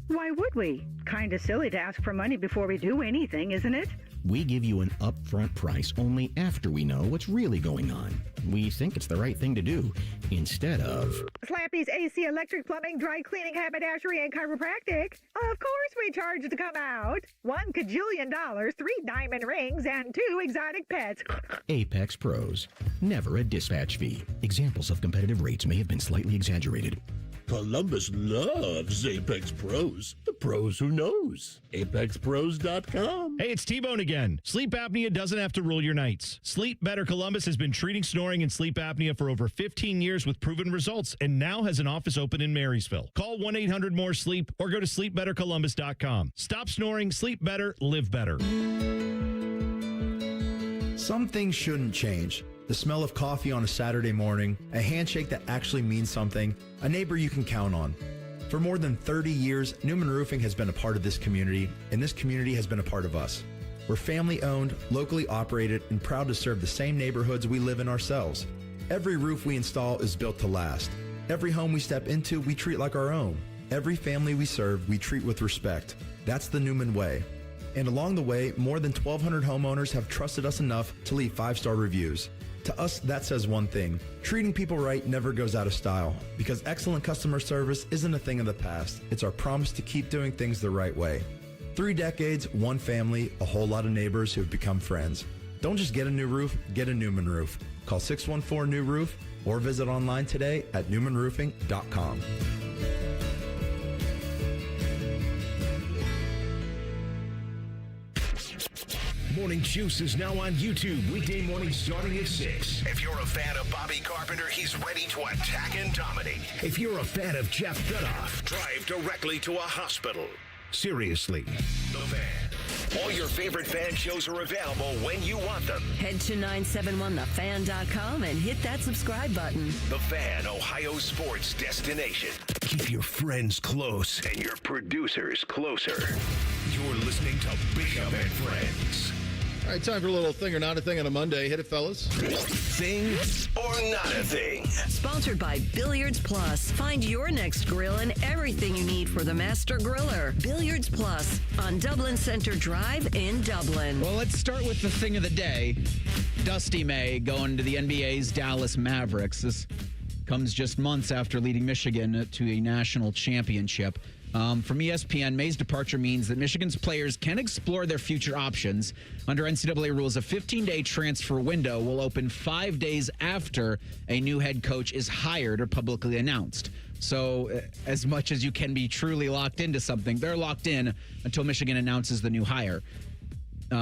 Why would we? Kinda silly to ask for money before we do anything, isn't it? We give you an upfront price only after we know what's really going on. We think it's the right thing to do, instead of... Slappy's AC, electric, plumbing, dry cleaning, haberdashery, and chiropractic. Of course we charge to come out. $1 kajillion, 3 diamond rings, and 2 exotic pets. Apex Pros. Never a dispatch fee. Examples of competitive rates may have been slightly exaggerated. Columbus loves Apex Pros. The pros who knows. ApexPros.com. Hey, it's T-Bone again. Sleep apnea doesn't have to rule your nights. Sleep Better Columbus has been treating snoring and sleep apnea for over 15 years with proven results and now has an office open in Marysville. Call 1-800-MORE-SLEEP or go to sleepbettercolumbus.com. Stop snoring, sleep better, live better. Some things shouldn't change. The smell of coffee on a Saturday morning, a handshake that actually means something, a neighbor you can count on. For more than 30 years, Newman Roofing has been a part of this community, and this community has been a part of us. We're family-owned, locally operated, and proud to serve the same neighborhoods we live in ourselves. Every roof we install is built to last. Every home we step into, we treat like our own. Every family we serve, we treat with respect. That's the Newman way. And along the way, more than 1,200 homeowners have trusted us enough to leave 5-star reviews. To us, that says one thing. Treating people right never goes out of style, because excellent customer service isn't a thing of the past. It's our promise to keep doing things the right way. 3 decades, 1 family, a whole lot of neighbors who have become friends. Don't just get a new roof, get a Newman roof. Call 614-NEW-ROOF or visit online today at newmanroofing.com. Morning Juice is now on YouTube, weekday morning starting at 6. If you're a fan of Bobby Carpenter, he's ready to attack and dominate. If you're a fan of Jeff Gutoff, drive directly to a hospital. Seriously, The Fan. All your favorite fan shows are available when you want them. Head to 971thefan.com and hit that subscribe button. The Fan, Ohio sports destination. Keep your friends close and your producers closer. You're listening to Bishop and Friends. All right, time for a little thing or not a thing on a Monday. Hit it, fellas. Thing or not a thing. Sponsored by Billiards Plus. Find your next grill and everything you need for the master griller. Billiards Plus on Dublin Center Drive in Dublin. Well, let's start with the thing of the day. Dusty May going to the NBA's Dallas Mavericks. This comes just months after leading Michigan to a national championship. From ESPN, May's departure means that Michigan's players can explore their future options. Under NCAA rules, a 15-day transfer window will open 5 days after a new head coach is hired or publicly announced. So as much as you can be truly locked into something, they're locked in until Michigan announces the new hire.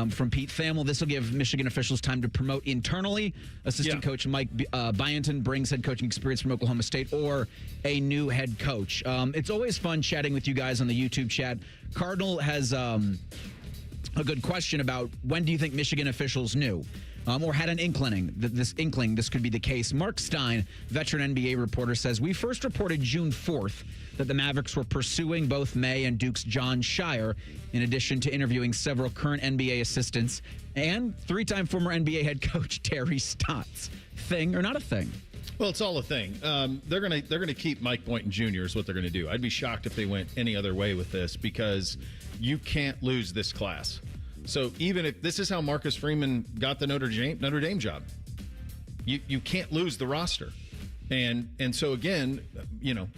From Pete Thamel, this will give Michigan officials time to promote internally. Assistant coach Mike Byenton brings head coaching experience from Oklahoma State or a new head coach. It's always fun chatting with you guys on the YouTube chat. Cardinal has a good question about when do you think Michigan officials knew or had an inkling that this could be the case. Mark Stein, veteran NBA reporter, says, we first reported June 4th that the Mavericks were pursuing both May and Duke's John Shire, in addition to interviewing several current NBA assistants and 3-time former NBA head coach Terry Stotts. Thing or not a thing? Well, it's all a thing. They're gonna keep Mike Boynton Jr. is what they're gonna do. I'd be shocked if they went any other way with this because you can't lose this class. So even if this is how Marcus Freeman got the Notre Dame job, you can't lose the roster. And so again,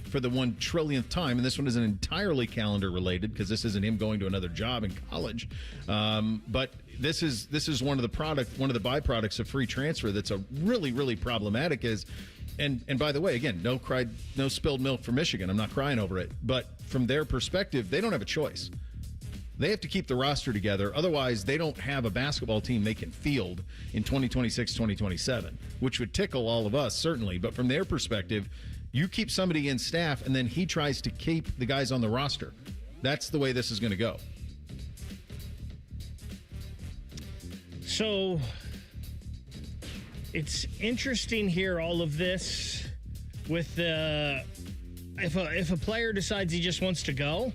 for the 1 trillionth time, and this one isn't entirely calendar related because this isn't him going to another job in college, but this is one of the byproducts of free transfer that's a really, really problematic. And by the way, again, no spilled milk for Michigan. I'm not crying over it, but from their perspective, they don't have a choice. They have to keep the roster together. Otherwise, they don't have a basketball team they can field in 2026, 2027, which would tickle all of us, certainly. But from their perspective, you keep somebody in staff, and then he tries to keep the guys on the roster. That's the way this is going to go. So It's interesting here, all of this with the if a player decides he just wants to go,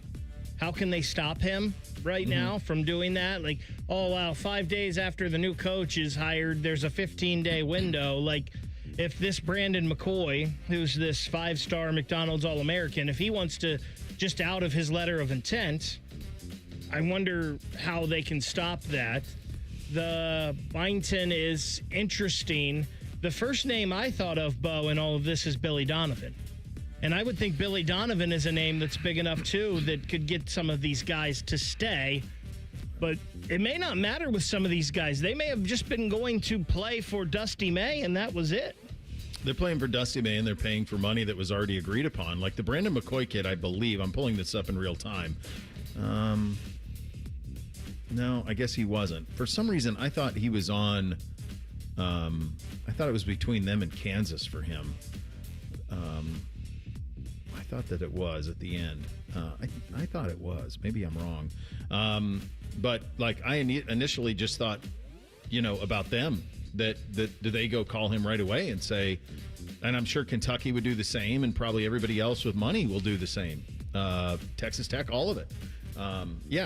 how can they stop him right now from doing that? Like, oh, wow, 5 days after the new coach is hired, there's a 15-day window. Like, if this Brandon McCoy, who's this 5-star McDonald's All-American, if he wants to just out of his letter of intent, I wonder how they can stop that. The Byington is interesting. The first name I thought of, Bo, in all of this is Billy Donovan. And I would think Billy Donovan is a name that's big enough, too, that could get some of these guys to stay. But it may not matter with some of these guys. They may have just been going to play for Dusty May, and that was it. They're playing for Dusty May, and they're paying for money that was already agreed upon. Like the Brandon McCoy kid, I believe. I'm pulling this up in real time. No, I guess he wasn't. For some reason, I thought he was on... I thought it was between them and Kansas for him. I thought that it was at the end. I thought it was. Maybe I'm wrong. But like I initially just thought, about them that do they go call him right away and say, and I'm sure Kentucky would do the same, and probably everybody else with money will do the same. Texas Tech, all of it.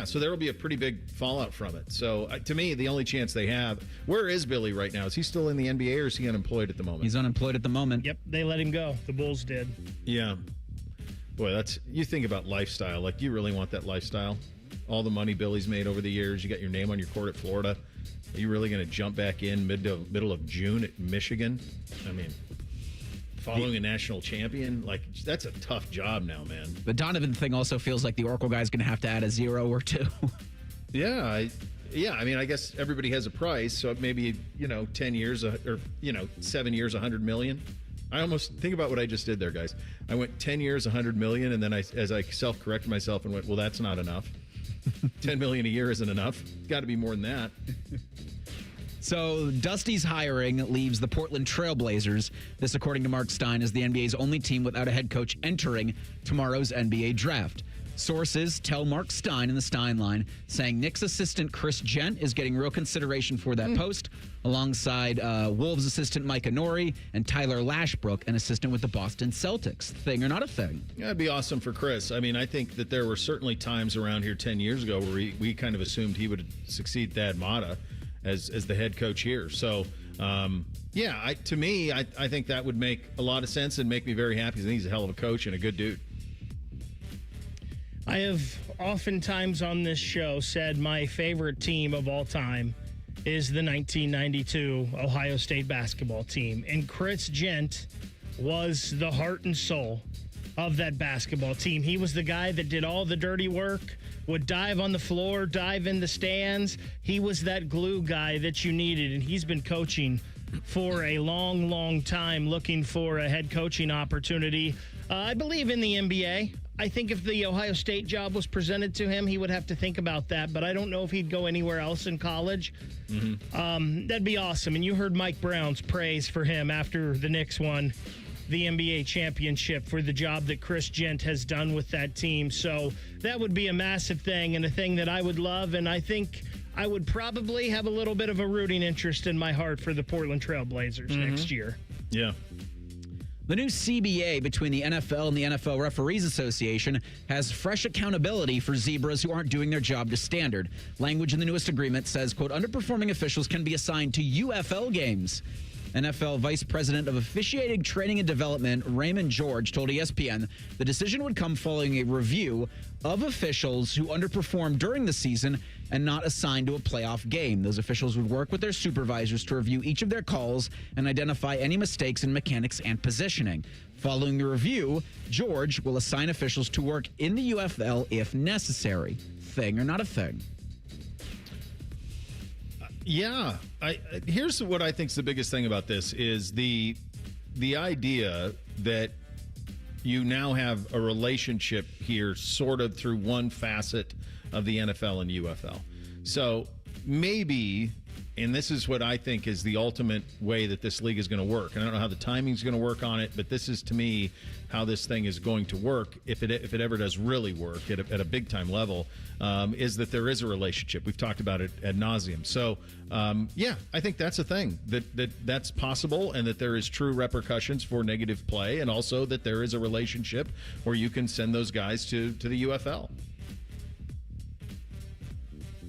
So there will be a pretty big fallout from it. So to me, the only chance they have, where is Billy right now? Is he still in the NBA or is he unemployed at the moment? He's unemployed at the moment. Yep, they let him go. The Bulls did. Yeah. Boy, you think about lifestyle. Like, you really want that lifestyle? All the money Billy's made over the years. You got your name on your court at Florida. Are you really going to jump back in middle of June at Michigan? I mean, following a national champion, like, that's a tough job now, man. The Donovan thing also feels like the Oracle guy's going to have to add a 0 or 2. Yeah, I mean, I guess everybody has a price, so maybe 10 years or 7 years, $100 million. I almost think about what I just did there, guys. I went 10 years, $100 million, and then as I self-corrected myself and went, well, that's not enough. $10 million a year isn't enough. It's got to be more than that. So Dusty's hiring leaves the Portland Trailblazers. This, according to Mark Stein, is the NBA's only team without a head coach entering tomorrow's NBA draft. Sources tell Mark Stein in the Stein line, saying Knicks assistant Chris Gent is getting real consideration for that post, alongside Wolves assistant Mike Inori and Tyler Lashbrook, an assistant with the Boston Celtics. Thing or not a thing? Yeah, it'd be awesome for Chris. I mean, I think that there were certainly times around here 10 years ago where we kind of assumed he would succeed Thad Matta as the head coach here. So, to me, I think that would make a lot of sense and make me very happy. I think he's a hell of a coach and a good dude. I have oftentimes on this show said my favorite team of all time is the 1992 Ohio State basketball team. And Chris Gent was the heart and soul of that basketball team. He was the guy that did all the dirty work, would dive on the floor, dive in the stands. He was that glue guy that you needed, and he's been coaching for a long, long time, looking for a head coaching opportunity. I believe in the NBA. I think if the Ohio State job was presented to him, he would have to think about that, but I don't know if he'd go anywhere else in college. That'd be awesome. And you heard Mike Brown's praise for him after the Knicks won the NBA championship for the job that Chris Gent has done with that team. So that would be a massive thing and a thing that I would love, and I think I would probably have a little bit of a rooting interest in my heart for the Portland Trailblazers next year. Yeah. The new CBA between the NFL and the NFL Referees Association has fresh accountability for zebras who aren't doing their job to standard. Language in the newest agreement says, quote, underperforming officials can be assigned to UFL games. NFL Vice President of Officiating, Training, and Development, Raymond George, told ESPN the decision would come following a review of officials who underperformed during the season and not assigned to a playoff game. Those officials would work with their supervisors to review each of their calls and identify any mistakes in mechanics and positioning. Following the review, George will assign officials to work in the UFL if necessary. Thing or not a thing? Yeah, here's what I think is the biggest thing about this is the idea that you now have a relationship here sort of through one facet of the NFL and UFL. So maybe And this is what I think is the ultimate way that this league is going to work. And I don't know how the timing is going to work on it, but this is, to me, how this thing is going to work, if it ever does really work at a big-time level, is that there is a relationship. We've talked about it ad nauseum. So, I think that's a thing, that's possible, and that there is true repercussions for negative play, and also that there is a relationship where you can send those guys to the UFL.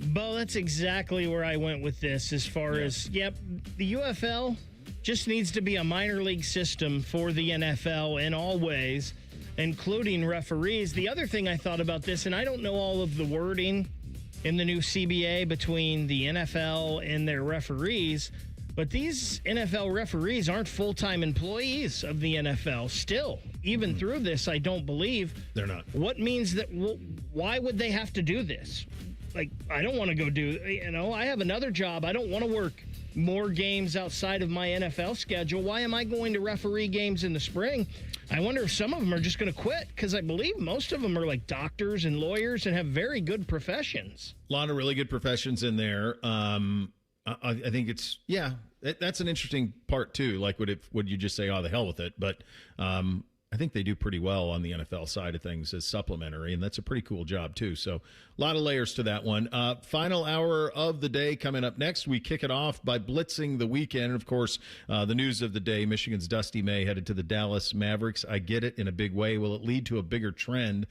Bo, that's exactly where I went with this as far as, the UFL just needs to be a minor league system for the NFL in all ways, including referees. The other thing I thought about this, and I don't know all of the wording in the new CBA between the NFL and their referees, but these NFL referees aren't full-time employees of the NFL still. Even through this, I don't believe. They're not. What means that, why would they have to do this? Like, I don't want to go do, I have another job. I don't want to work more games outside of my NFL schedule. Why am I going to referee games in the spring? I wonder if some of them are just going to quit, because I believe most of them are like doctors and lawyers and have very good professions. A lot of really good professions in there. I think it's, that's an interesting part too. Like, would you just say, oh, the hell with it? But I think they do pretty well on the NFL side of things as supplementary, and that's a pretty cool job too. So a lot of layers to that one. Final hour of the day coming up next. We kick it off by blitzing the weekend. And of course, the news of the day, Michigan's Dusty May headed to the Dallas Mavericks. I get it, in a big way. Will it lead to a bigger trend?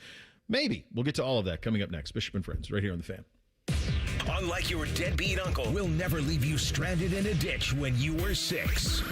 Maybe. We'll get to all of that coming up next. Bishop and Friends, right here on The Fan. Unlike your deadbeat uncle, we'll never leave you stranded in a ditch when you were 6.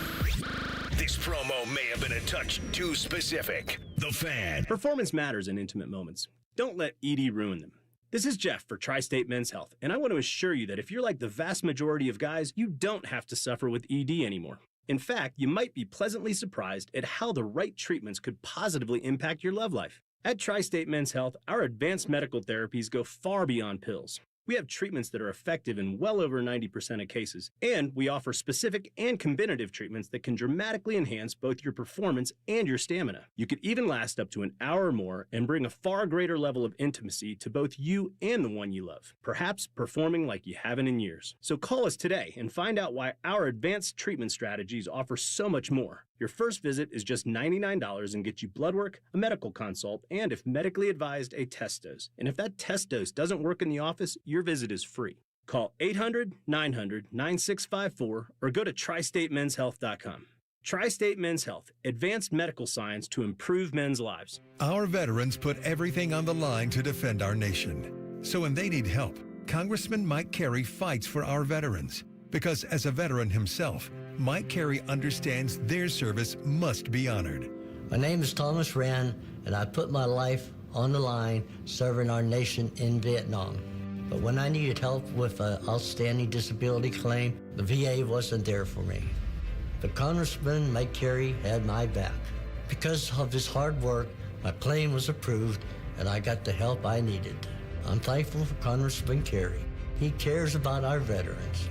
This promo may have been a touch too specific. The Fan. Performance matters in intimate moments. Don't let ED ruin them. This is Jeff for Tri-State Men's Health, and I want to assure you that if you're like the vast majority of guys, you don't have to suffer with ED anymore. In fact, you might be pleasantly surprised at how the right treatments could positively impact your love life. At Tri-State Men's Health, our advanced medical therapies go far beyond pills. We have treatments that are effective in well over 90% of cases, and we offer specific and combinative treatments that can dramatically enhance both your performance and your stamina. You could even last up to an hour or more and bring a far greater level of intimacy to both you and the one you love, perhaps performing like you haven't in years. So call us today and find out why our advanced treatment strategies offer so much more. Your first visit is just $99 and gets you blood work, a medical consult, and if medically advised, a test dose. And if that test dose doesn't work in the office, your visit is free. Call 800-900-9654 or go to tristatemenshealth.com. Tri-State Men's Health, advanced medical science to improve men's lives. Our veterans put everything on the line to defend our nation. So when they need help, Congressman Mike Carey fights for our veterans. Because as a veteran himself, Mike Carey understands their service must be honored. My name is Thomas Rand, and I put my life on the line serving our nation in Vietnam. But when I needed help with an outstanding disability claim, the VA wasn't there for me. But Congressman Mike Carey had my back. Because of his hard work, my claim was approved, and I got the help I needed. I'm thankful for Congressman Carey. He cares about our veterans.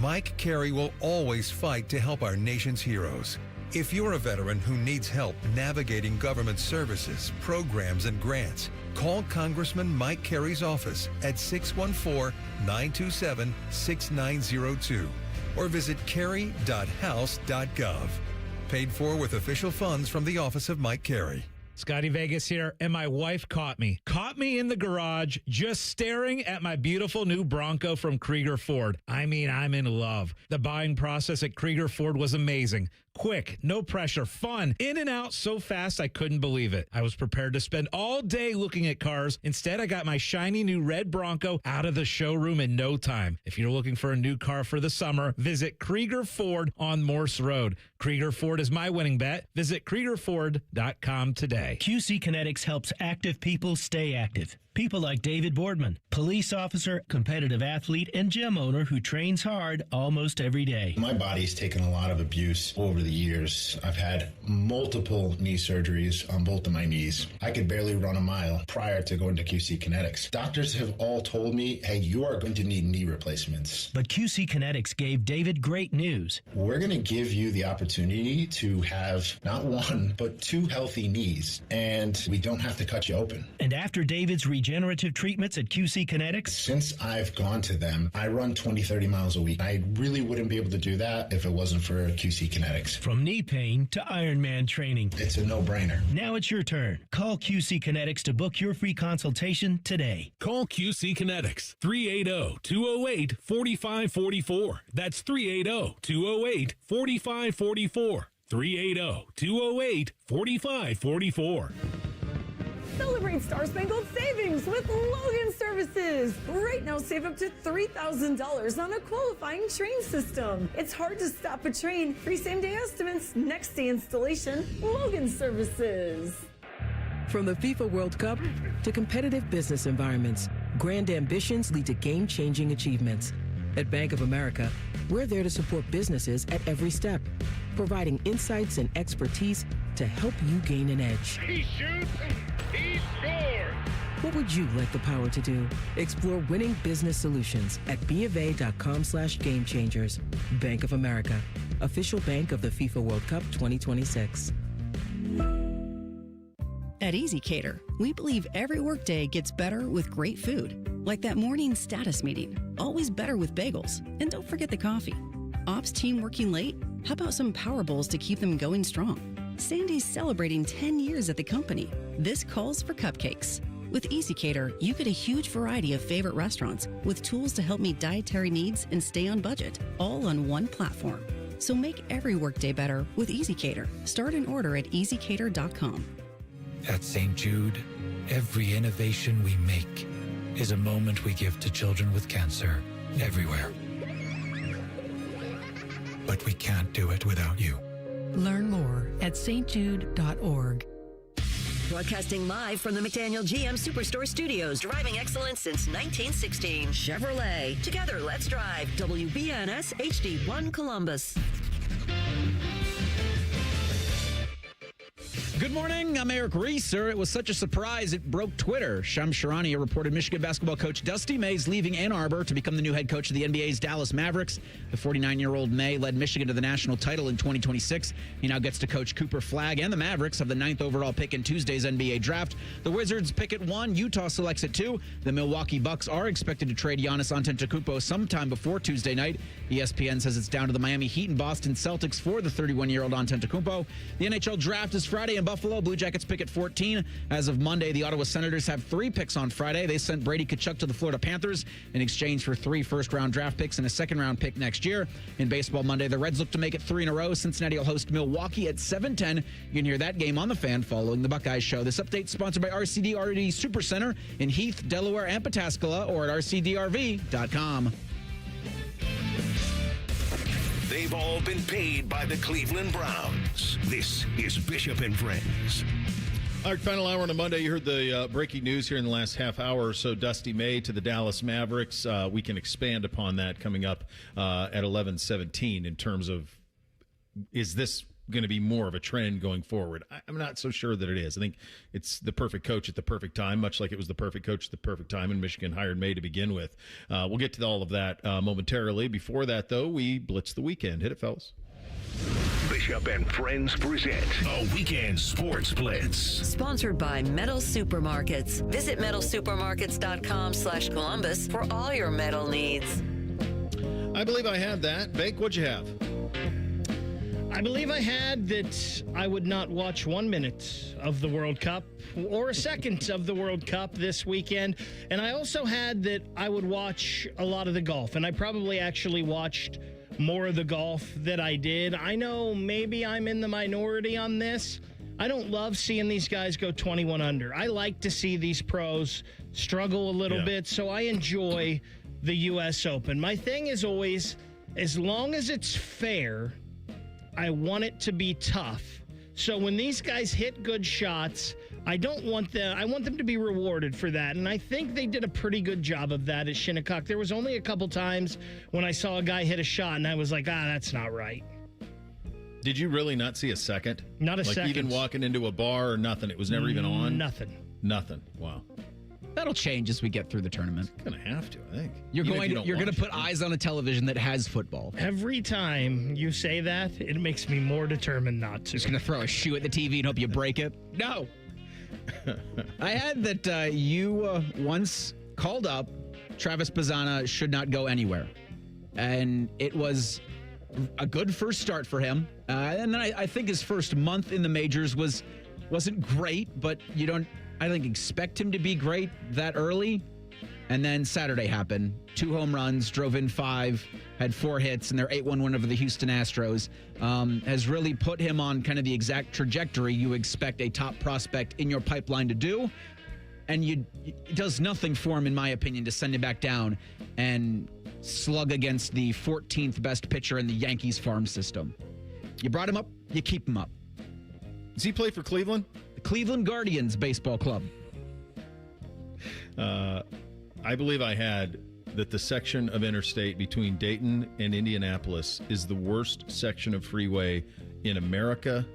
Mike Carey will always fight to help our nation's heroes. If you're a veteran who needs help navigating government services, programs, and grants, call Congressman Mike Carey's office at 614-927-6902 or visit carey.house.gov. Paid for with official funds from the office of Mike Carey. Scotty Vegas here, and my wife caught me in the garage just staring at my beautiful new Bronco from Krieger Ford. I mean, I'm in love. The buying process at Krieger Ford was amazing. Quick, no pressure, fun, in and out so fast I couldn't believe it. I was prepared to spend all day looking at cars. Instead, I got my shiny new red Bronco out of the showroom in no time. If you're looking for a new car for the summer, visit Krieger Ford on Morse Road. Krieger Ford is my winning bet. Visit KriegerFord.com today. QC Kinetics helps active people stay active. People like David Boardman, police officer, competitive athlete, and gym owner who trains hard almost every day. My body's taken a lot of abuse over the years. I've had multiple knee surgeries on both of my knees. I could barely run a mile prior to going to QC Kinetics. Doctors have all told me, hey, you are going to need knee replacements. But QC Kinetics gave David great news. We're going to give you the opportunity to have not one, but 2 healthy knees, and we don't have to cut you open. And after David's regenerative treatments at QC Kinetics? Since I've gone to them, I run 20, 30 miles a week. I really wouldn't be able to do that if it wasn't for QC Kinetics. From knee pain to Ironman training. It's a no-brainer. Now it's your turn. Call QC Kinetics to book your free consultation today. Call QC Kinetics, 380-208-4544. That's 380-208-4544. 380-208-4544. Celebrate Star Spangled Savings with Logan Services. Right now, save up to $3,000 on a qualifying train system. It's hard to stop a train. Free same-day estimates, next day installation. Logan Services. From the FIFA World Cup to competitive business environments, grand ambitions lead to game-changing achievements. At Bank of America, we're there to support businesses at every step, providing insights and expertise to help you gain an edge. He shoots, he scores! What would you like the power to do? Explore winning business solutions at BofA.com/gamechangers. Bank of America, official bank of the FIFA World Cup 2026. At EasyCater, we believe every workday gets better with great food. Like that morning status meeting, always better with bagels. And don't forget the coffee. Ops team working late? How about some power bowls to keep them going strong? Sandy's celebrating 10 years at the company. This calls for cupcakes. With EasyCater, you get a huge variety of favorite restaurants with tools to help meet dietary needs and stay on budget, all on one platform. So make every workday better with EasyCater. Start an order at easycater.com. At St. Jude, every innovation we make is a moment we give to children with cancer everywhere. But we can't do it without you. Learn more at stjude.org. Broadcasting live from the McDaniel GM Superstore Studios, driving excellence since 1916. Chevrolet. Together, let's drive. WBNS HD1 Columbus. Good morning, I'm Eric Reeser. It was such a surprise it broke Twitter. Shams Charania reported Michigan basketball coach Dusty May's leaving Ann Arbor to become the new head coach of the NBA's Dallas Mavericks. The 49-year-old May led Michigan to the national title in 2026. He now gets to coach Cooper Flagg and the Mavericks of the 9th overall pick in Tuesday's NBA draft. The Wizards pick at 1, Utah selects at 2. The Milwaukee Bucks are expected to trade Giannis Antetokounmpo sometime before Tuesday night. ESPN says it's down to the Miami Heat and Boston Celtics for the 31-year-old Antetokounmpo. The NHL draft is Friday in Buffalo. Blue Jackets pick at 14. As of Monday, the Ottawa Senators have 3 picks on Friday. They sent Brady Tkachuk to the Florida Panthers in exchange for 3 first-round draft picks and a second-round pick next year. In baseball Monday, the Reds look to make it 3 in a row. Cincinnati will host Milwaukee at 7:10. You can hear that game on the Fan following the Buckeyes show. This update sponsored by RCD RD Supercenter in Heath, Delaware, and Pataskala, or at rcdrv.com. They've all been paid by the Cleveland Browns. This is Bishop and Friends. All right, final hour on a Monday. You heard the breaking news here in the last half hour or so. Dusty May to the Dallas Mavericks. We can expand upon that coming up at 11:17 in terms of, is this going to be more of a trend going forward? I'm not so sure that it is. I think it's the perfect coach at the perfect time, much like it was the perfect coach at the perfect time and Michigan hired May to begin with. We'll get to all of that momentarily. Before that, though, we blitz the weekend. Hit it, fellas. Bishop and Friends present a weekend sports blitz. Sponsored by Metal Supermarkets. Visit metalsupermarkets.com/Columbus for all your metal needs. I believe I had that. Bake, what'd you have? I believe I had that I would not watch 1 minute of the World Cup or a second of the World Cup this weekend. And I also had that I would watch a lot of the golf. And I probably actually watched more of the golf that I did. I know maybe I'm in the minority on this. I don't love seeing these guys go 21 under. I like to see these pros struggle a little bit, so I enjoy the U.S. Open. My thing is always, as long as it's fair, I want it to be tough. So when these guys hit good shots, I want them to be rewarded for that. And I think they did a pretty good job of that at Shinnecock. There was only a couple times when I saw a guy hit a shot and I was like, that's not right. Did you really not see a second? Not a second. Like even walking into a bar or nothing? It was never even on? Nothing. Nothing. Wow. That'll change as we get through the tournament. It's going to have to, I think. You're going to put eyes on a television that has football. Every time you say that, it makes me more determined not to. Just going to throw a shoe at the TV and hope you break it? No. I had that you once called up Travis Bazzana should not go anywhere. And it was a good first start for him. And then I think his first month in the majors wasn't great, but you don't, I think, expect him to be great that early. And then Saturday happened. 2 home runs, drove in 5, had 4 hits, and their 8-1 win over the Houston Astros has really put him on kind of the exact trajectory you expect a top prospect in your pipeline to do. And it does nothing for him, in my opinion, to send him back down and slug against the 14th best pitcher in the Yankees farm system. You brought him up, you keep him up. Does he play for Cleveland? The Cleveland Guardians Baseball Club. I believe I had that the section of interstate between Dayton and Indianapolis is the worst section of freeway in America,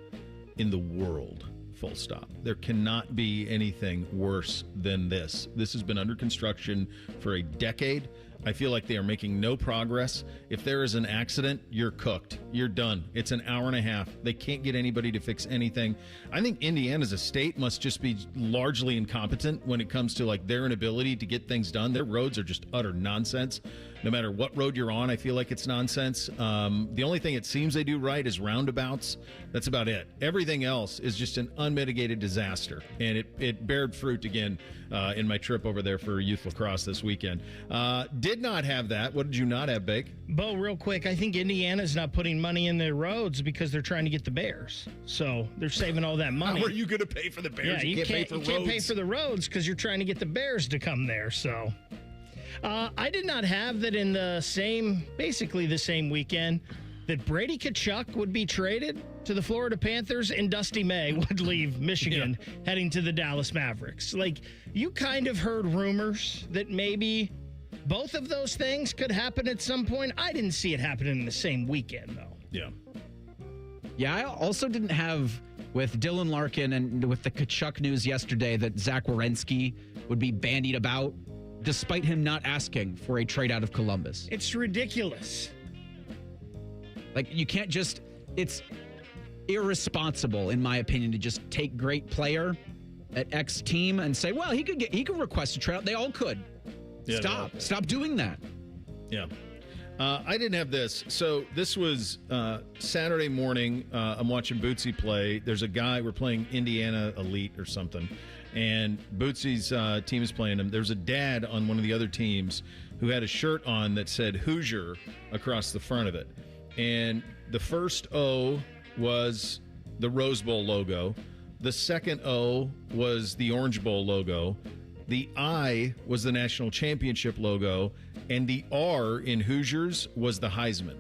in the world. Full stop. There cannot be anything worse than this. This has been under construction for a decade. I feel like they are making no progress. If there is an accident, you're cooked. You're done. It's an hour and a half. They can't get anybody to fix anything. I think Indiana as a state must just be largely incompetent when it comes to like their inability to get things done. Their roads are just utter nonsense. No matter what road you're on, I feel like it's nonsense. The only thing it seems they do right is roundabouts. That's about it. Everything else is just an unmitigated disaster. And it bared fruit again in my trip over there for youth lacrosse this weekend. Did not have that. What did you not have, Bake? Bo, real quick, I think Indiana's not putting money in their roads because they're trying to get the Bears. So they're saving all that money. How are you going to pay for the Bears? Yeah, you can't pay for the roads because you're trying to get the Bears to come there. So I did not have that in basically the same weekend that Brady Tkachuk would be traded to the Florida Panthers and Dusty May would leave Michigan heading to the Dallas Mavericks. Like, you kind of heard rumors that maybe both of those things could happen at some point. I didn't see it happening in the same weekend, though. Yeah. Yeah, I also didn't have, with Dylan Larkin and with the Tkachuk news yesterday, that Zach Werenski would be bandied about, despite him not asking for a trade out of Columbus. It's ridiculous. Like, you can't just, it's irresponsible, in my opinion, to just take great player at X team and say, well, he could request a trade out. They all could. Yeah, Stop doing that. Yeah. I didn't have this. So this was Saturday morning. I'm watching Bootsy play. There's a guy, we're playing Indiana Elite or something, and Bootsy's team is playing him. There's a dad on one of the other teams who had a shirt on that said Hoosier across the front of it. And the first O was the Rose Bowl logo. The second O was the Orange Bowl logo. The I was the national championship logo. And the R in Hoosiers was the Heisman.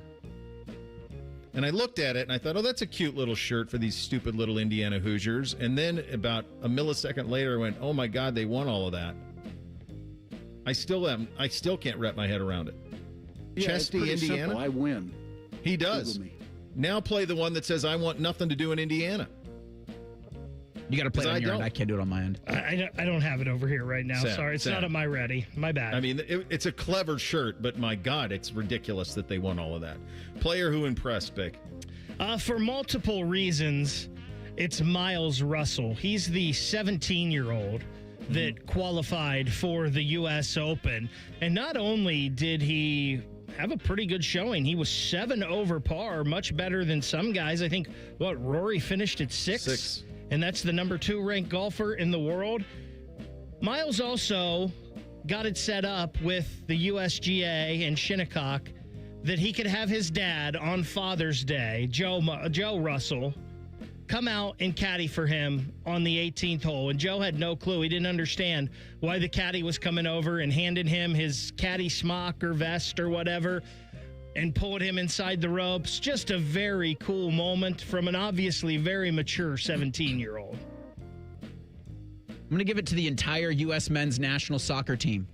And I looked at it and I thought, oh, that's a cute little shirt for these stupid little Indiana Hoosiers. And then about a millisecond later, I went, oh my God, they won all of that. I still can't wrap my head around it. Yeah, Chesty, it's Indiana. simple. I win. He does. Now play the one that says, I want nothing to do in Indiana. You got to play it on your end. I can't do it on my end. I don't have it over here right now. Sad, Sorry, it's sad. not on my ready. My bad. I mean, it's a clever shirt, but my God, it's ridiculous that they won all of that. Player who impressed, Vic? For multiple reasons, it's Miles Russell. He's the 17-year-old that qualified for the U.S. Open. And not only did he have a pretty good showing, he was 7 over par, much better than some guys. I think, Rory finished at 6? And that's the number 2 ranked golfer in the world. Miles also got it set up with the USGA and Shinnecock that he could have his dad on Father's Day, Joe Russell, come out and caddy for him on the 18th hole. And Joe had no clue. He didn't understand why the caddy was coming over and handing him his caddy smock or vest or whatever and pulled him inside the ropes. Just a very cool moment from an obviously very mature 17-year-old. I'm going to give it to the entire U.S. men's national soccer team.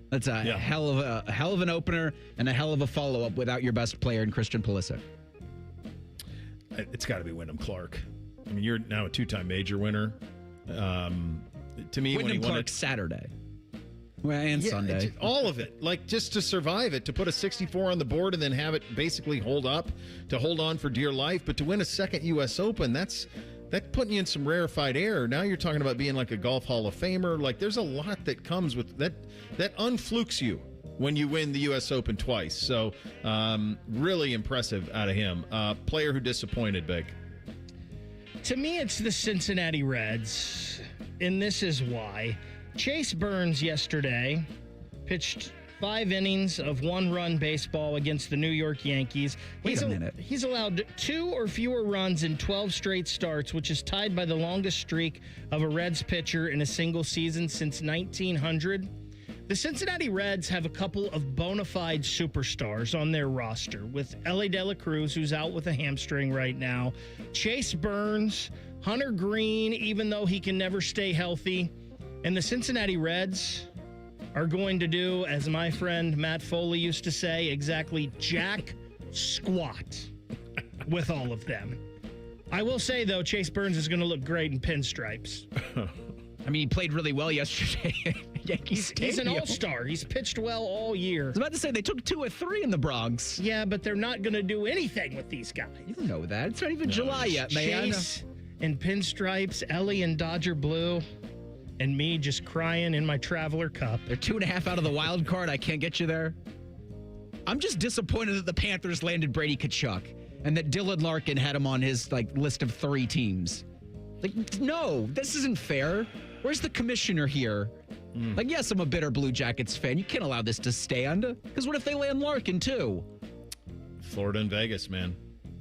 That's a hell of an opener and a hell of a follow-up without your best player in Christian Pulisic. it's got to be Wyndham Clark. I mean, you're now a 2-time major winner. To me, when he won Clark it Saturday. Well, and Sunday. All of it. Like, just to survive it, to put a 64 on the board and then have it basically hold on for dear life. But to win a second U.S. Open, that's putting you in some rarefied air. Now you're talking about being like a golf Hall of Famer. Like, there's a lot that comes with that unflukes you when you win the U.S. Open twice. So, really impressive out of him. Player who disappointed, Big. To me, it's the Cincinnati Reds, and this is why. Chase Burns yesterday pitched 5 innings of 1-run baseball against the New York Yankees. Wait a minute. He's allowed 2 or fewer runs in 12 straight starts, which is tied by the longest streak of a Reds pitcher in a single season since 1900. The Cincinnati Reds have a couple of bona fide superstars on their roster, with Elly De La Cruz, who's out with a hamstring right now, Chase Burns, Hunter Green, even though he can never stay healthy. And the Cincinnati Reds are going to do, as my friend Matt Foley used to say, exactly jack squat with all of them. I will say, though, Chase Burns is going to look great in pinstripes. I mean, he played really well yesterday. He's an all-star. He's pitched well all year. I was about to say, they took 2 or 3 in the Bronx. Yeah, but they're not going to do anything with these guys. You don't know that. It's not even July yet, man. Chase in pinstripes, Ellie in Dodger blue, and me just crying in my Traveler Cup. They're 2.5 out of the wild card. I can't get you there. I'm just disappointed that the Panthers landed Brady Tkachuk and that Dylan Larkin had him on his list of 3 teams. No, this isn't fair. Where's the commissioner here? Yes, I'm a bitter Blue Jackets fan. You can't allow this to stand. Because what if they land Larkin, too? Florida and Vegas, man.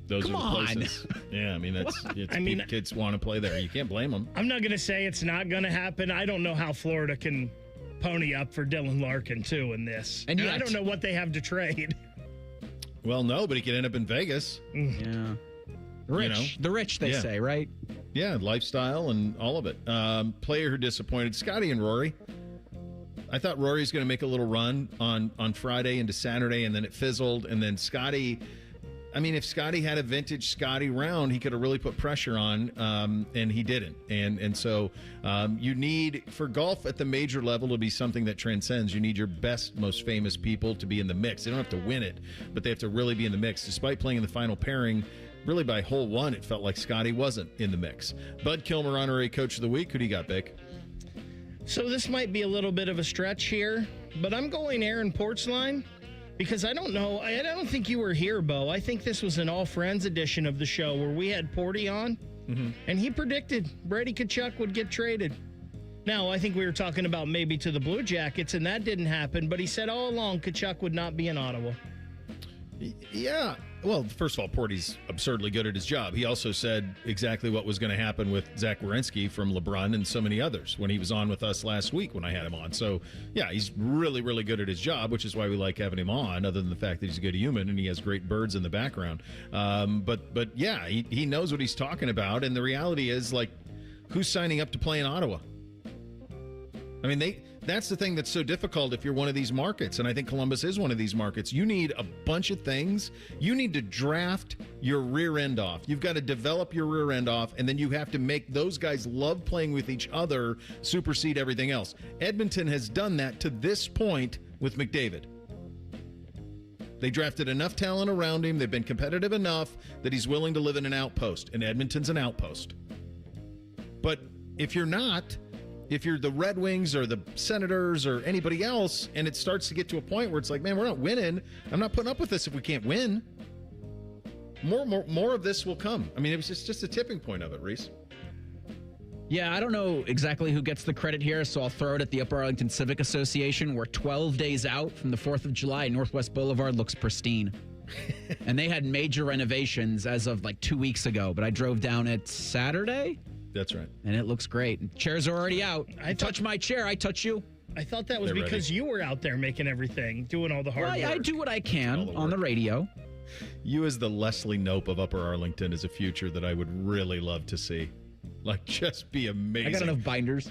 Those Come are the on. places. Yeah, I mean, kids want to play there. You can't blame them. I'm not going to say it's not going to happen. I don't know how Florida can pony up for Dylan Larkin, too, in this. And I don't know what they have to trade. Well, no, but he could end up in Vegas. Yeah. The rich, they say, right? Yeah, lifestyle and all of it. Player who disappointed, Scotty and Rory. I thought Rory's going to make a little run on Friday into Saturday, and then it fizzled. And then Scotty, I mean, if Scotty had a vintage Scotty round, he could have really put pressure on, and he didn't. And so you need, for golf at the major level to be something that transcends, you need your best, most famous people to be in the mix. They don't have to win it, but they have to really be in the mix. Despite playing in the final pairing, really by hole 1, it felt like Scotty wasn't in the mix. Bud Kilmer, honorary coach of the week. Who do you got, Bick? So this might be a little bit of a stretch here, but I'm going Aaron Portzline because I don't know. I don't think you were here, Bo. I think this was an All Friends edition of the show where we had Porty on, and he predicted Brady Tkachuk would get traded. Now, I think we were talking about maybe to the Blue Jackets, and that didn't happen, but he said all along Tkachuk would not be in Ottawa. Yeah. Well, first of all, Porty's absurdly good at his job. He also said exactly what was going to happen with Zach Werenski from LeBron and so many others when he was on with us last week when I had him on. So, yeah, he's really, really good at his job, which is why we like having him on, other than the fact that he's a good human and he has great birds in the background. But yeah, he knows what he's talking about. And the reality is, who's signing up to play in Ottawa? I mean, that's the thing that's so difficult if you're one of these markets, and I think Columbus is one of these markets. You need a bunch of things. You need to draft your rear end off. You've got to develop your rear end off, and then you have to make those guys love playing with each other, supersede everything else. Edmonton has done that to this point with McDavid. They drafted enough talent around him. They've been competitive enough that he's willing to live in an outpost, and Edmonton's an outpost. But if you're not... If you're the Red Wings or the Senators or anybody else, and it starts to get to a point where it's like, man, we're not winning. I'm not putting up with this if we can't win. More of this will come. I mean, it was just a tipping point of it, Reese. Yeah, I don't know exactly who gets the credit here, so I'll throw it at the Upper Arlington Civic Association. We're 12 days out from the 4th of July. Northwest Boulevard looks pristine. And they had major renovations as of 2 weeks ago, but I drove down it Saturday. That's right. And it looks great. Chairs are already out. I touch my chair, I touch you. I thought that was because you were out there making everything, doing all the hard work. I do what I can on the radio. You as the Leslie Knope of Upper Arlington is a future that I would really love to see. Just be amazing. I got enough binders.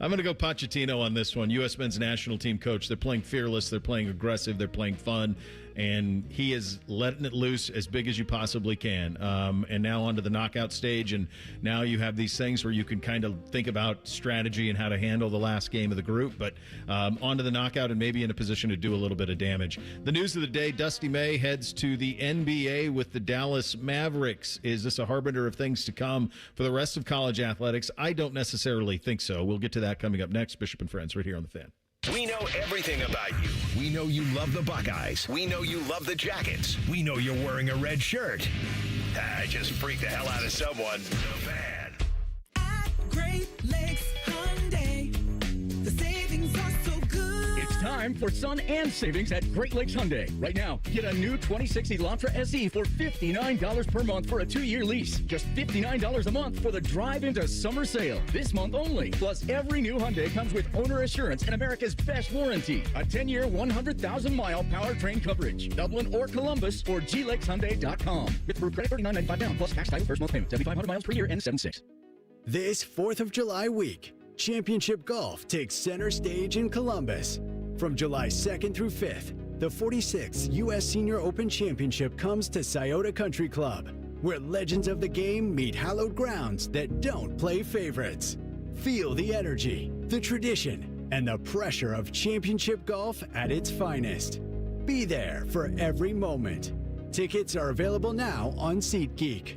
I'm going to go Pochettino on this one. U.S. men's national team coach. They're playing fearless. They're playing aggressive. They're playing fun. and he is letting it loose as big as you possibly can. And now onto the knockout stage, and now you have these things where you can kind of think about strategy and how to handle the last game of the group, but onto the knockout and maybe in a position to do a little bit of damage. The news of the day, Dusty May heads to the NBA with the Dallas Mavericks. Is this a harbinger of things to come for the rest of college athletics? I don't necessarily think so. We'll get to that coming up next. Bishop and Friends right here on The Fan. We know everything about you. We know you love the Buckeyes. We know you love the Jackets. We know you're wearing a red shirt. I just freaked the hell out of someone. The Fan. At Great Lakes Hyundai, the savings are so good. It's time for sun and savings at Great Lakes Hyundai. Right now, get a new 2060 Elantra SE for $59 per month for a 2-year lease. Just $59 a month for the drive into summer sale. This month only. Plus, every new Hyundai comes with owner assurance and America's best warranty. A 10-year, 100,000-mile powertrain coverage. Dublin or Columbus or glakeshyundai.com. With approved credit $39.95 down plus tax title first month payment. 7,500 miles per year and 7.6. This 4th of July week, Championship Golf takes center stage in Columbus. From July 2nd through 5th, the 46th U.S. Senior Open Championship comes to Scioto Country Club, where legends of the game meet hallowed grounds that don't play favorites. Feel the energy, the tradition, and the pressure of championship golf at its finest. Be there for every moment. Tickets are available now on SeatGeek.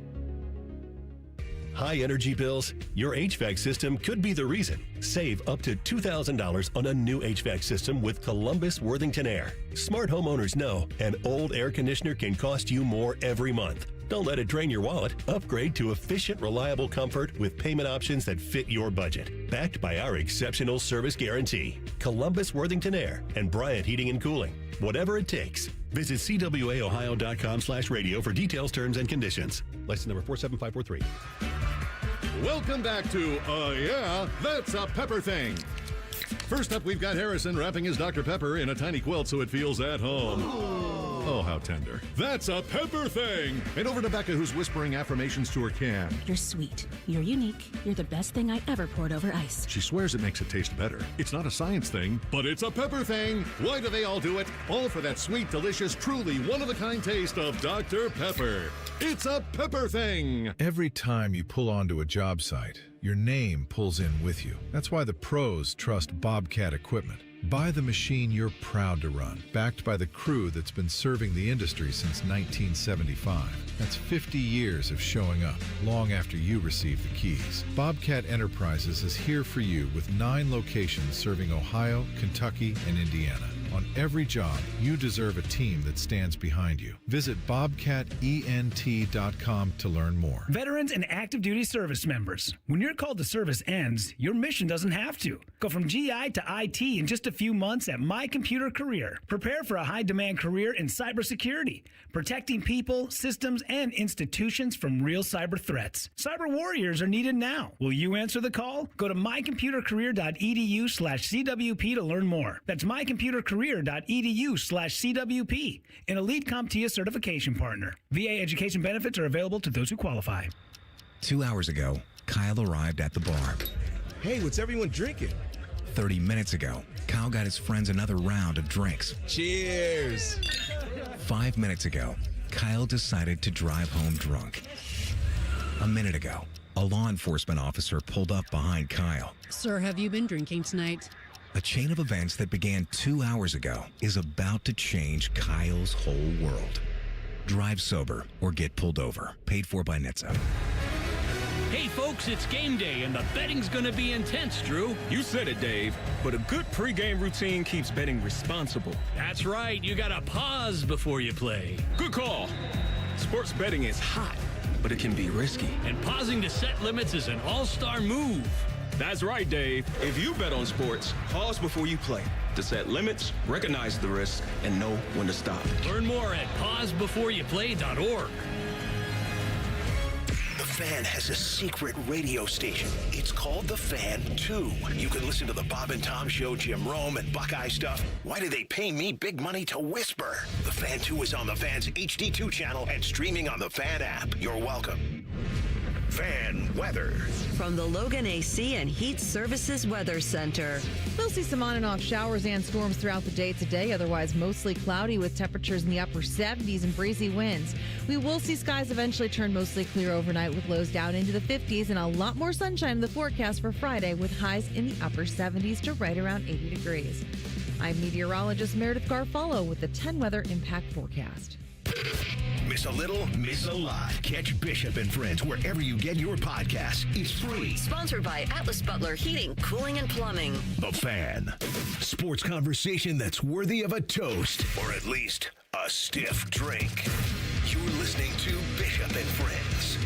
High energy bills? Your HVAC system could be the reason. Save up to $2,000 on a new HVAC system with Columbus Worthington Air. Smart homeowners know an old air conditioner can cost you more every month. Don't let it drain your wallet. Upgrade to efficient, reliable comfort with payment options that fit your budget. Backed by our exceptional service guarantee. Columbus Worthington Air and Bryant Heating and Cooling. Whatever it takes. Visit cwaohio.com/radio for details, terms, and conditions. License number 47543. Welcome back to Yeah, That's a Pepper Thing. First up, we've got Harrison wrapping his Dr. Pepper in a tiny quilt so it feels at home. Oh, how tender. That's a Pepper Thing. And over to Becca, who's whispering affirmations to her can. You're sweet. You're unique. You're the best thing I ever poured over ice. She swears it makes it taste better. It's not a science thing, but it's a Pepper Thing. Why do they all do it? All for that sweet, delicious, truly one-of-a-kind taste of Dr. Pepper. It's a Pepper Thing. Every time you pull onto a job site, your name pulls in with you. That's why the pros trust Bobcat equipment. Buy the machine you're proud to run, backed by the crew that's been serving the industry since 1975. That's 50 years of showing up, long after you receive the keys. Bobcat Enterprises is here for you with 9 locations serving Ohio, Kentucky, and Indiana. On every job, you deserve a team that stands behind you. Visit bobcatent.com to learn more. Veterans and active duty service members, when your call to service ends, your mission doesn't have to. Go from GI to IT in just a few months at My Computer Career. Prepare for a high-demand career in cybersecurity, protecting people, systems, and institutions from real cyber threats. Cyber warriors are needed now. Will you answer the call? Go to mycomputercareer.edu/CWP to learn more. That's mycomputercareer.edu/CWP, an elite CompTIA certification partner. VA education benefits are available to those who qualify. 2 hours ago, Kyle arrived at the bar. Hey, what's everyone drinking? 30 minutes ago, Kyle got his friends another round of drinks. Cheers! 5 minutes ago, Kyle decided to drive home drunk. A minute ago, a law enforcement officer pulled up behind Kyle. Sir, have you been drinking tonight? A chain of events that began 2 hours ago is about to change Kyle's whole world. Drive sober or get pulled over. Paid for by NHTSA. Hey folks, it's game day and the betting's gonna be intense, Drew. You said it, Dave, but a good pregame routine keeps betting responsible. That's right, you gotta pause before you play. Good call. Sports betting is hot, but it can be risky. And pausing to set limits is an all-star move. That's right, Dave. If you bet on sports, pause before you play to set limits, recognize the risk, and know when to stop. Learn more at pausebeforeyouplay.org. The Fan has a secret radio station. It's called The Fan 2. You can listen to the Bob and Tom Show, Jim Rome, and Buckeye stuff. Why do they pay me big money to whisper? The Fan 2 is on the Fan's HD2 channel and streaming on the Fan app. You're welcome. Fan weather. From the Logan AC and Heat Services Weather Center. We'll see some on and off showers and storms throughout the day today. Otherwise, mostly cloudy with temperatures in the upper 70s and breezy winds. We will see skies eventually turn mostly clear overnight with lows down into the 50s and a lot more sunshine in the forecast for Friday with highs in the upper 70s to right around 80 degrees. I'm meteorologist Meredith Garfalo with the 10 Weather Impact Forecast. Miss a little, miss a lot. Catch Bishop and Friends wherever you get your podcasts. It's free. Sponsored by Atlas Butler Heating, Cooling, and Plumbing. The Fan. Sports conversation that's worthy of a toast, or at least a stiff drink. You're listening to Bishop and Friends.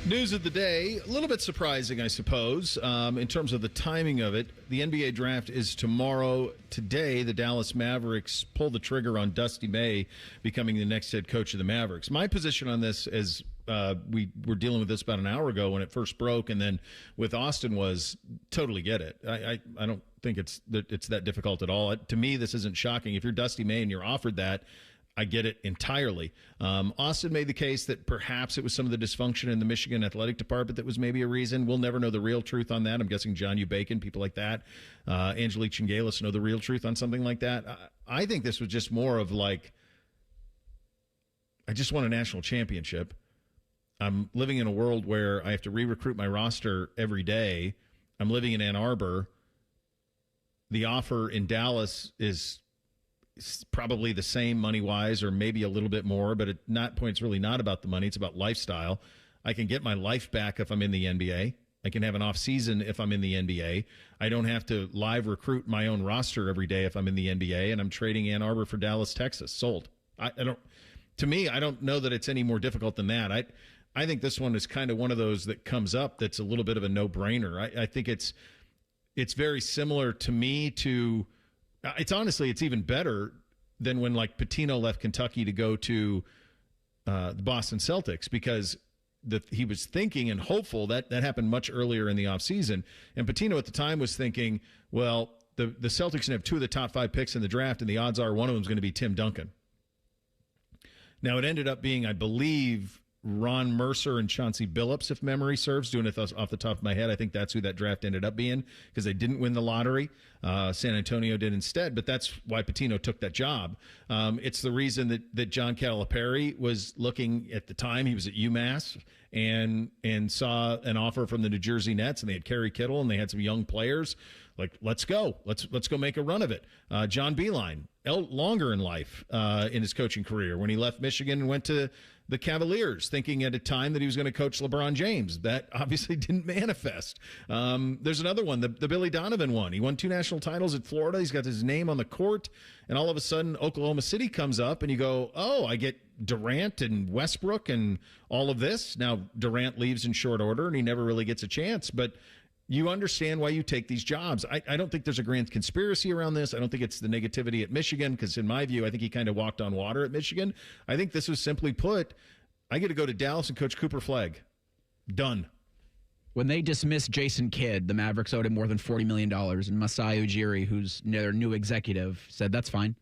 News of the day, a little bit surprising, I suppose, in terms of the timing of it. The NBA draft is tomorrow. Today, the Dallas Mavericks pull the trigger on Dusty May becoming the next head coach of the Mavericks. My position on this, as we were dealing with this about an hour ago when it first broke, and then with Austin, was totally get it. I don't think it's that difficult at all. To me, this isn't shocking. If you're Dusty May and you're offered that, I get it entirely. Austin made the case that perhaps it was some of the dysfunction in the Michigan athletic department that was maybe a reason. We'll never know the real truth on that. I'm guessing John U. Bacon, people like that, Angelique Chingalis know the real truth on something like that. I think this was just more of like, I just won a national championship. I'm living in a world where I have to re-recruit my roster every day. I'm living in Ann Arbor. The offer in Dallas is probably the same money-wise or maybe a little bit more, but at that point, it's really not about the money. It's about lifestyle. I can get my life back if I'm in the NBA. I can have an off-season if I'm in the NBA. I don't have to live recruit my own roster every day if I'm in the NBA, and I'm trading Ann Arbor for Dallas, Texas. Sold. To me, I don't know that it's any more difficult than that. I think this one is kind of one of those that comes up that's a little bit of a no-brainer. I think it's very similar to me to – it's even better than when like Pitino left Kentucky to go to the Boston Celtics, because he was thinking and hopeful that happened much earlier in the offseason. And Pitino at the time was thinking, well, the Celtics can have 2 of the top 5 picks in the draft, and the odds are one of them is going to be Tim Duncan. Now, it ended up being, I believe, Ron Mercer and Chauncey Billups, if memory serves, doing it off the top of my head. I think that's who that draft ended up being, because they didn't win the lottery. San Antonio did instead, but that's why Pitino took that job. It's the reason that John Calipari was looking at the time. He was at UMass and saw an offer from the New Jersey Nets, and they had Kerry Kittle, and they had some young players. Like, let's go. Let's go make a run of it. John Beilein, longer in life in his coaching career, when he left Michigan and went to the Cavaliers, thinking at a time that he was going to coach LeBron James. That obviously didn't manifest. There's another one, the Billy Donovan one. He won 2 national titles at Florida. He's got his name on the court, and all of a sudden Oklahoma City comes up, and you go, oh, I get Durant and Westbrook and all of this. Now, Durant leaves in short order, and he never really gets a chance, but you understand why you take these jobs. I don't think there's a grand conspiracy around this. I don't think it's the negativity at Michigan, because in my view, I think he kind of walked on water at Michigan. I think this was simply put, I get to go to Dallas and coach Cooper Flagg. Done. When they dismissed Jason Kidd, the Mavericks owed him more than $40 million, and Masai Ujiri, who's their new executive, said that's fine.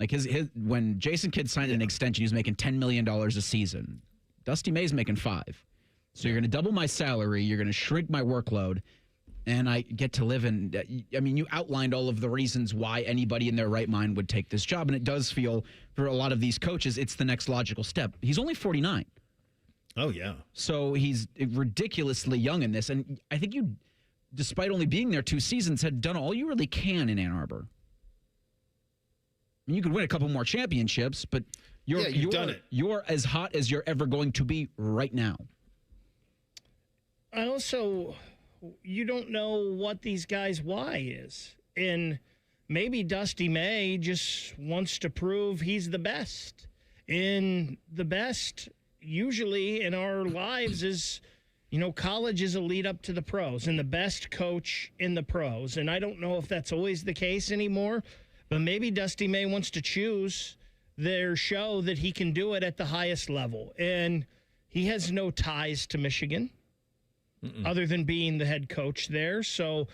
Like when Jason Kidd signed an extension, he was making $10 million a season. Dusty May's making $5 million. So you're going to double my salary. You're going to shrink my workload. And I get to live in, I mean, you outlined all of the reasons why anybody in their right mind would take this job. And it does feel, for a lot of these coaches, it's the next logical step. He's only 49. Oh, yeah. So he's ridiculously young in this. And I think you, despite only being there 2 seasons, had done all you really can in Ann Arbor. I mean, you could win a couple more championships, but you've done it. You're as hot as you're ever going to be right now. I also... you don't know what these guys' why is. And maybe Dusty May just wants to prove he's the best. And the best usually in our lives is, college is a lead up to the pros and the best coach in the pros. And I don't know if that's always the case anymore, but maybe Dusty May wants to choose their show that he can do it at the highest level. And he has no ties to Michigan. Other than being the head coach there. So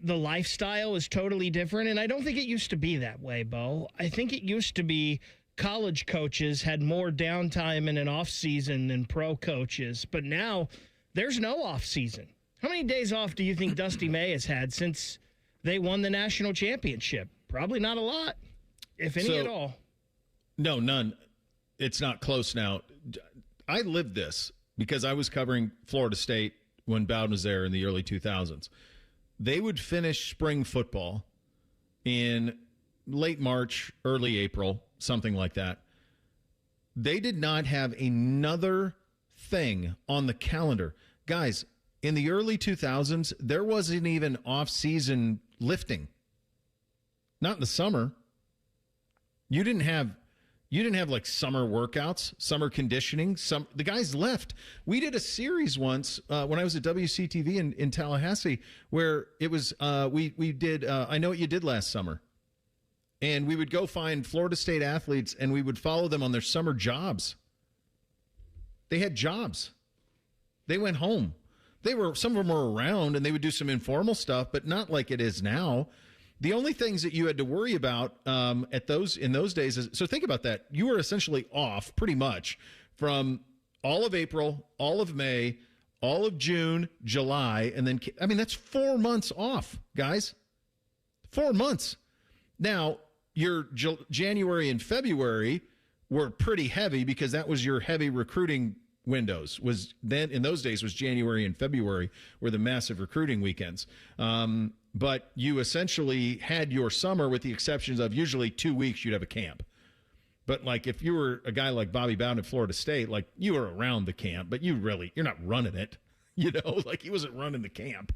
the lifestyle is totally different. And I don't think it used to be that way, Bo. I think it used to be college coaches had more downtime in an off season than pro coaches, but now there's no off season. How many days off do you think Dusty May has had since they won the national championship? Probably not a lot, if any at all. No, none. It's not close now. I lived this because I was covering Florida State when Bowden was there in the early 2000s. They would finish spring football in late March, early April, something like that. They did not have another thing on the calendar. Guys, in the early 2000s, there wasn't even off-season lifting. Not in the summer. You didn't have like summer workouts, summer conditioning. The guys left. We did a series once when I was at WCTV in Tallahassee where it was we did I Know What You Did Last Summer. And we would go find Florida State athletes and we would follow them on their summer jobs. They had jobs. They went home. Some of them were around and they would do some informal stuff, but not like it is now. The only things that you had to worry about in those days is, so think about that. You were essentially off pretty much from all of April, all of May, all of June, July, and then, I mean, that's 4 months off, guys. 4 months. Now, your January and February were pretty heavy because that was your heavy recruiting windows. In those days was January and February were the massive recruiting weekends. But you essentially had your summer with the exceptions of usually 2 weeks you'd have a camp. But like if you were a guy like Bobby Bowden at Florida State, like you were around the camp, but you're not running it. Like he wasn't running the camp.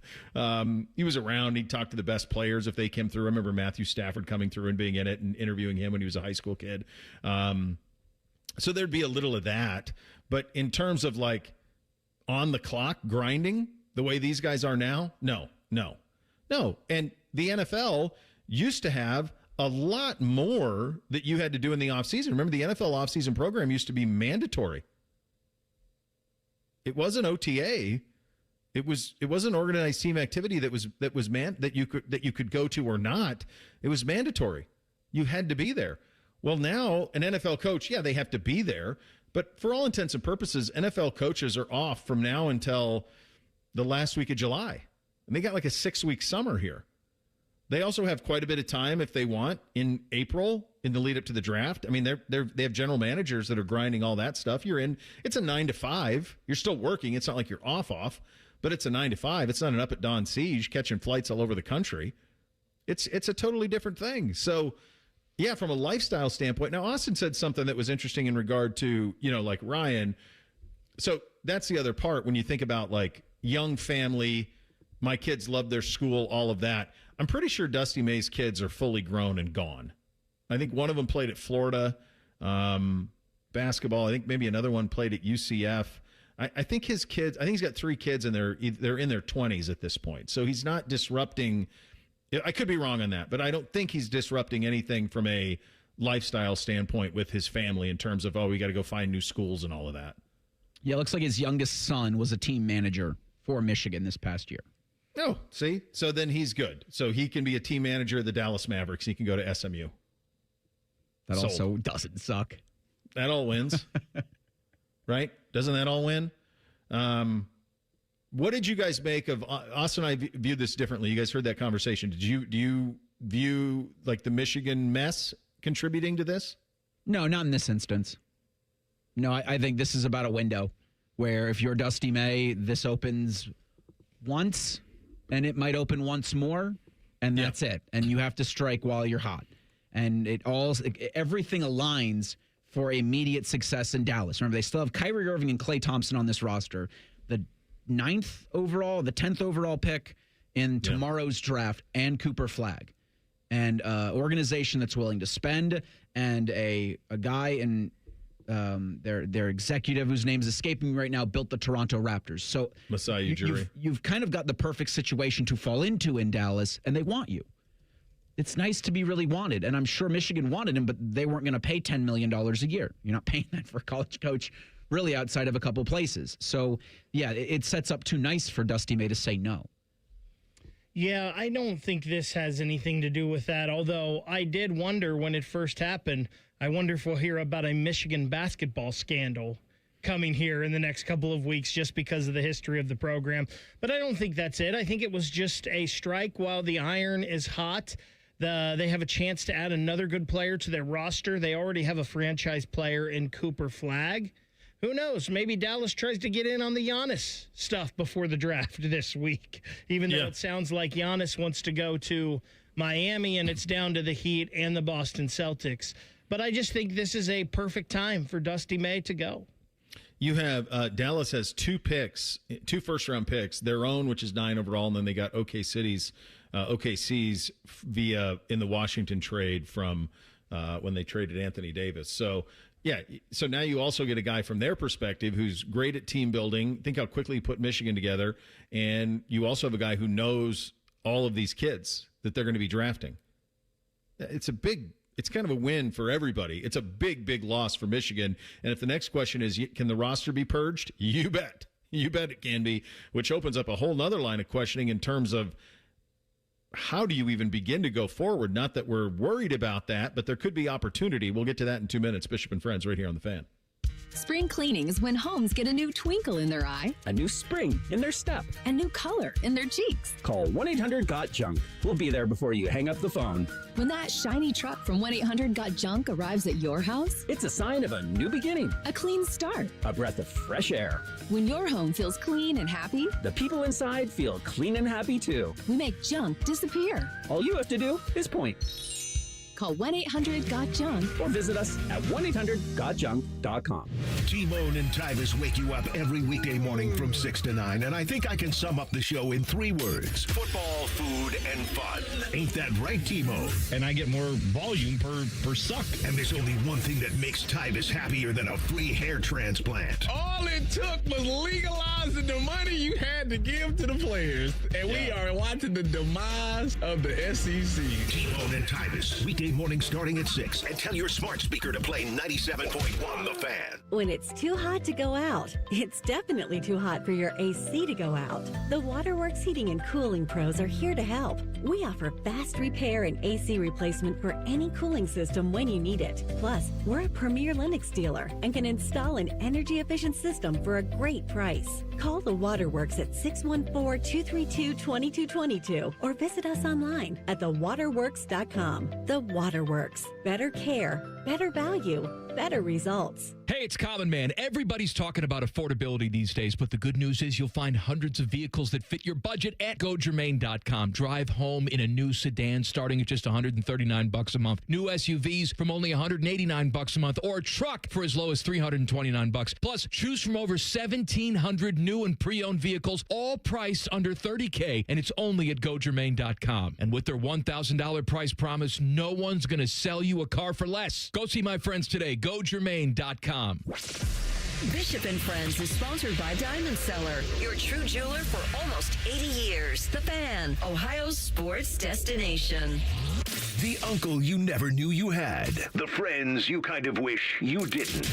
He was around. He'd talk to the best players if they came through. I remember Matthew Stafford coming through and being in it and interviewing him when he was a high school kid. So there'd be a little of that. But in terms of like on the clock grinding the way these guys are now, no. And the NFL used to have a lot more that you had to do in the offseason. Remember, the NFL offseason program used to be mandatory. It wasn't OTA. It was an organized team activity that you could go to or not. It was mandatory. You had to be there. Well, now an NFL coach, they have to be there, but for all intents and purposes, NFL coaches are off from now until the last week of July. And they got like a 6-week summer here. They also have quite a bit of time if they want in April in the lead up to the draft. I mean, they have general managers that are grinding all that stuff. It's a 9 to 5. You're still working. It's not like you're off, but it's a 9 to 5. It's not an up at dawn siege catching flights all over the country. It's a totally different thing. So, yeah, from a lifestyle standpoint. Now, Austin said something that was interesting in regard to, like Ryan. So that's the other part when you think about like young family, my kids love their school, all of that. I'm pretty sure Dusty May's kids are fully grown and gone. I think one of them played at Florida basketball. I think maybe another one played at UCF. I think his kids, he's got 3 kids and they're in their 20s at this point. So he's not disrupting. I could be wrong on that, but I don't think he's disrupting anything from a lifestyle standpoint with his family in terms of, we got to go find new schools and all of that. Yeah, it looks like his youngest son was a team manager for Michigan this past year. Oh, see? So then he's good. So he can be a team manager of the Dallas Mavericks. He can go to SMU. That also doesn't suck. That all wins. Right? Doesn't that all win? What did you guys make of Austin and I viewed this differently. You guys heard that conversation. Do you view like the Michigan mess contributing to this? No, not in this instance. No, I think this is about a window where if you're Dusty May, this opens once and it might open once more and that's it. And you have to strike while you're hot. And everything aligns for immediate success in Dallas. Remember, they still have Kyrie Irving and Klay Thompson on this roster. The 10th overall pick in tomorrow's draft, and Cooper Flagg. And organization that's willing to spend, and a guy in their executive whose name's escaping me right now built the Toronto Raptors. So Masai Ujiri. You've kind of got the perfect situation to fall into in Dallas, and they want you. It's nice to be really wanted, and I'm sure Michigan wanted him, but they weren't going to pay $10 million a year. You're not paying that for a college coach really outside of a couple places. So, yeah, it sets up too nice for Dusty May to say no. Yeah, I don't think this has anything to do with that, although I did wonder when it first happened. I wonder if we'll hear about a Michigan basketball scandal coming here in the next couple of weeks just because of the history of the program. But I don't think that's it. I think it was just a strike while the iron is hot. They have a chance to add another good player to their roster. They already have a franchise player in Cooper Flagg. Who knows? Maybe Dallas tries to get in on the Giannis stuff before the draft this week, even though it sounds like Giannis wants to go to Miami and it's down to the Heat and the Boston Celtics. But I just think this is a perfect time for Dusty May to go. You have Dallas has 2 picks, 2 first-round picks, their own, which is 9 overall, and then they got OKC's via in the Washington trade from when they traded Anthony Davis. So, yeah, so now you also get a guy from their perspective who's great at team building. Think how quickly he put Michigan together. And you also have a guy who knows all of these kids that they're going to be drafting. It's kind of a win for everybody. It's a big, big loss for Michigan. And if the next question is, can the roster be purged? You bet. You bet it can be, which opens up a whole nother line of questioning in terms of how do you even begin to go forward? Not that we're worried about that, but there could be opportunity. We'll get to that in 2 minutes. Bishop and Friends right here on The Fan. Spring cleaning is when homes get a new twinkle in their eye, a new spring in their step, a new color in their cheeks. Call 1-800-GOT-JUNK. We'll be there before you hang up the phone. When that shiny truck from 1-800-GOT-JUNK arrives at your house, it's a sign of a new beginning, a clean start, a breath of fresh air. When your home feels clean and happy, the people inside feel clean and happy too. We make junk disappear. All you have to do is point. Call 1-800-GOT-JUNK or visit us at 1-800-GOTJUNK.com. T-Bone and Tyvis wake you up every weekday morning from 6 to 9, and I think I can sum up the show in 3 words. Football, food, and fun. Ain't that right, T-Bone? And I get more volume per suck. And there's only one thing that makes Tyvis happier than a free hair transplant. All it took was legalizing the money you had to give to the players. And we are watching the demise of the SEC. T-Bone and Tyvis, weekday morning starting at 6. And tell your smart speaker to play 97.1 The Fan. When it's too hot to go out, it's definitely too hot for your AC to go out. The Waterworks Heating and Cooling Pros are here to help. We offer fast repair and AC replacement for any cooling system when you need it. Plus, we're a premier Lennox dealer and can install an energy-efficient system for a great price. Call the Waterworks at 614-232-2222 or visit us online at thewaterworks.com. The Waterworks. Better care, better value, better results. Hey, it's Common Man. Everybody's talking about affordability these days, but the good news is you'll find hundreds of vehicles that fit your budget at GoGermain.com. Drive home in a new sedan starting at just $139 a month. New SUVs from only $189 a month, or a truck for as low as $329. Plus, choose from over 1,700 new and pre-owned vehicles, all priced under $30K, and it's only at GoGermain.com. And with their $1,000 price promise, no one's going to sell you a car for less. Go see my friends today. GoGermain.com. Bishop and Friends is sponsored by Diamond Seller, your true jeweler for almost 80 years. The Fan, Ohio's sports destination. The uncle you never knew you had. The friends you kind of wish you didn't.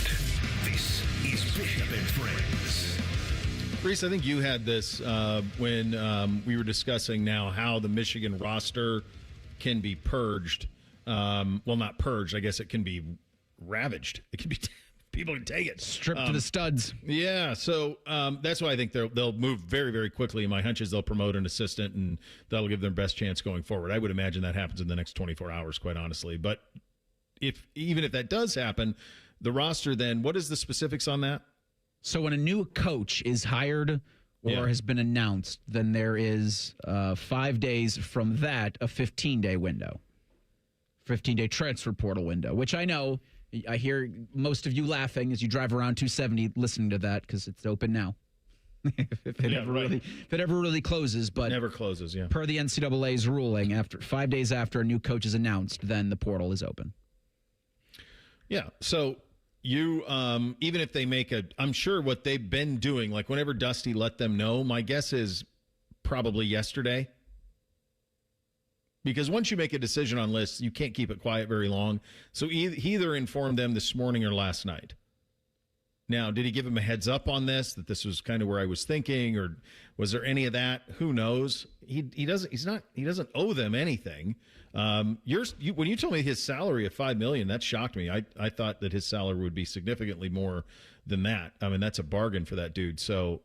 This is Bishop and Friends. Reese, I think you had this when we were discussing now how the Michigan roster can be purged. Well, not purged. I guess it can be ravaged. It can be people can take it stripped to the studs. Yeah, so that's why I think they'll move very, very quickly. My hunch is they'll promote an assistant, and that'll give them best chance going forward. I would imagine that happens in the next 24 hours, quite honestly. But even if that does happen, the roster then, what is the specifics on that? So when a new coach is hired or has been announced, then there is 5 days from that, a 15-day window. 15-day transfer portal window, which I know I hear most of you laughing as you drive around 270 listening to that because it's open now. if it ever really closes, but never closes, yeah. Per the NCAA's ruling, after 5 days after a new coach is announced, then the portal is open. Yeah, so you even if they make I'm sure what they've been doing, like whenever Dusty let them know, my guess is probably yesterday. Because once you make a decision on lists, you can't keep it quiet very long. So he either informed them this morning or last night. Now, did he give him a heads up on this, that this was kind of where I was thinking, or was there any of that? Who knows? he doesn't owe them anything. When you told me his salary of $5 million, that shocked me. I thought that his salary would be significantly more than that. I mean, that's a bargain for that dude. So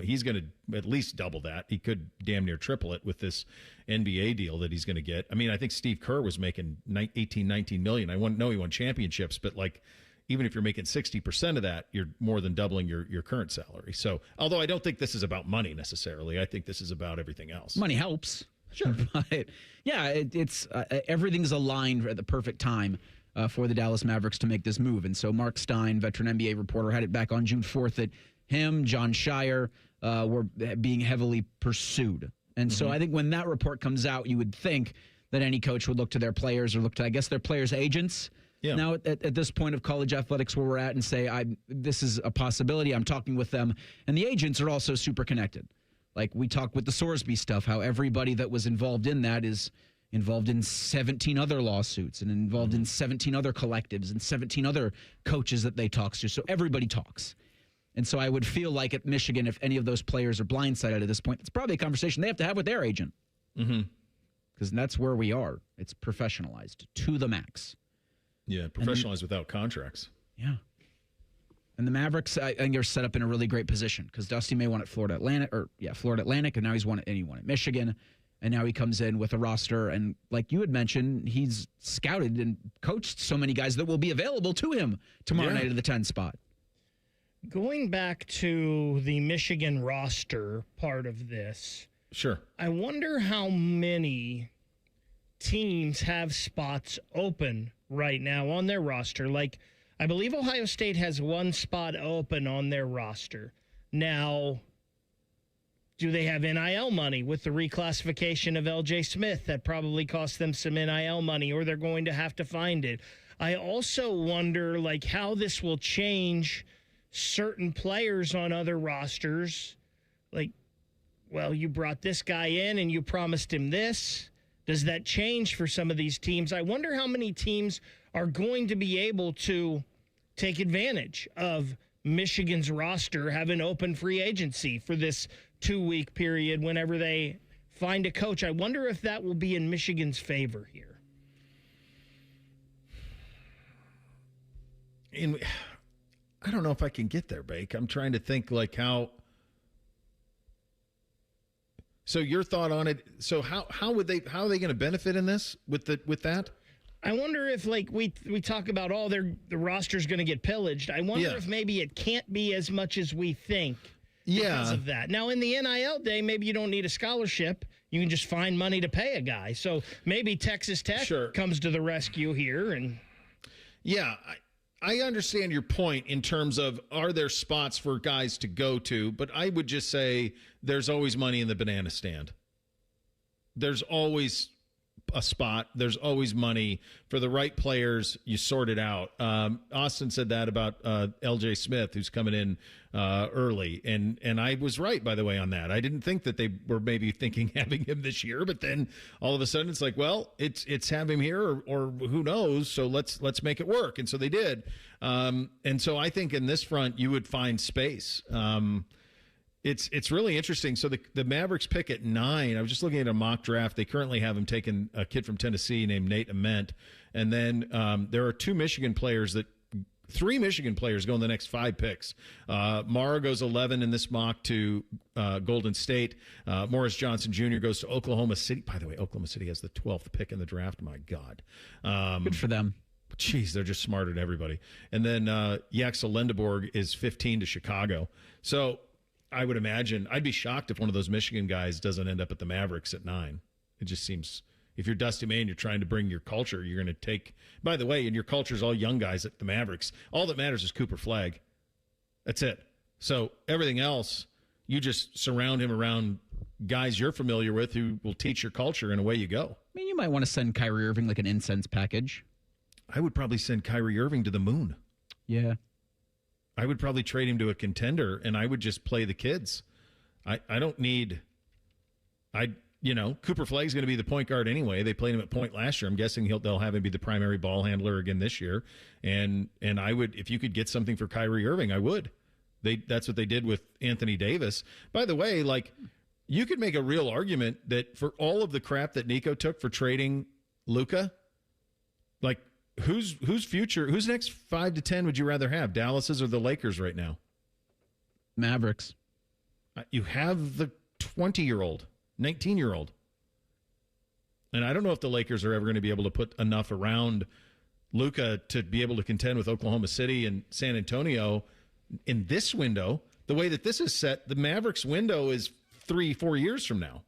he's going to at least double that. He could damn near triple it with this NBA deal that he's going to get. I mean, I think Steve Kerr was making 19 million. I know he won championships, but like, even if you're making 60% of that, you're more than doubling your current salary. So, although I don't think this is about money necessarily, I think this is about everything else. Money helps. Sure. But yeah, it's everything's aligned at the perfect time for the Dallas Mavericks to make this move. And so Mark Stein, veteran NBA reporter, had it back on June 4th that him, John Shire, were being heavily pursued. And so I think when that report comes out, you would think that any coach would look to their players or look to, I guess, their players' agents. Yeah. Now, at this point of college athletics where we're at, and say, this is a possibility, I'm talking with them. And the agents are also super connected. Like we talked with the Sorsby stuff, how everybody that was involved in that is involved in 17 other lawsuits and involved in 17 other collectives and 17 other coaches that they talk to. So everybody talks. And so I would feel like at Michigan, if any of those players are blindsided at this point, it's probably a conversation they have to have with their agent. Because that's where we are. It's professionalized to the max. Yeah, professionalized without contracts. Yeah. And the Mavericks, I think, are set up in a really great position because Dusty May won at Florida Atlantic, and now he's won at Michigan, and now he comes in with a roster, and like you had mentioned, he's scouted and coached so many guys that will be available to him tomorrow night at the 10 spot. Going back to the Michigan roster part of this, sure. I wonder how many teams have spots open right now on their roster. Like, I believe Ohio State has one spot open on their roster. Now, do they have NIL money with the reclassification of LJ Smith? That probably cost them some NIL money, or they're going to have to find it. I also wonder, like, how this will change certain players on other rosters. Like, well, you brought this guy in and you promised him this. Does that change for some of these teams? I wonder how many teams are going to be able to take advantage of Michigan's roster having open free agency for this 2-week period whenever they find a coach. I wonder if that will be in Michigan's favor here. I don't know if I can get there, Bake. I'm trying to think like how. So your thought on it? So how are they going to benefit in this with that? I wonder if, like, we talk about the roster's going to get pillaged. I wonder if maybe it can't be as much as we think because of that. Now, in the NIL day, maybe you don't need a scholarship. You can just find money to pay a guy. So maybe Texas Tech comes to the rescue here. And yeah, I understand your point in terms of are there spots for guys to go to, but I would just say there's always money in the banana stand. There's always a spot. There's always money for the right players. You sort it out. Austin said that about LJ Smith, who's coming in early. And I was right, by the way, on that. I didn't think that they were maybe thinking having him this year, but then all of a sudden it's like, well, it's have him here or who knows. So let's make it work. And so they did. And so I think in this front, you would find space. It's really interesting. So the Mavericks pick at 9. I was just looking at a mock draft. They currently have him taking a kid from Tennessee named Nate Ament. And then there are 3 Michigan players go in the next 5 picks. Mara goes 11 in this mock to Golden State. Morris Johnson Jr. goes to Oklahoma City. By the way, Oklahoma City has the 12th pick in the draft. My God. Good for them. Jeez, they're just smarter than everybody. And then Yaxel Lendeborg is 15 to Chicago. So I would imagine I'd be shocked if one of those Michigan guys doesn't end up at the Mavericks at 9. It just seems if you're Dusty May and you're trying to bring your culture, you're going to take. By the way, and your culture is all young guys at the Mavericks. All that matters is Cooper Flagg. That's it. So everything else, you just surround him around guys you're familiar with who will teach your culture, and away you go. I mean, you might want to send Kyrie Irving like an incense package. I would probably send Kyrie Irving to the moon. Yeah. I would probably trade him to a contender, and I would just play the kids. I don't need Cooper Flagg's going to be the point guard anyway. They played him at point last year. I'm guessing they'll have him be the primary ball handler again this year. And I would, if you could get something for Kyrie Irving, I would. That's what they did with Anthony Davis. By the way, like You could make a real argument that for all of the crap that Nico took for trading Luka, like whose next 5 to 10 would you rather have, Dallas's or the Lakers right now? Mavericks. You have the 20-year-old, 19-year-old. And I don't know if the Lakers are ever going to be able to put enough around Luka to be able to contend with Oklahoma City and San Antonio in this window. The way that this is set, the Mavericks window is 3-4 years from now.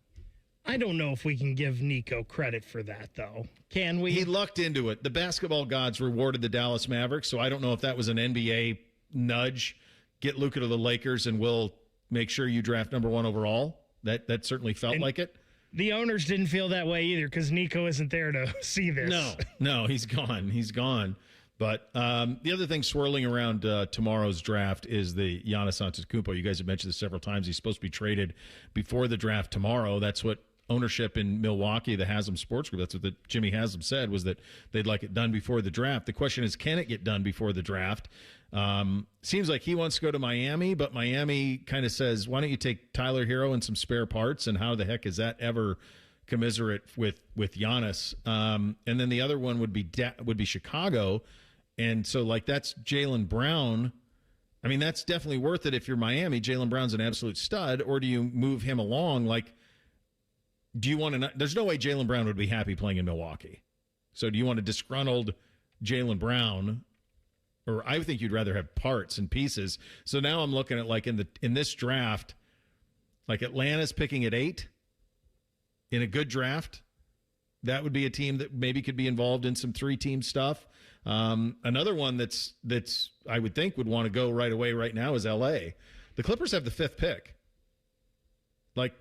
I don't know if we can give Nico credit for that, though. Can we? He lucked into it. The basketball gods rewarded the Dallas Mavericks, so I don't know if that was an NBA nudge. Get Luka to the Lakers, and we'll make sure you draft number 1 overall. That certainly felt like it. The owners didn't feel that way either because Nico isn't there to see this. No, he's gone. He's gone. But the other thing swirling around tomorrow's draft is the Giannis Antetokounmpo. You guys have mentioned this several times. He's supposed to be traded before the draft tomorrow. That's what ownership in Milwaukee, the Haslam Sports Group, that's what Jimmy Haslam said, was that they'd like it done before the draft. The question is, can it get done before the draft? Seems like he wants to go to Miami, but Miami kind of says, why don't you take Tyler Hero and some spare parts? And how the heck is that ever commensurate with Giannis? And then the other one would be Chicago. And so, like, that's Jaylen Brown. I mean, that's definitely worth it if you're Miami. Jaylen Brown's an absolute stud. Or do you move him along? Like, do you want to – there's no way Jaylen Brown would be happy playing in Milwaukee. So do you want a disgruntled Jaylen Brown? Or I think you'd rather have parts and pieces. So now I'm looking at, like, in this draft, like Atlanta's picking at 8 in a good draft. That would be a team that maybe could be involved in some 3-team stuff. Another one that's I would think would want to go right away right now is L.A. The Clippers have the 5th pick. Like,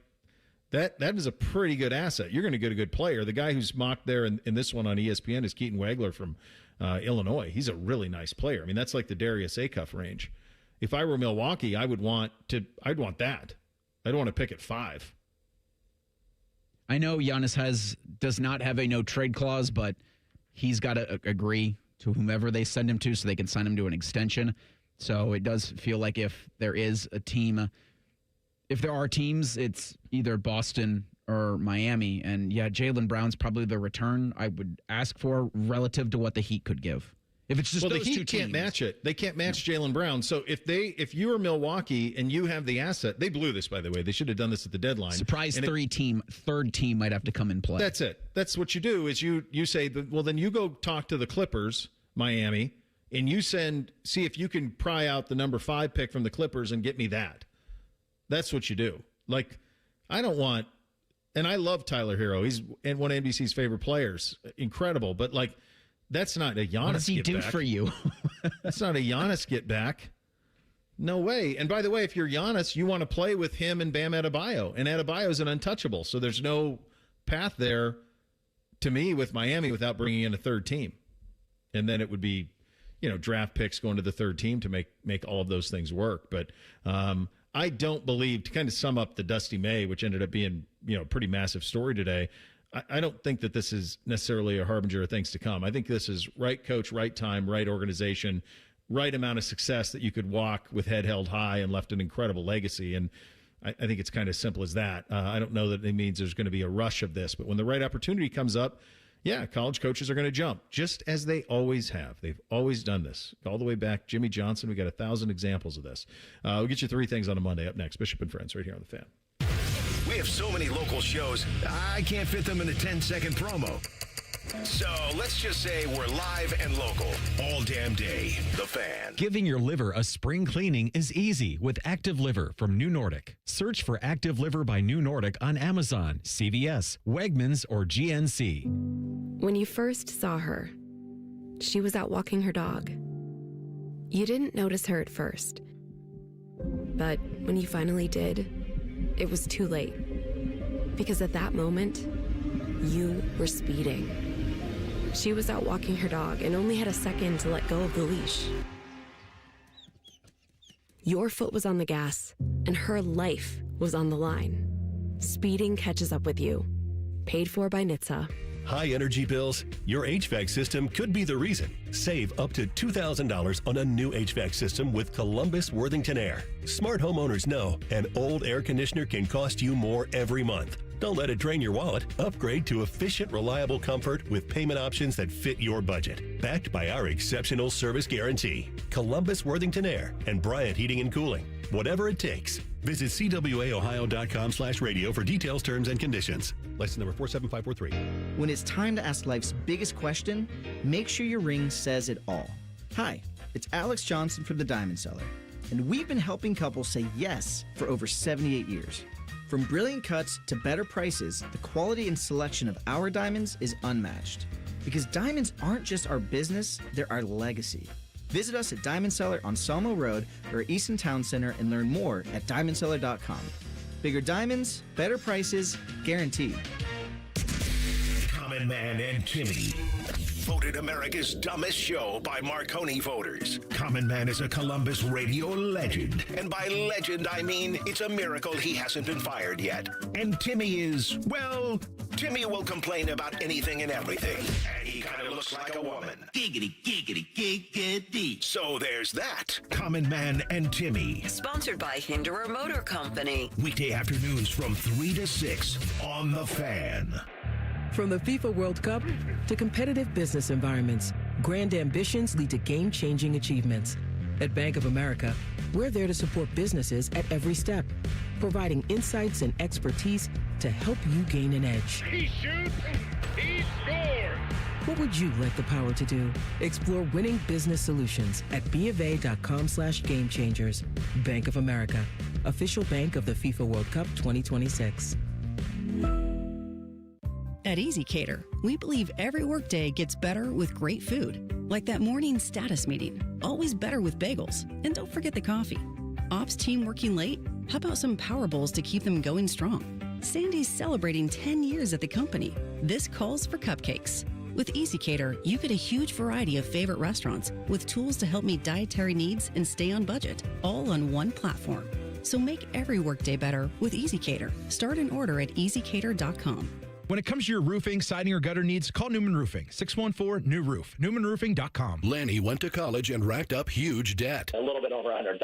that is a pretty good asset. You're going to get a good player. The guy who's mocked there in this one on ESPN is Keaton Wagler from Illinois. He's a really nice player. I mean, that's like the Darius Acuff range. If I were Milwaukee, I'd want that. I'd want to pick at 5. I know Giannis does not have a no trade clause, but he's got to agree to whomever they send him to so they can sign him to an extension. So it does feel like if there is a team, if there are teams, it's either Boston or Miami. And yeah, Jaylen Brown's probably the return I would ask for relative to what the Heat could give. If it's just well, those the Heat two teams. can't match it. They can't match Jaylen Brown. So if you are Milwaukee and you have the asset, they blew this, by the way. They should have done this at the deadline. Surprise third team might have to come in play. That's it. That's what you do is you say, well, then you go talk to the Clippers, Miami, and you see if you can pry out the number 5 pick from the Clippers and get me that. That's what you do. Like, I don't want, and I love Tyler Hero. He's one of NBC's favorite players. Incredible. But, like, that's not a Giannis get back. What does he do for you? That's not a Giannis get back. No way. And by the way, if you're Giannis, you want to play with him and Bam Adebayo. And Adebayo's an untouchable. So there's no path there, to me, with Miami without bringing in a third team. And then it would be, draft picks going to the third team to make all of those things work. But I don't believe, to kind of sum up the Dusty May, which ended up being, a pretty massive story today, I don't think that this is necessarily a harbinger of things to come. I think this is right coach, right time, right organization, right amount of success that you could walk with head held high and left an incredible legacy. And I think it's kind of simple as that. I don't know that it means there's going to be a rush of this, but when the right opportunity comes up, yeah, college coaches are going to jump, just as they always have. They've always done this. All the way back, Jimmy Johnson, we got 1,000 examples of this. We'll get you 3 things on a Monday. Up next, Bishop and Friends, right here on The Fan. We have so many local shows, I can't fit them in a 10-second promo. So let's just say we're live and local all damn day. The Fan. Giving your liver a spring cleaning is easy with Active Liver from New Nordic. Search for Active Liver by New Nordic on Amazon, CVS, Wegmans, or GNC. When you first saw her, she was out walking her dog. You didn't notice her at first. But when you finally did, it was too late. Because at that moment, you were speeding. She was out walking her dog and only had a second to let go of the leash. Your foot was on the gas, and her life was on the line. Speeding catches up with you. Paid for by NHTSA. High energy bills? Your HVAC system could be the reason. Save up to $2,000 on a new HVAC system with Columbus Worthington Air. Smart homeowners know an old air conditioner can cost you more every month. Don't let it drain your wallet. Upgrade to efficient, reliable comfort with payment options that fit your budget. Backed by our exceptional service guarantee. Columbus Worthington Air and Bryant Heating and Cooling. Whatever it takes. Visit cwaohio.com/radio for details, terms, and conditions. License number 47543. When it's time to ask life's biggest question, make sure your ring says it all. Hi, it's Alex Johnson from The Diamond Seller, and we've been helping couples say yes for over 78 years. From brilliant cuts to better prices, the quality and selection of our diamonds is unmatched. Because diamonds aren't just our business, they're our legacy. Visit us at Diamond Seller on Salmo Road or Easton Town Center and learn more at diamondseller.com. Bigger diamonds, better prices, guaranteed. Common Man and Timmy. Voted America's dumbest show by Marconi voters. Common Man is a Columbus radio legend. And by legend, I mean it's a miracle he hasn't been fired yet. And Timmy is, well, Timmy will complain about anything and everything. And he kind of looks like a woman. Giggity, giggity, giggity. So there's that. Common Man and Timmy. Sponsored by Hinderer Motor Company. Weekday afternoons from 3 to 6 on The Fan. From the FIFA World Cup to competitive business environments, grand ambitions lead to game-changing achievements. At Bank of America, we're there to support businesses at every step, providing insights and expertise to help you gain an edge. He shoots, he scores. What would you like the power to do? Explore winning business solutions at BofA.com/gamechangers. Bank of America, official bank of the FIFA World Cup 2026. At EasyCater, we believe every workday gets better with great food. Like that morning status meeting, always better with bagels. And don't forget the coffee. Ops team working late? How about some power bowls to keep them going strong? Sandy's celebrating 10 years at the company. This calls for cupcakes. With EasyCater, you get a huge variety of favorite restaurants with tools to help meet dietary needs and stay on budget, all on one platform. So make every workday better with EasyCater. Start an order at easycater.com. When it comes to your roofing, siding, or gutter needs, call Newman Roofing. 614-NEW-ROOF. NewmanRoofing.com. Lanny went to college and racked up huge debt. A little bit over $100,000.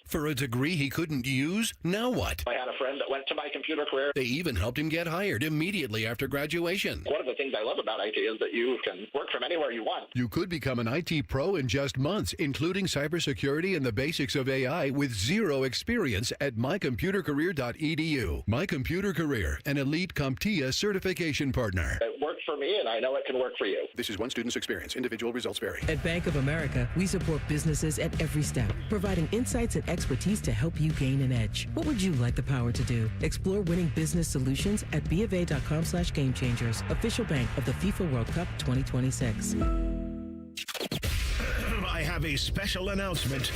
For a degree he couldn't use? Now what? I had a friend that went to my computer career. They even helped him get hired immediately after graduation. One of the things I love about IT is that you can work from anywhere you want. You could become an IT pro in just months, including cybersecurity and the basics of AI with zero experience at mycomputercareer.edu. My Computer Career, an elite CompTIA certification partner. It worked for me, and I know it can work for you. This is one student's experience. Individual results vary. At Bank of America, we support businesses at every step, providing insights and expertise to help you gain an edge. What would you like the power to do? Explore winning business solutions at BofA.com/gamechangers, official bank of the FIFA World Cup 2026. I have a special announcement.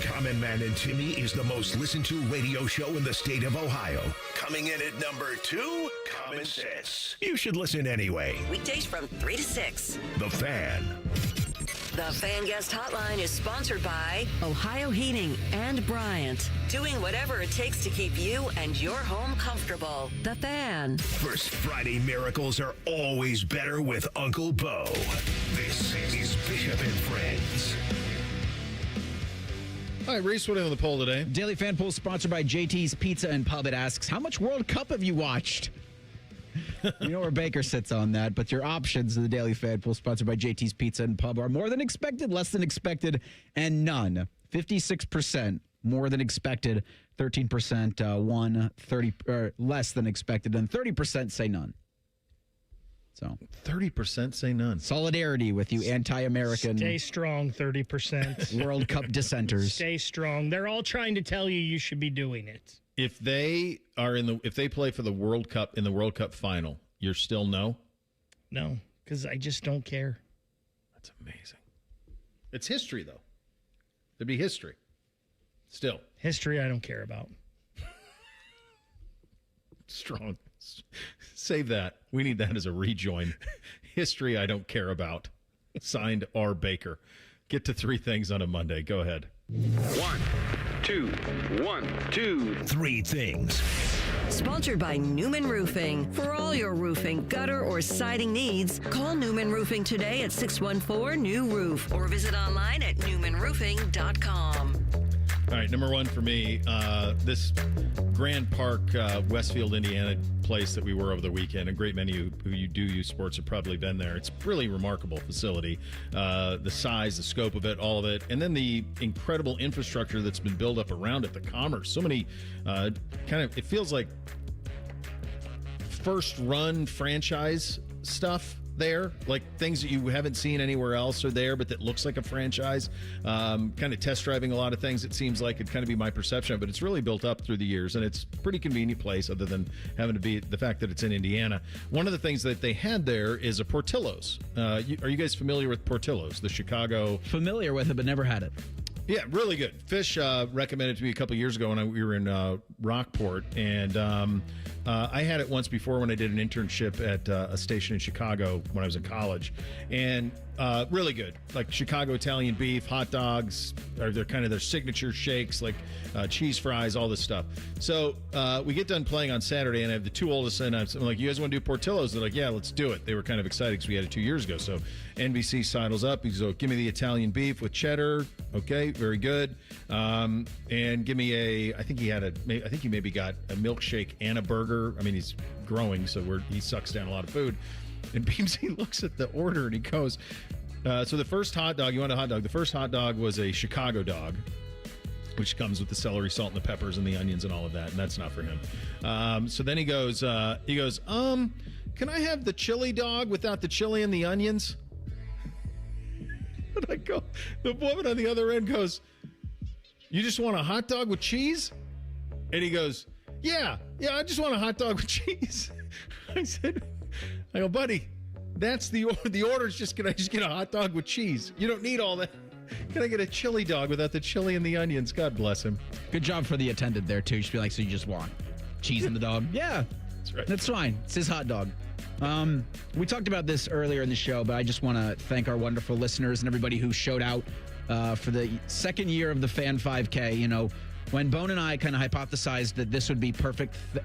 Common Man and Timmy is the most listened to radio show in the state of Ohio. Coming in at number 2, Common Sense. You should listen anyway. Weekdays from 3 to 6. The Fan. The Fan Guest Hotline is sponsored by Ohio Heating and Bryant. Doing whatever it takes to keep you and your home comfortable. The Fan. First Friday miracles are always better with Uncle Bo. This is Bishop and Friends. All right, Reese, what on the poll today? Daily Fan Poll sponsored by JT's Pizza and Pub. It asks, how much World Cup have you watched? You know where Baker sits on that, but your options in the Daily Fan Poll sponsored by JT's Pizza and Pub are more than expected, less than expected, and none. 56% more than expected, 13% less than expected, and 30% say none. So 30% say none. Solidarity with you anti-American. Stay strong, 30%. World Cup dissenters. Stay strong. They're all trying to tell you should be doing it. If they play for the World Cup in the World Cup final, you're still no? No, because I just don't care. That's amazing. It's history, though. There'd be history. Still. History I don't care about. Strong. Save that. We need that as a rejoin. History I don't care about. Signed R. Baker. Get to 3 things on a Monday. Go ahead. 1, 2, 1, 2, 3 things. Sponsored by Newman Roofing. For all your roofing, gutter, or siding needs, call Newman Roofing today at 614-NEW-ROOF or visit online at newmanroofing.com. All right, number one for me, this Grand Park, Westfield, Indiana place that we were over the weekend. A great many who you do use sports have probably been there. It's really remarkable facility. The size, the scope of it, all of it. And then the incredible infrastructure that's been built up around it, the commerce. So many it feels like first run franchise stuff there, like things that you haven't seen anywhere else are there, but that looks like a franchise. Kind of test driving a lot of things, it seems like. It'd kind of be my perception, but it's really built up through the years, and it's a pretty convenient place other than having to be the fact that it's in Indiana. One of the things that they had there is a Portillo's. Are you guys familiar with Portillo's, the Chicago? Familiar with it, but never had it. Yeah, really good. Fish recommended it to me a couple of years ago when we were in Rockport, and I had it once before when I did an internship at a station in Chicago when I was in college, and really good. Like Chicago Italian beef, hot dogs, they're kind of their signature shakes, like cheese fries, all this stuff. So we get done playing on Saturday, and I have the two oldest, and I'm like, you guys want to do Portillo's? They're like, yeah, let's do it. They were kind of excited because we had it 2 years ago. So NBC sidles up. He's like, give me the Italian beef with cheddar. Okay, very good. And give me I think he maybe got a milkshake and a burger. I mean, he's growing, so he sucks down a lot of food. And Beamsy looks at the order and he goes, so the first hot dog, you want a hot dog? The first hot dog was a Chicago dog, which comes with the celery, salt, and the peppers and the onions and all of that, and that's not for him. So then he goes, can I have the chili dog without the chili and the onions? And I go, the woman on the other end goes, you just want a hot dog with cheese? And he goes, yeah, I just want a hot dog with cheese. I go, buddy, that's the order's just, can I just get a hot dog with cheese? You don't need all that. Can I get a chili dog without the chili and the onions? God bless him. Good job for the attendant there, too. You should be like, so you just want cheese in the dog? Yeah, that's right. That's fine. It's his hot dog. We talked about this earlier in the show, but I just want to thank our wonderful listeners and everybody who showed out for the second year of the Fan 5K. You know, when Bone and I kind of hypothesized that this would be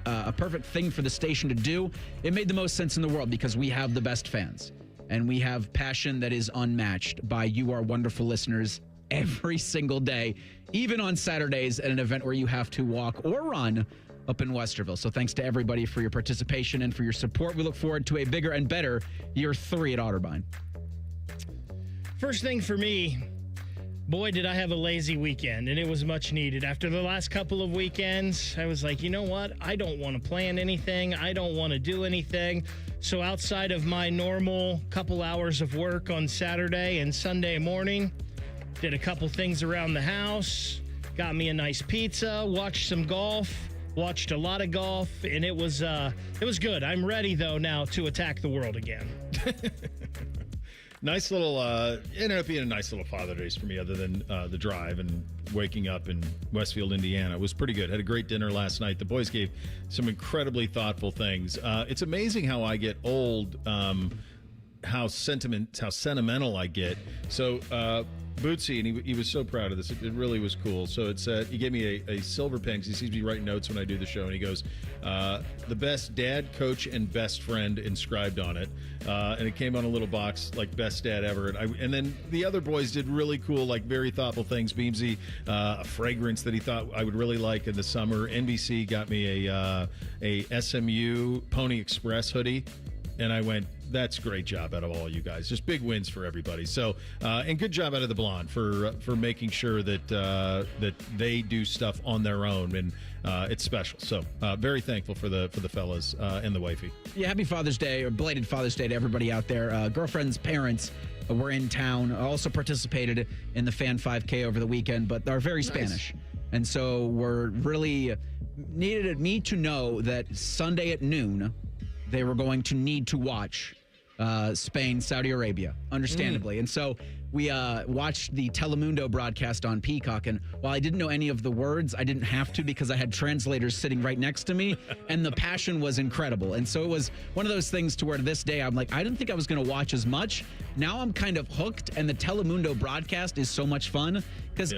a perfect thing for the station to do, it made the most sense in the world because we have the best fans. And we have passion that is unmatched by you, our wonderful listeners, every single day, even on Saturdays at an event where you have to walk or run up in Westerville. So thanks to everybody for your participation and for your support. We look forward to a bigger and better year 3 at Otterbein. First thing for me, boy, did I have a lazy weekend, and it was much needed. After the last couple of weekends, I was like, you know what? I don't want to plan anything. I don't want to do anything. So outside of my normal couple hours of work on Saturday and Sunday morning, did a couple things around the house, got me a nice pizza, watched some golf, watched a lot of golf, and it was good. I'm ready, though, now to attack the world again. Nice little, ended up being a nice little Father's Day for me, other than the drive and waking up in Westfield, Indiana. It was pretty good. Had a great dinner last night. The boys gave some incredibly thoughtful things. It's amazing how I get old, how sentimental I get. So, Bootsy, and he was so proud of this. It really was cool. So it said, he gave me a silver pen because he sees me write notes when I do the show, and he goes, the best dad, coach, and best friend inscribed on it. And it came on a little box, like best dad ever. And then the other boys did really cool, like very thoughtful things. Beamsy, a fragrance that he thought I would really like in the summer. NBC got me a SMU Pony Express hoodie. And I went, that's great job out of all you guys. Just big wins for everybody. So, and good job out of the Blonde for making sure that they do stuff on their own, and it's special. So, very thankful for the fellas and the wifey. Yeah, happy Father's Day, or belated Father's Day to everybody out there. Girlfriend's parents were in town, also participated in the Fan 5K over the weekend, but are very Spanish. Nice. And so we're really needed me to know that Sunday at noon, they were going to need to watch Spain, Saudi Arabia, understandably. And so we watched the Telemundo broadcast on Peacock, and while I didn't know any of the words, I didn't have to because I had translators sitting right next to me, and the passion was incredible. And so it was one of those things to where to this day, I'm like, I didn't think I was going to watch as much. Now I'm kind of hooked, and the Telemundo broadcast is so much fun because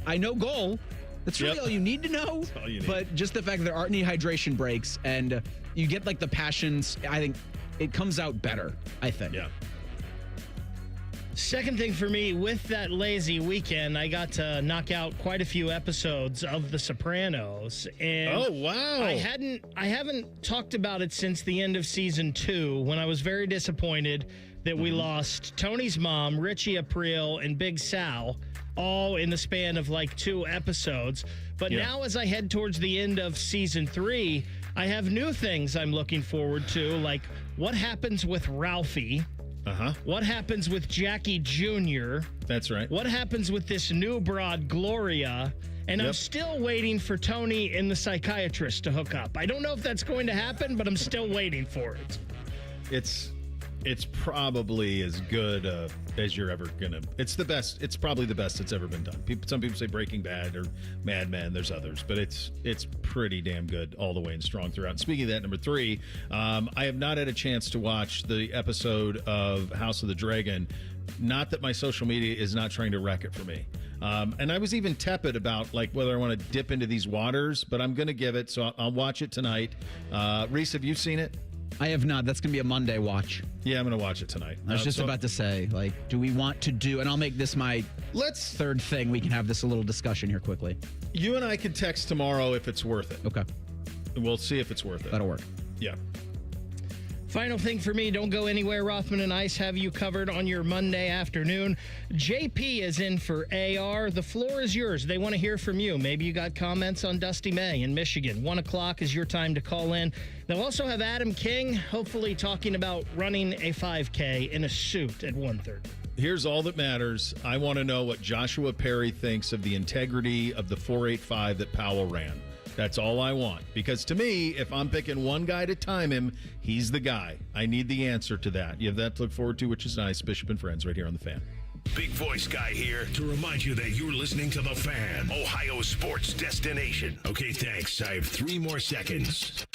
I know goal. That's really all you need to know. all you need. But just the fact that there aren't any hydration breaks and you get like the passions, I think it comes out better, I think. Yeah. Second thing for me, with that lazy weekend, I got to knock out quite a few episodes of The Sopranos. And oh, wow. I haven't talked about it since the end of season 2, when I was very disappointed that we lost Tony's mom, Richie April, and Big Sal, all in the span of like 2 episodes. But now as I head towards the end of season 3, I have new things I'm looking forward to, like what happens with Ralphie. What happens with Jackie Jr.? That's right. What happens with this new broad, Gloria? And I'm still waiting for Tony and the psychiatrist to hook up. I don't know if that's going to happen, but I'm still waiting for it. It's probably as good as you're ever gonna. It's the best. It's probably the best that's ever been done. Some people say Breaking Bad or Mad Men. There's others, but it's pretty damn good all the way and strong throughout. And speaking of that, number 3, I have not had a chance to watch the episode of House of the Dragon. Not that my social media is not trying to wreck it for me. And I was even tepid about like whether I want to dip into these waters, but I'm going to give it. So I'll watch it tonight. Reese, have you seen it? I have not. That's going to be a Monday watch. Yeah, I'm going to watch it tonight. I was just about to say, like, do we want to do, and I'll make this my third thing. We can have this a little discussion here quickly. You and I can text tomorrow if it's worth it. Okay. We'll see if it's worth it. That'll work. Yeah. Final thing for me, don't go anywhere. Rothman and Ice have you covered on your Monday afternoon. JP is in for AR. The floor is yours. They want to hear from you. Maybe you got comments on Dusty May in Michigan. 1 o'clock is your time to call in. They'll also have Adam King, hopefully talking about running a 5K in a suit at 1:30. Here's all that matters. I want to know what Joshua Perry thinks of the integrity of the 4.85 that Powell ran. That's all I want. Because to me, if I'm picking one guy to time him, he's the guy. I need the answer to that. You have that to look forward to, which is nice. Bishop and Friends right here on The Fan. Big Voice Guy here to remind you that you're listening to The Fan, Ohio sports destination. Okay, thanks. I have 3 more seconds.